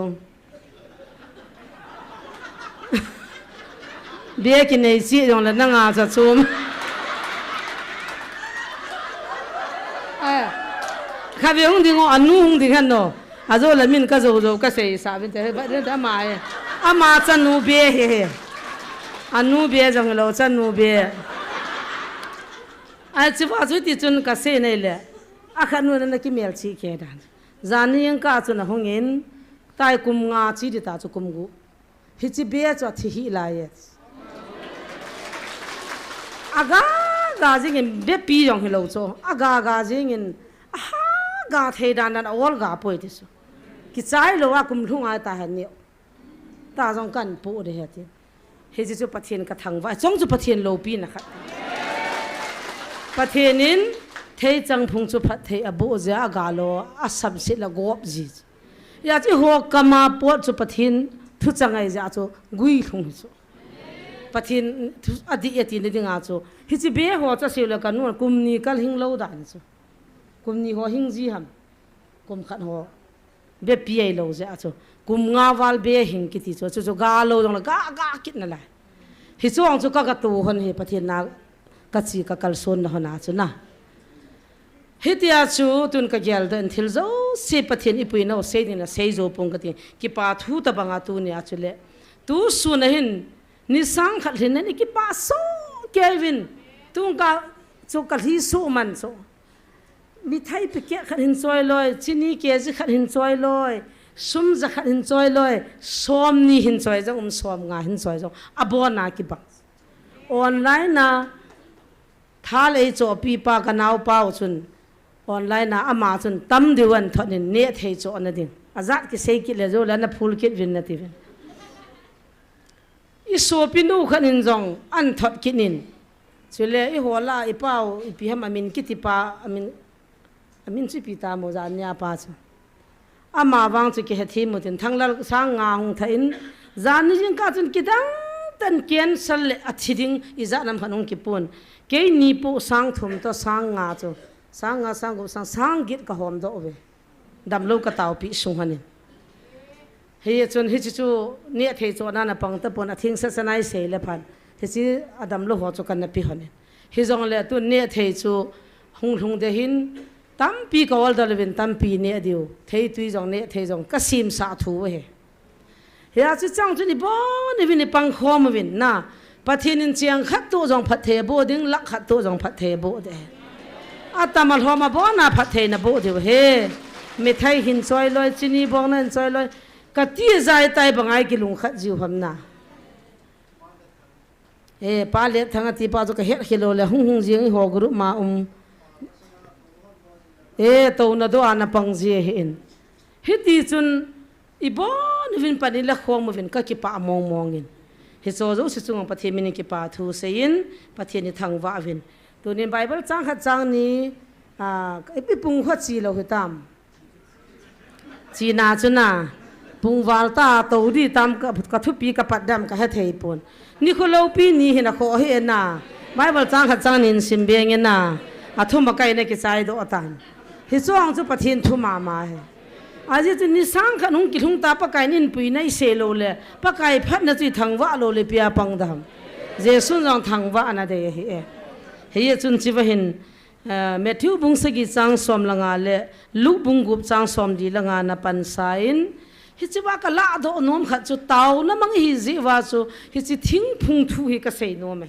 be ki nei si jong la na nga cha chum kha be hung ding anu hung ding han no a zo la min ka zo ka sei sa bin te ba da ma e ama chan nu be he anu be jong lo chan nu be a chi wa chu ti chun ka se nei le a kha nu na ki mel chi ke dan zani yang ka chu na hong in tai kum nga chi di ta chu kum gu hi chi be cha thi hi la ye aga ga jing in be pi jong hi lo cho aga ga jing in ha ga the dan dan all ga poi ti so ki chai lo wa kum thung ai ta han ni ta jong kan pu de he ti he ji chu pathian ka thang wa chong chu pathian lo pi na khat pathian in thei chang phung chu phat thei abu ja ga lo asam si la gop ji ya chi ho kama pot chu pathian thu changai ja chu gui thung chu pathian adi ati ni dinga chu hi chi be ho cha se la kan nu kum ni kal hing lo dan chu kum ni ho hing ji ham kum khat ho be pi ai lo ja chu kum nga wal be hing ki ti chu chu ga lo dong la ga kit na la hi chu ang chu ka tu hon he pathian na ka chi ka kal son na hona chu na hi tia chu tun ka gel den thil zo se pathian ipui no se ni na se zo pung ka ti ki pa thu ta banga tu ni a chu le tu su na hin ni sang khat hin ni ki pa so Kevin tung ka chu ka hi su man so mi thai pe ke khat hin choi loi chini ke ji khat hin choi loi sum za khat hin choi loi som ni hin choi jong som nga hin choi jong abona ki ba online na thal ei cho pi pa ka nau pau chun online na ama chun tam diwan thonin ne thei cho na ding azat ki sei ki le zo la na phul ki vin na ti vin I so pi nu khan in jong an thot kinin chule I hola I pau I pi ham amin ki ti pa amin chi pi ta mo za nya pa chu ama wang chu ki he thi mo tin thanglal sang nga hung thain zan ni jing ka chun ki dang tan cancel le athiding I za nam khanung ki pun ke ni pu sang thum to sang nga chu sang nga sang go sang git ka hom do ve dam lo ka taw pi sung hanin he chun hi chu ne thei cho na pang ta pon athing sa sanai se le phan he chi adam lo ho chu kan na pi hanin hi jong le tu ne thei chu hung de hin tam pi ka wal dal vin tam pi ne diu thei tui jong ne thei jong ka sim sa thu he he a chu chang chu ni bo ni vin ni pang khom vin na pathin in chiang khat tu jong phat the bo ding lak khat tu jong phat the bo de atamal homa bo na phat the na bo de he mi thai hin choi loi chini bong nan choi loi ka ti zai tai bangai ki lung khat jiu ham na e pa le thanga ti pa jo ka het khilo le hung jing ho group ma e to na do ana pang je hin hiti chun ibon vin pani la khong mo vin ka ki pa mong in he so zo si chung pathe min ki pa thu sein pathe ni thang wa vin to ni bible chang khat chang ni e pi pung kho chi lo hitam chi na chu na ปุงวาลตาโตดีตามกระทุปีกระปัดดำกระเฮเทยปนนี่คนเราปีนี้เห็นขอเห็นน่ะไม่บอลจ้างขัดจ้างนินสิมเบียงน่ะอาทุ่มมาไกลในกิจใจโดอตันฮิซ่องจะปะเทียนทุ่มมาอาจจะนิสังขนุงกิลุงตาปะไกนินปุยในเซโลเลปะไกพัดนาจุยทางวะโลเลเปียปังดำเจสุนจงทางวะน่ะเดียเฮียจุนจิวะเห็นเมทิวบุงสกิจังสมละงาเลลูกบุงกุบจังสมดีละงานาปันไซน์ฮิจิวะกะลาโดนมขัดจุดเตานะมังฮิจิวะจุฮิจิทิ้งพุงทูฮิกะเซโนเม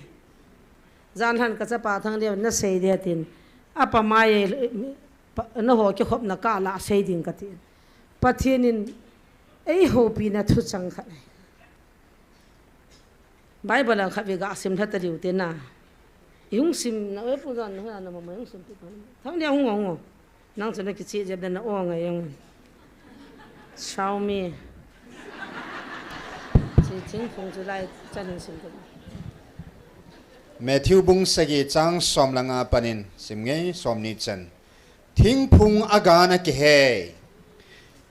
จานหันกะจะปาทางเดียวน่ะเซเดียตินอะปะมาเยนะโหจะขบนะกะละเซดินกะตินปะเทนินไอโฮปีนะทุจังขัดไบเบิลขัดวิกะสิมทัตริวเตนะยุงสิมนะพูดกันนะนะมายุงสิมทั้งเดียวงงนั่งสนกิจจะเป็นนะอ้อไงยังชาวมีที่ทิ้งคงจะไล่จันทร์สิมกันแมทิวบุงสกีจังสมลังอาปนินสิมไงสมนิจันทิ้งพุงอากาณกิเฮ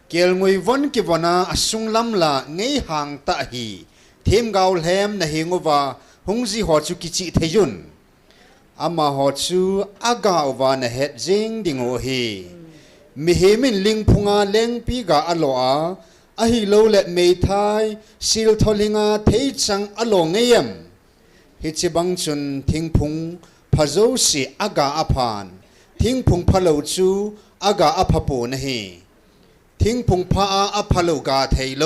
เกลงวยวันกิวนาอสุงลำละไงห่างตะฮีทีมกาวแหลมนะเฮงว่าหงจีหอจุกิจิเทยุนอามาหอจูอากาอวานเฮดจิงดิงโอฮีมิเฮมินลิงพุงาเลงปีกาอโลอาอหิโลเลเมทายซิลทอลิงาเทจังอโลเงียมฮิจิบังจุนทิ้งพุงพะโจสีอากาอพานทิ้งพุงพะโลจูอากาอภปูนะฮีทิ้งพุงพะอาอภโลกาเทโล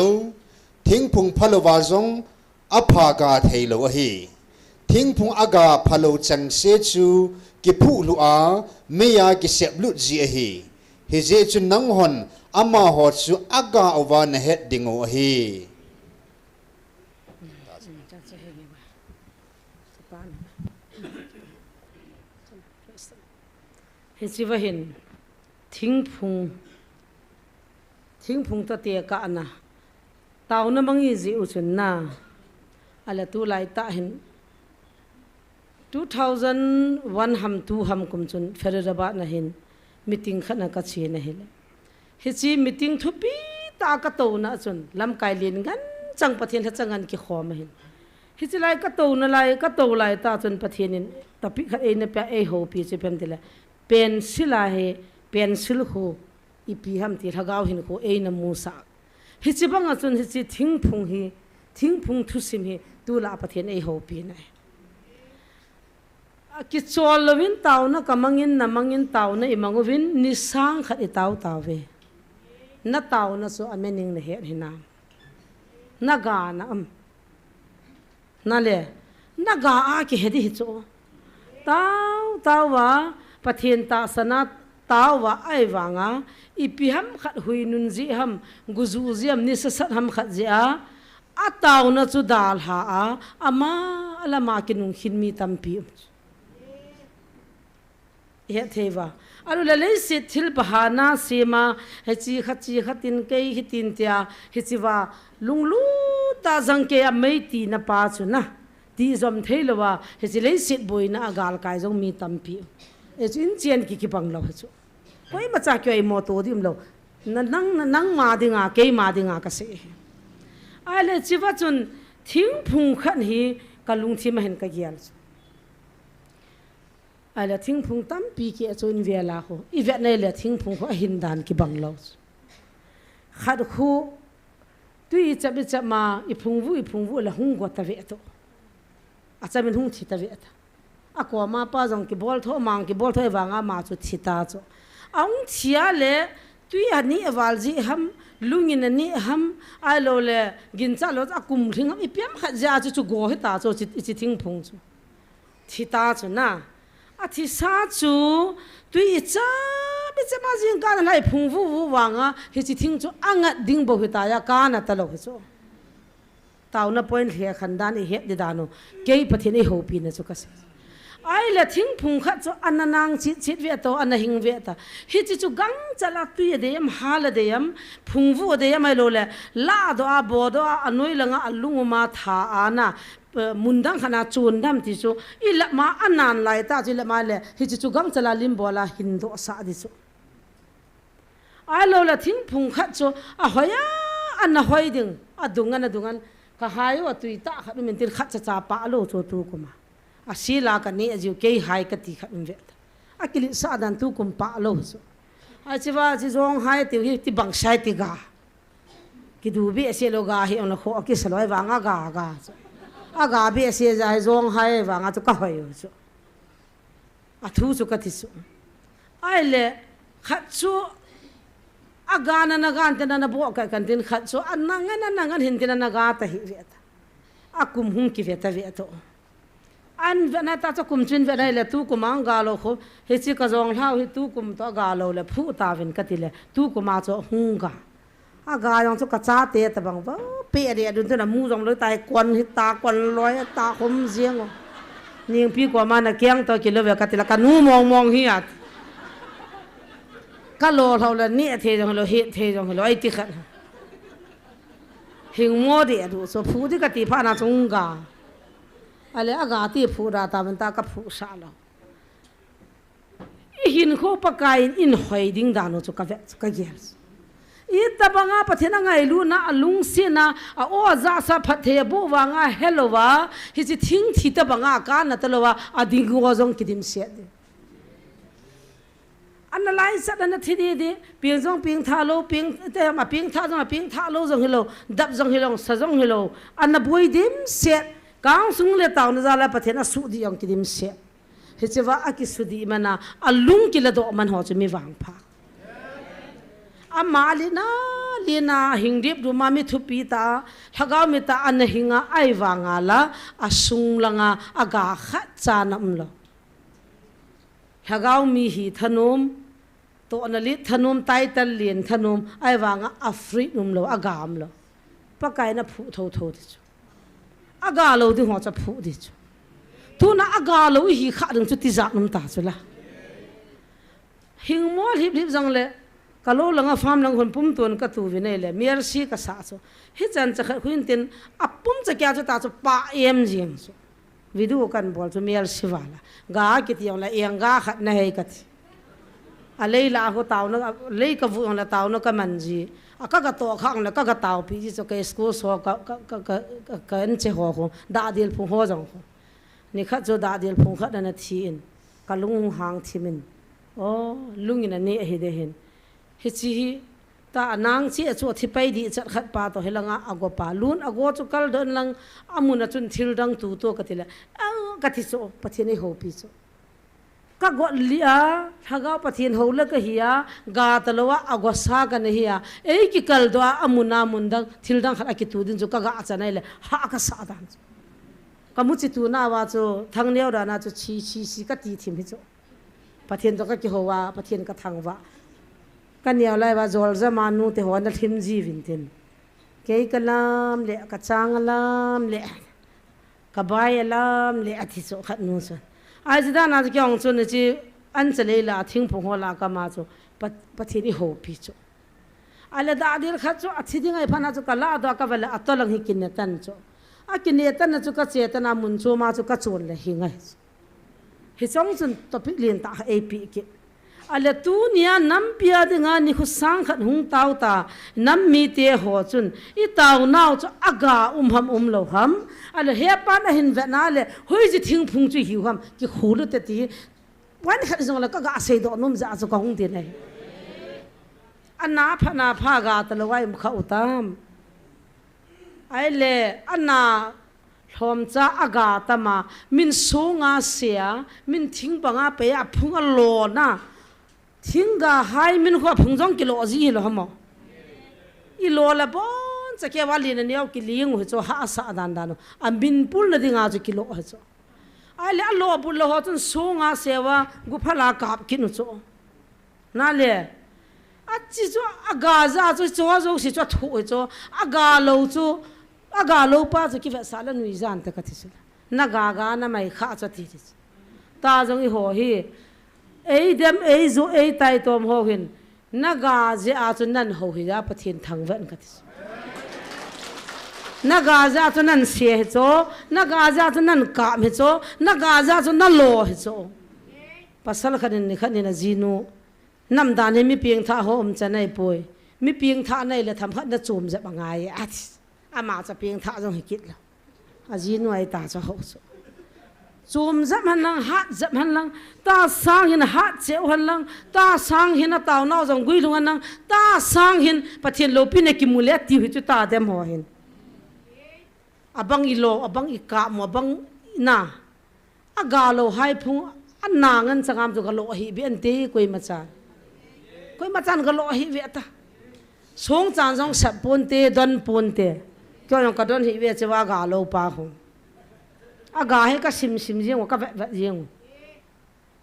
ทิ้งพุงพะโลวาจงอภากาเทโลฮีทิ้งพุงอากาพะโลจังเซจูกิผู้ลุอาเมียกิเสบลุจีฮีฮิเจจุนนังหอนอามาหอจูอากาอวานเฮดดิงโอฮีเห็นสิว่าเห็นทิ้งพุงตะเตียกะนะเตานะมังยีจิอุชนนาอะไรตัวไล่ตาเห็น2001ฮัม2ฮัมกุมจุนเฟรดาบะนะเห็นมีติ้งขันกัดเชียนะเห็นเฮจิมีติ้งทุบีตากระโตนะจุนลำไกเลียนกันจังประเทศจังงันกิขอมาเห็นเฮจิไล่กระโตนะไล่กระโตไล่ตาจุนประเทศนี้ตะปิขัดเองเนี่ยเปียเอโฮปีจะเป็นเดละเป็นศิลาเฮเป็นศิลโฮอีปีฮัมตีทะกาวหินโฮเอนะมูซาเฮจิบังจุนเฮจิทิ้งพุงทุสิมเฮตัวละประเทศเอโฮปีนะกิจวัตรวินเตานะกำมังอินเตานะอิมังวินนิสังขัดเตาเวนัเตานะสุอเมนิงนะเห็นนามนักานะนั่นแหละนักาอาคิเฮดิฮิโจเตาวะปะเทียนตาสนะเตาวะไอวังอ่ะอีพิฮัมขัดหุยนุนจิฮัมกุจูจิฮัมนิสสัตฮัมขัดจิอาอาเตานะจุดาลหาอามาละมากินุงขินมีตัมปีเฮเทวะอาลุเลยสิทิลบหานาเสมาเฮจิขัดตินเกยฮิตินเตียเฮจิวะลุงลูตาจังเกยไม่ตีนะปาจุนะที่จอมเทลวะเฮจิเลยสิบอยนะอากาลกายจงมีตัมปีเฮจินเจียนกิบังเราเฮจุโอ้ยมาจากเกี่ยวไอโมโตดิมเรานั่งมาดิงาเกยมาดิงากษเอะไรจิวะจุนทิ้งพุงขันฮีกัลุงที่มาเห็นกะเกียลอะไรทิ้งพุงตั้มปีกี้จนเวลาเขาอีเวทในเลยทิ้งพุงเขาหินดานกิบังเราขัดคู่ตุยจะมาอีพุงวูละหุ่งกว่าตะเวทอาจจะเป็นหุ่งที่ตะเวทอากว่ามาป้าจังกิบอลท่อมังกิบอลท่อวางมาจุดที่ตาจุเอาเชียเลยตุยอันนี้วาลจีฮัมลุงอินนี่ฮัมไอโลเลยกินจ้าเราจะกุมทิ้งฮัมอีเปียมขัดยาจุดโกให้ตาจุดจิทิ้งพุงจุที่ตาจุนะอาทิสาจูตุยจ้าไม่จะมาจิงการอะไรพุงวูวางอ่ะเฮจิทิ้งจูอ่างดิ่งบ่หิตายาการตลกจูตาวน่ะพอยน์เฮียขันดานเฮดดิดานุเกยประเทศไอโฮปีนะจูกัสไอละทิ้งพุงขัดจูอันนางชิดเวตโตอันหิงเวตาเฮจิจูกังจะละตุยเดียมฮาลเดียมพุงวูเดียมไอโลเลลาดอาบอดอาอนวยละงะลุงมาทาอานะมุนดังขนาดจูนดำที่สุอีละมาอันนานไล่ตาจิละมาเลยฮิจิจูกังจะลาลิมบัวลาหินโดสาดิสุไอโลละทิ้งพุงขัดจูอะหอย an na hoi ding adungan ka hayo atui ta khat min tin khat cha pa lo cho tu kuma asila ka ni ajiu ke hai ka ti khat ve akili sa dan tu kum pa lo so a chiwa chi zong hai ti hi ti bang sai ti ga ki du bi ase lo ga hi on kho ki saloi wanga ga a ga bi ase ja zong hai wanga chu ka hoi so a thu chu ka ti so ai le khat chu agana na gan te na bo ka kan tin khat so anangan hin tin na ga ta hi ve ta akum hung ki ve ta ve to an ve na ta cha kum chin ve dai le tu kum ang ga lo kho he chi ka jong hlau hi tu kum to ga lo le phu ta vin ka ti le tu kum ma cho hung ga a ga yong chu ka cha te ta bang ba pe de dun tu na mu jong lo tai kon hi ta kon loi ta khom jiang ning pi ko ma na kyang to ki lo ve ka ti la ka nu mong hi at ka lo thau la ni the jong lo he the jong lo ai ti khat hing mo de du so phu di ka ti pha na chung ga ale aga ti phu ra ta ban ta ka phu sa lo i hin kho pa kai in hoi ding da no chu ka ve ka yes i ta banga pathena ngai lu na alung si na a o za sa phathe bu wa nga hello wa hi chi thing thi ta banga ka na ta lo wa ading go jong kidim se analyze sa na thi de ping jong ping tha lo ping te ma ping tha lo jong hilo dap jong hilo sa jong hilo an boi dim se kang sung le taw na za la pathena su di yong kidim se he chewa aki su di mana alung ki la do man ho che mi wang pha amalina lina hingdip du mami thupi ta thagaw mi ta an hinga ai wanga la asung langa aga kha chanam lo thagaw mi hi thanom to analit thanom title lien thanom ai wanga afri num lo agam lo pakai na phu tho ti chu aga lo di ho cha phu di chu tu na aga lo hi kha ding chu ti za num ta chu la hing mo hip jang le kalo langa farm lang hon pum ton ka tu vinai le mercy ka sa chu hi chan cha khuin tin apum cha kya chu ta chu pa em jing chu video kan bol chu mercy wala ga ki ti la eng ga khat na hei ka ti alei la ho taw na lei ka vu la taw na ka manji aka ka to khang la ka taw pi ji so ka school so ka en che ho da dil phu ho jong ni kha cho da dil phu kha na thi in ka lung hang thimin o lung in ani hi de hin hi chi ta nang chi chu thi pai di chat khat pa to helanga ago pa lun ago chu kal don lang amuna chun thil dang tu to ka tila ka thi so pathini ho pi so ka go lia thaga pathin ho la ka hiya ga talowa ago sa ka ne hiya ei ki kal do amuna mundang thil dang khat ki tu din chu ka ga chanai le ha ka sa dan ka mu chi tu na wa chu thang neu da na chu chi ka ti thim hi chu pathin to ka ki ho wa pathin ka thang wa kan yaw lai wa zol za manu te hon thim ji vin tin ke kalam le ka chang lam le ka bai lam le athi so khat nu so ai da na ki ong chun chi an chale la thing phu ho la ka ma chu pathi ni ho pi chu ala da dir khat chu athi ding ai phana chu kala da ka wala atolang hi kin tan chu a kin ne tan chu ka chetana mun chu ma chu ka chon le hi ngai hi chong chun topic lien ta ap ki ala tu nia nam pia dinga ni khu sang khat hung taw ta nam mi te ho chun I taw naw chu aga ham lo ham ala he pa na hin ve na le hoi ji thing phung chu hiu ham ki khulu te ti wan khat jong la ka ga sei do num za chu ka hung ti nei ana pha ga ta lo wai kha utam ai le ana thom cha aga tama min sunga sia min thing banga pe a phunga lo na thinga hai min kho phungjong kilo ji lo hamo I lo la bon cha ke wali na niaw ki ling ho cho ha sa dan dan am bin pul na dinga chu kilo ha cho ai le lo bu lo ho chun sunga sewa gu phala kap kinu cho na le a chi cho aga za cho zo si cho thu cho aga lo pa chu ki va sala nui jan ta ka thi na ga na mai kha cho thi ta jong I ho hi ei dem ei zo ei tai tom ho hin naga je a chu nan ho hi ya pathin thang wan ka tis naga ja chu nan se he cho naga ja chu nan ka me cho naga ja chu na lo he cho pasal khanin ni khanin na jinu nam da ne mi pieng tha ho chanai poi mi pieng tha nei le tham khat na chum za bangai at ama cha pieng tha jong hikit la aji noi ta cha ho so chum zam han lang hat zam han lang ta sang hin hat cheu han lang ta sang hin taw naw jong gui lung han lang ta sang hin pathian lo pi ne ki mule ti hu chu ta dem ho hin abang ilo abang ika mo abang na agalo hai phung anangan changam chu galo hi bi ante koi machan galo hi ve ta song chan jong sap pon te don pon te kyo jong ka don hi ve chewa galo pa hu aga he ka sim jeng ka va jeng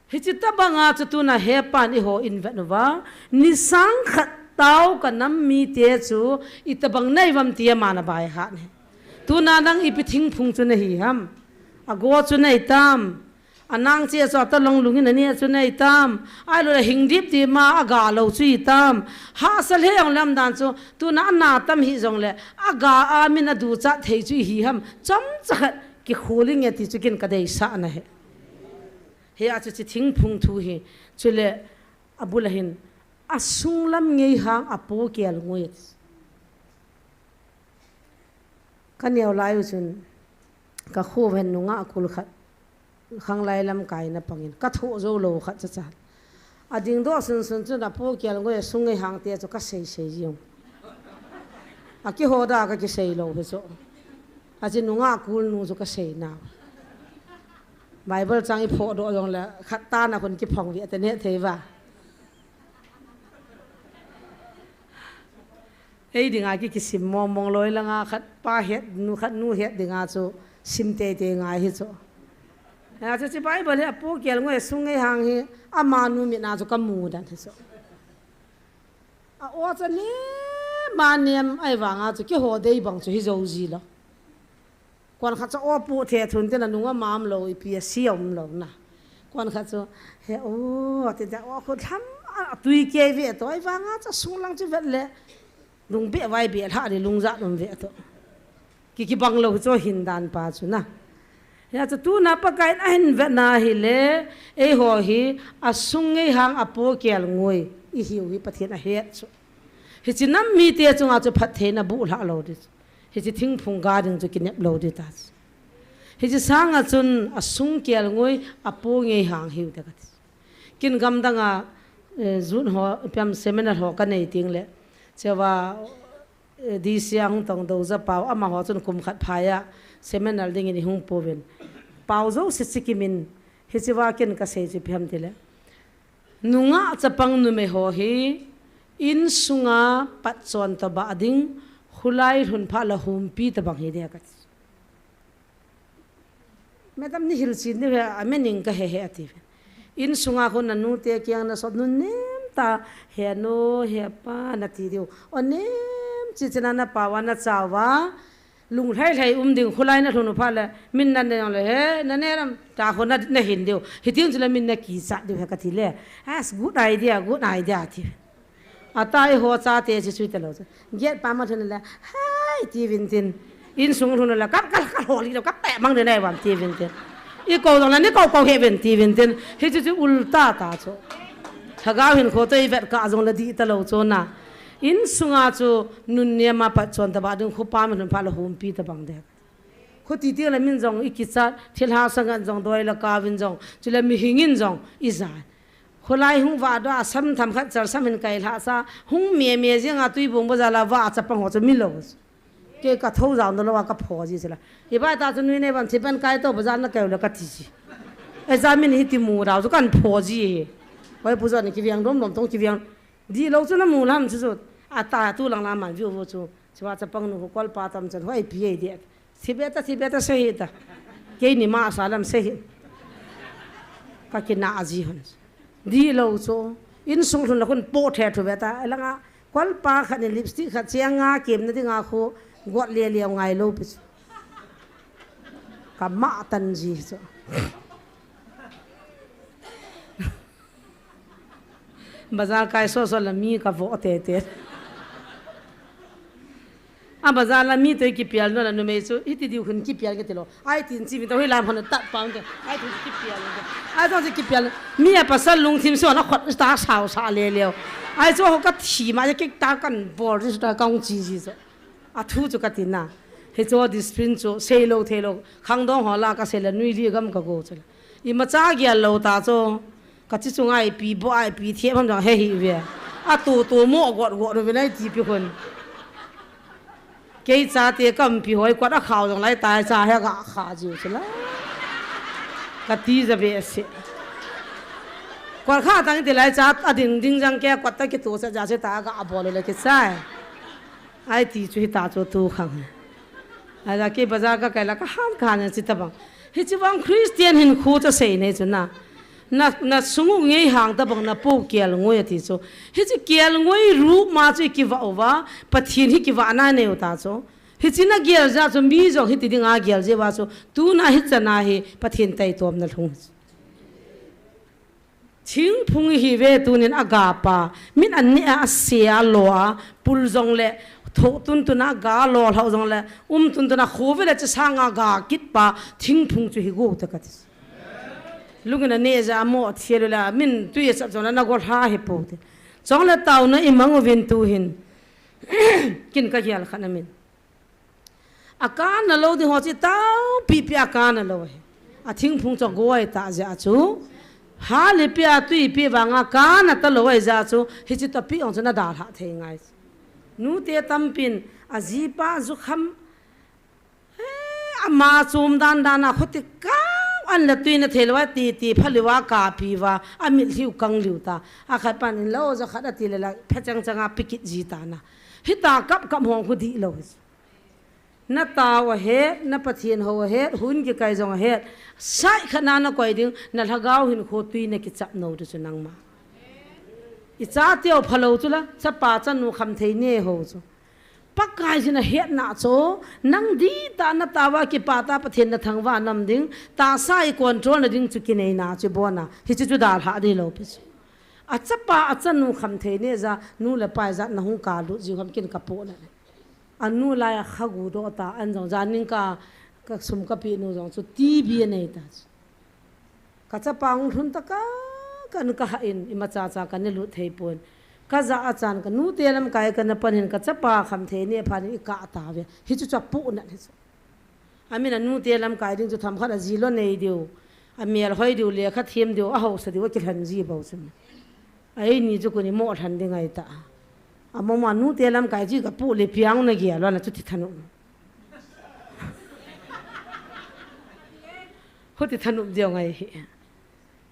hi chita banga chu tu na he pan i ho in va no wa ni sang khat tau ka nam mi te chu itabang nei vam tia mana bai ha ne tu na nang ipi thing phung chu na hi ham ago chu nei tam anang che so ta long lungin ani chu nei tam ai lo hing dip ti ma aga lo chu tam ha sal he ong lam dan chu tu na tam hi jong le aga a min adu cha thei chu hi ham chom cha ki kholing ya ti chu kin ka dei sa na he a chu chi thing phung thu hi chu le abulahin asung lam ngei hang apo kel ngoi kan yaw lai chun ka khu ven nunga kul khat khang lai lam kai na pangin ka tho zo lo khat cha cha ading do sun chu na po kel ngoi sung ngei hang te chu ka sei jiom a ki ho da ka ki sei lo he so a chi nunga kul nu chu ka sei na bible chang i pho do yong la khat ta na kon ki phong wi ate ne theiwa ei dinga ki sim mong loi langa khat pa het nu het dinga chu sim te nga hi chu a chu chi bible a po kel ngoi sungai hang hi ama nu mi na chu ka mu dan hi chu a o cha ni ma niam ai wanga chu ki ho dei bang chu hi zo ji lo kon kha cha o pu the thun te na nunga mam lo i pi siom lo na kon kha chu he o te da o ko tham tui ke vi to ai wanga cha sung lang chu vet le lung be vai be ha ri lung za lum ve to ki bang lo cho hin dan pa chu na ya cha tu na pa kai na hin ve na hi le e ho hi asung ngai hang apo kel ngoi i hiu hi pathian a het chu hi chi nam mi te chu nga chu phat the na bu la lo di hi chi thing phung ga ding chu kinep lo di ta hi chi sang a chun asung kel ngoi apo ngai hang hiu ta ka kin gam danga zun ho pam seminar ho ka nei ting le chewa di siang tong do za pau ama ho chun kum khat phaya seminar ding ni hung poven pau zo se sikimin hi chewa ken ka se chi pham tile nunga chapang nu me ho hi in sunga pat chon ta ba ding hulai hun pha la hum pi ta bang hi de ka madam ni hil chin ni amening ka he ati in sunga ko nanu te kyang na sod nu nem ta he no he pa na ti dio onem chi chana na pawa na chawa lung lai ding khulai na thunu pha la min na ne le he na ne ram ta ko na hin dio hitin chula min na ki sa dio ka ti le as good idea ti atai ho cha te chi chui ta lo get pa ma thun la hai ti vin tin in sung thun la ka ho li ka pe mang de nei wam ti vin tin i ko dong la ni ko he ven ti vin tin hi chu ulta ta cho thagaw hin kho toi vet ka jong la di ta lo cho na in sunga chu nun ne ma pa chon ta ba dung khu pa min pha la hum pi ta bang de khu ti ti la min jong i ki cha thil ha sang an jong doi la ka win jong chu la mi hingin jong i za khulai hung wa do asam tham khat char sam hin kai la sa hung me jeng a tui bong ba za la wa cha pang ho chu mi lo ke ka thau jang do la ka pho ji chela i ba ta chu nui ne ban thipan kai to ba za na kai la ka ti ji examin hi ti mu ra chu kan pho ji hoi bu za ni ki viang dom tong ki viang di lo chu na mu lam chu chu a ta tu lang la man viu vu chu chwa cha pang nu kol pa tam chan hoi pi de thibeta se hi ta ke ni ma salam se hi ka ki na aji hon di lo chu in sung thun la kun po the thu beta langa kol pa kha ni lipstick kha chianga kem na dinga kho got le ngai lo pi ka ma tan ji chu bazar kai so la mi ka vo te bazaar la mi to ki pial no la no me so iti diu khun ki pial ke telo ai tin chi mi to lam hon ta paung ke ai tu ki pial ai to ki pial mi a pasal lung thim so na khot ta sao sa le le ai so ka thi ma ke ta kan bor ri sta kaung chi ji so a thu chu ka tin na he cho discipline cho sei lo the lo khang dong ho la ka se la nui li gam ka go chu I ma cha gya lo ta cho ka chi chu ngai pi bo ai pi the pham jang he hi ve a tu mo got ro ve nai ti pi khon cái cha tiệt cầm pi hoi quát khảo rồi lại tài cha hay gạ khả chịu chứ lá cái tí ra về sẽ quát khả tăng thì lại cha à đinh răng kia quát cái tổ sẽ ra sẽ ta gạ bỏ lại cái sai ai tí chui ta cho tu khang ai ra cái bazaar cái là cái ham khan chỉ tập bằng hết chỉ bằng Christian hin khu cho sei này chứ na sungu ngei hang ta bang na po kial ngoi ti so he chi kial ngoi ru ma chi ki wa wa pathin hi ki wa na ne uta so he chi na gial ja so mi jo hi ti ding a gial je wa so tu na hi chana hi pathin tai tom na thung ching phung hi ve tu nin aga pa min an ni a sia lo a pul jong le tho tun tu na ga lo hau jong le tun tu na khove le cha sanga ga kit pa thing phung chu hi go ta ka lugna neza mo thierula min tu ye sab jona na gol ha he pote chong la taw na imang vin tu hin kin ka hial khana min akan na lo di ho chi taw pi pi akan na lo he a thing phung cho goi ta ja chu ha le pi a tu pi wanga ka na ta lo ai ja chu hi chi ta pi ong chana da ha the ngai nu te tam pin a ji pa zu kham ama chum dan dana khoti ka an la tuina thelwa ti phaliwa ka piwa amil hiu kang liuta a khat pan in lo za khat ati la phachang changa pikit ji ta na hita kap hong khu di lo na ta wa he na pathian ho he hun ki kai jong he sai khana na koi ding na lhagau hin kho tuina ki chap no du chunang ma I cha teo phalo chula cha pa cha nu kham thei ne ho chu pakai jina het na cho nang di ta na tawa ki pata pathen na thangwa nam ding ta sai control na ding chu ki nei na chu bona hi chu dal ha de lo pi a chapa a chanu kham the ne za nu la pai za na hu ka lu ji kham kin ka po na anu la ya khagu do ta an jong janin ka sum ka pi nu jong chu ti bi nei ta ka chapa ung thun ta ka kan ka in ima cha cha kan lu thei pon kaza achan ka nu telam kai kan pan hin ka chapa kham the ne phani ka ta ve hi chu chapu na hi amina nu telam kai ding chu tham kha ji lo nei diu amial hoi diu le kha thiem diu a ho sa diu ki han ji bo chum ai ni chu ko ni mo than ding ai ta amo ma nu telam kai ji ka pu le piang na gi lo na chu ti thanu hoti thanu diu ngai hi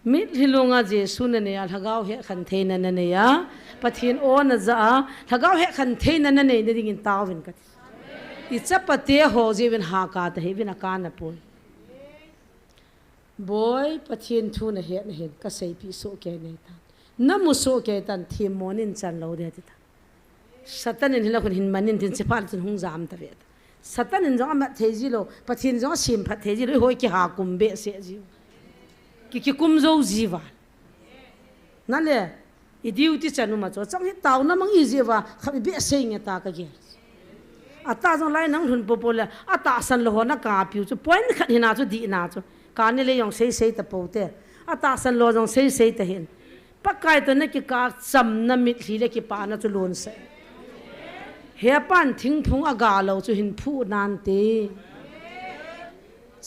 mit hilunga jesu na ne lhagau he khan theina na ne ya pathin o na za lhagau he khan theina na ne ding in tawin ka I chapate ho jewin ha ka ta he win ka na poi boy pathin thu na he na hen ka sei pi so ke ne ta namu so ke tan thim monin chan lo de ta satanin hila kun hin manin tin chepal chun hung jam ta ve satanin jong ma theji lo pathin jong sim phat theji lo hoi ki ha kumbe se ji ki kum zo jiwa na le I duty chanu ma cho chang hi taw na mang I jiwa khabi be sei nge ta ka ge ata jong lai nang hun popola ata san lo na ka piu chu point khat hina chu di na chu ka ne le yong sei ta pote ata san lo jong sei ta hin pakai to ne ki ka cham na mit hi le ki pa na chu lon se he pan thing phung aga lo chu hin phu nan te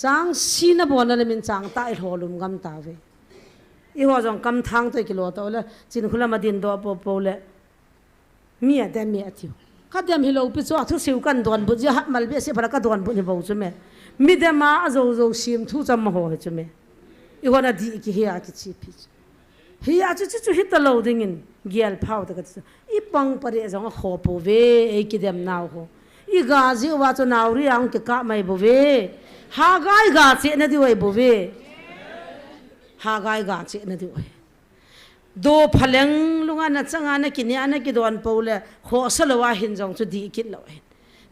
chang sina bona le min chang ta I holum gam ta ve I ho jong kam thang to ki lo to le chin khula ma din do po le mi a tiu ka dem hi lo pi cho thu siu kan don bu ja mal be se phara ka don bu ni bo chu me mi de ma zo sim thu cham ho chu me I ho na di ki he a ki chi pi hi a chu hit lo ding in gial phau ta ka I pang pare jong kho po ve e ki dem naw ho I ga ji wa chu naw ri ang ki ka mai bo ve ha gai ga che na di wai bo ve ha gai ga che na di wai do phaleng lunga na changa na ki ni ana ki don pole ho salwa hin jong chu di kit lo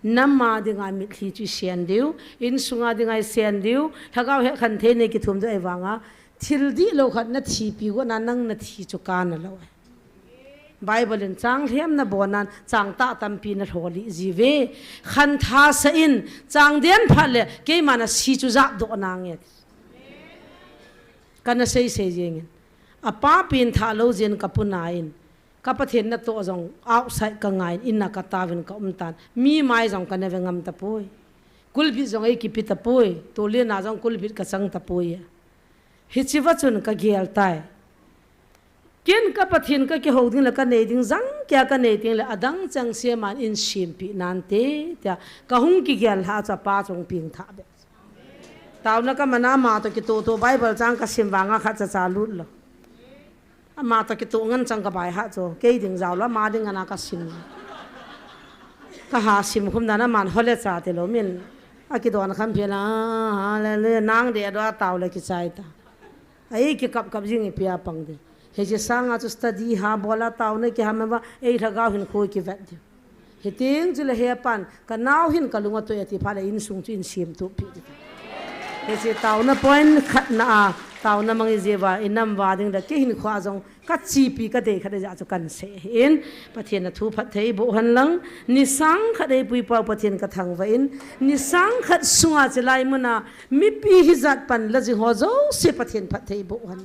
namma dinga mi thi chu sian diu in sunga dinga sian diu thagaw he khan the ne ki thum ja ewanga thil di lo khat na thi pi go na nang na thi chu ka na lo Bible in chang hiam na bonan chang ta tampi na tholi jive khan tha sa in chang dian phale ke mana si chu za do nanget kana sei jeng apa pin tha lo jen kapunain kapathen na to jong outside ka ngai in na ka tawin ka umtan mi mai jong ka ne ngam ta poi kulbi jong ai ki pita poi to le na jong kulbi ka sang ta poi hi chiwa chun ka gial tai ken ka pathin ka ke hoding la ka nei ding jang kya ka nei ding la adang chang se man in sim pi nan te ta ka hung ki gyal ha cha pa chong ping tha be taw na ka mana ma to ki to bible chang ka sim wanga kha cha cha lut lo ma to ki to ngan chang ka bai ha cho ke ding jaw la ma ding ana ka sim ka ha sim khum na man hole cha te lo min a ki don kham phela ha le nang de do taw le ki chai ta ai ki kap jing pia pang de he je sang a study ha bola taw ne ki hama ei thaga hin khoi ki vet he ting jule he pan ka naw hin ka lunga to yati phale in sung chu in sim tu pi he je taw na point khat na taw na mangi je wa inam wa ding da ke hin khwa jong ka chi pi ka de kha de ja chu kan se in pathian na thu phat thei bo han lang ni sang kha de pui pa pathian ka thang wa in ni sang khat sunga chlai muna mi pi hi zat pan la ji ho zo se pathian phat thei bo han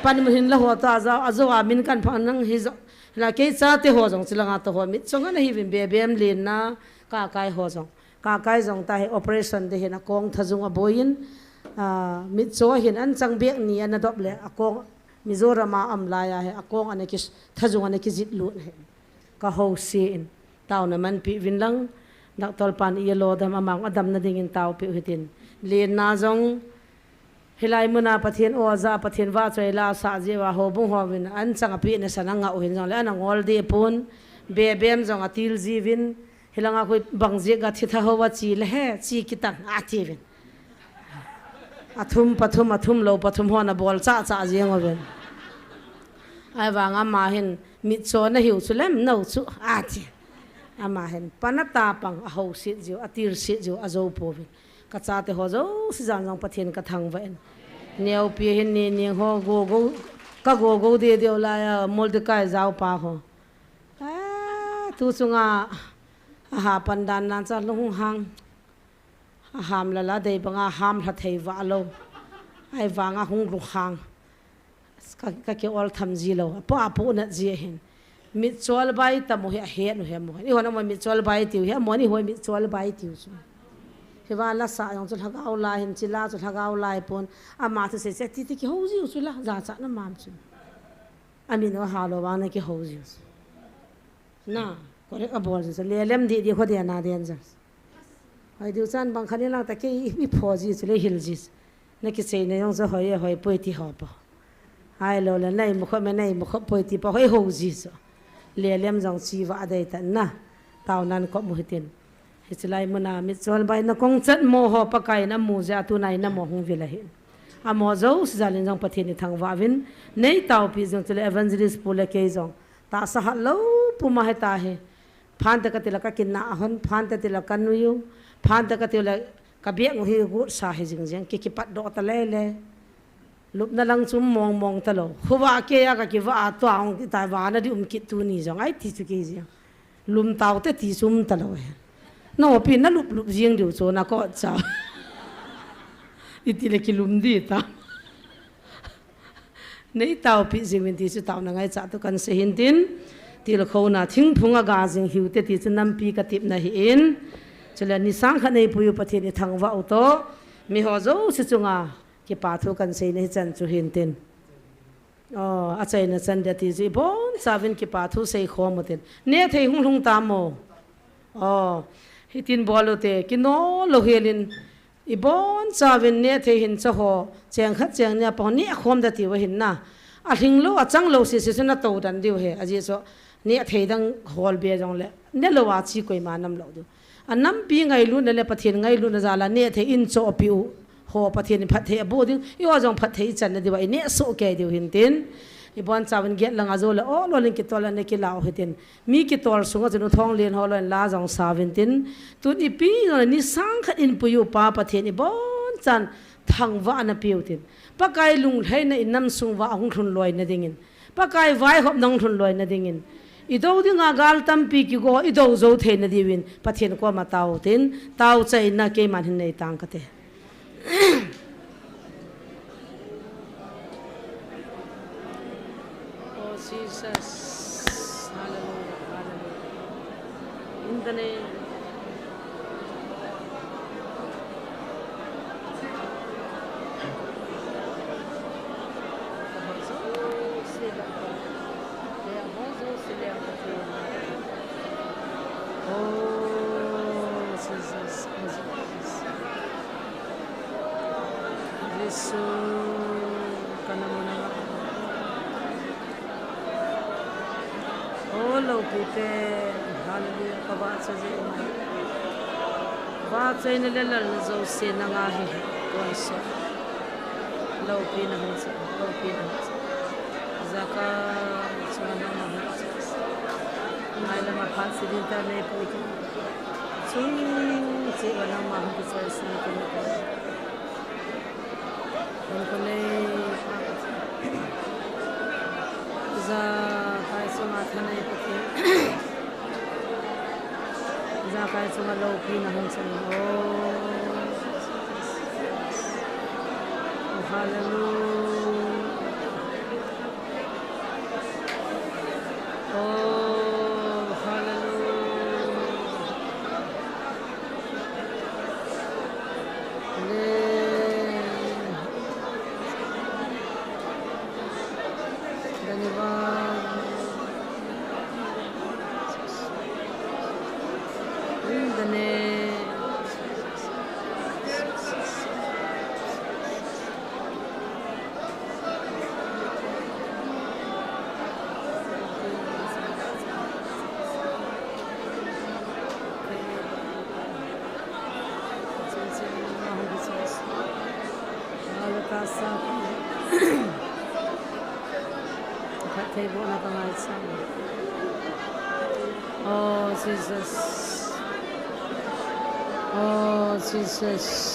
pan hin la ho ta za azo a min kan phan nang hi la ke cha te ho jong chilanga to ho mit chonga na hi bim be bem lin na ka kai ho jong ka kai jong ta he operation de hena kong thajung a boin mit cho hin an chang bek ni an dop le akong mizorama am la ya he akong ane ki thajung ane ki jit lu he ka ho si in taw na man pi vin lang dak tol pan yelo dam amang adam na ding in taw pi hitin lin na jong hilai muna pathian oza pathian wa choi la sa je wa ho bung ho win an changa pi ne sananga o hin jong le an ngol de pun be bem jong atil ji win hilanga khoi bangje ga thitha ho wa chi le he chi kitang a ti win athum pathum lo pathum ho na bol cha cha jeng o win ai wa nga ma hin mi cho na hiu chu lem no chu a ti ama hen panata pang a ho si ju atir si ju azo po win ka cha te ho zo si jang jang pathian ka thang wa en neu pi hin ni ho go de la mol de kai zau pa ho tu chunga ha pandan na cha lung hang ham la de banga ham la thei wa lo ai wanga hung lu hang ka ke ol tham ji lo pa na ji hin mi chol bai ta mo he no he mo ni ho na mo mi chol bai ti he mo ni ho mi chol bai ti su he wa la sa yong chu thagau la hin chila chu thagau lai pon ama se ti ki ho ji chu la za cha na mam chu ami no ha lo wa na ki ho ji na ko re abol se le lem di kho de na den ja ai du chan bang khani la ta ke mi pho ji chu le hil ji na ki se ne yong zo hoi poi ti ho pa ai lo le nei mo kho me nei mo kho poi ti pa hoi ho ji so le lem jong chi wa dai ta na taw nan ko mu hitin hichilai muna mi chol bai na kong chat mo ho pakai na mu ja tu nai na mo hung vila hin a mo zo zalin jong pathin ni thang wa vin nei taw pi jong chule evangelist pule ke jong ta sa lo pu ma he ta he phan ta ka tila ka kin na hon phan ta tila kan yu phan ta ka tila ka biak hi gu sa he jing jing ki pat do ta le lup na lang chum mong ta lo huwa ke ya ka ki wa to ang ki ta wa na di ki tu ni jong ai ti chu ke ji lum taw te ti sum ta lo he no pi na lup jing diu cho na ko cha itile ki lum di ta nei taw pi jing win ti chu taw na ngai cha to kan se hin tin til kho na thing phunga ga jing hiu te ti chu nam pi ka tip na hi in chula ni sang kha nei puyu pathe ni thang wa to mi ho zo si chunga ki pa thu kan se nei chan chu hin tin a chai na chan de ti ji bon savin ki pa thu sei kho mo tin ne thei hung ta mo hitin bolote kino lo helin ibon chawin ne the hin cha ho cheng khat cheng nya pa ni khom da ti wa hin na a hing lo a chang lo si na to dan diu he aji so ne the dang hol be jong le ne lo wa chi koi ma nam lo du anam pi ngai lu ne le pathin ngai lu na zala ne the in cho piu ho pathin phat the bo ding yo jong phat the chan na diwa ne so ke diu hin tin ibon chawin get lang azo le o lo ling ki tol ne ki lao hitin mi ki tol sunga junu thong len ho lo la jong savin tin tu ni pi ni sang khat in puyu pa pathin ibon chan thang wa na piu tin pakai lung thai na inam sung wa hung thun loi na dingin pakai vai hop nong thun loi na dingin ido dinga gal tampi ki go ido zo the na diwin pathian ko ma tau tin tau chai na ke man hin nei tang ka te oh Jesus hallelujah hallelujah in the name hallelujah kaba chaje ba chain le lal zo se na nga hi kon so lo pi na ho sa lo pi na zaka chana na ho mai la ma phan si din ta ne pu ki chung che na ma ho sa sa ko ne ko ne za kai so ma thana ne pu za kai so ma lo pi na hon san oh hallelujah oh hallelujah oh Jesus oh Jesus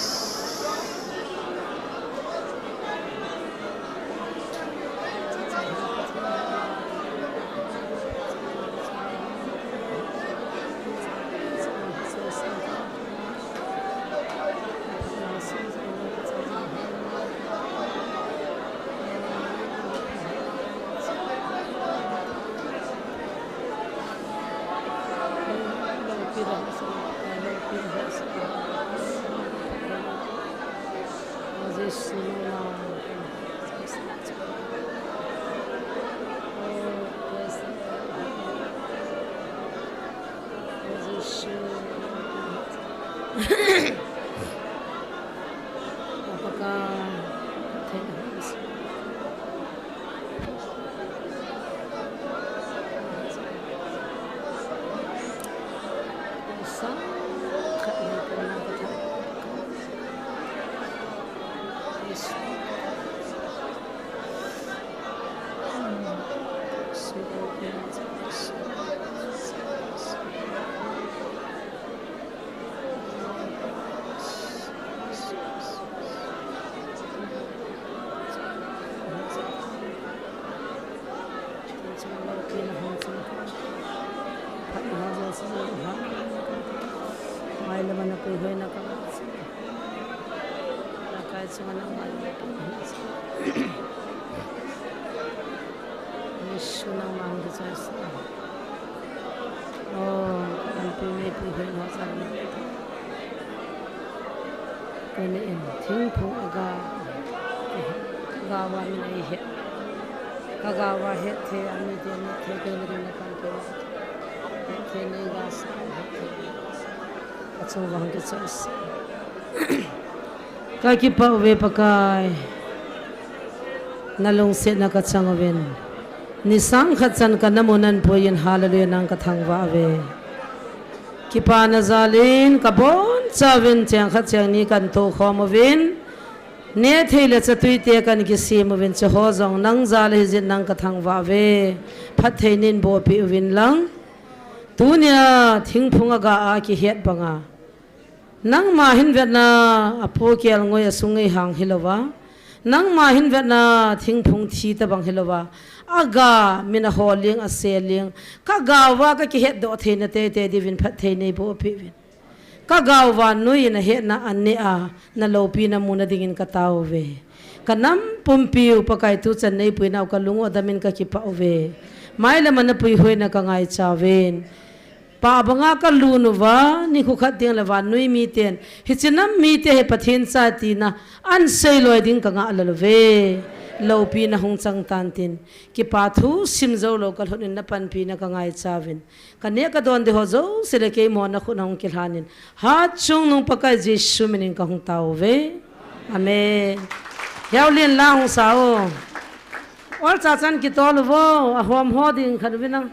Kagawa het the ami de ne the ke ne na kan pe the ne ga sa atso wang ke chas ka ki pa ve pakai nalong se na ka changawen ni sang khat chan ka namunan poin hallelujah nang ka thangwa ve ki pa na zalin ka bon chawen chang khat chang ni kan to khomovin ne theile chatui te kan ki sim win che ho jong nang zal hi jin nang ka thang wa ve phat theinin bo pi win lang tunia thingphunga ga a ki het banga nang ma hin vet na apo kyal ngoi asungai hang hilowa nang ma hin vet na thing phung thi ta bang hilowa aga mina holing a seling ka gawa ka ki het do theina te divin phat theinei bo phivin ka gawa nui na he na anni a na lopi na muna dingin ka tau ve kanam pumpiu pakai tu chan nei puina ka lungo damin ka ki pa ve mai la man pui hoina ka ngai chawen pa banga ka lunuwa ni khu khat ding lawa nui mi ten hi chinam mi te he pathin sa ti na an sei loi ding ka nga alove lopi na hung chang tan tin ki pa thu sim zo lo kal honin na pan pi na ka ngai chawin ka ne ka don de ho zo sele ke mo na khu na hung kil hanin ha chung nung pakai jesu minin ka hung tau ve amen yaw lin la hung sao ol cha chan ki tol vo a hom ho ding khan vinang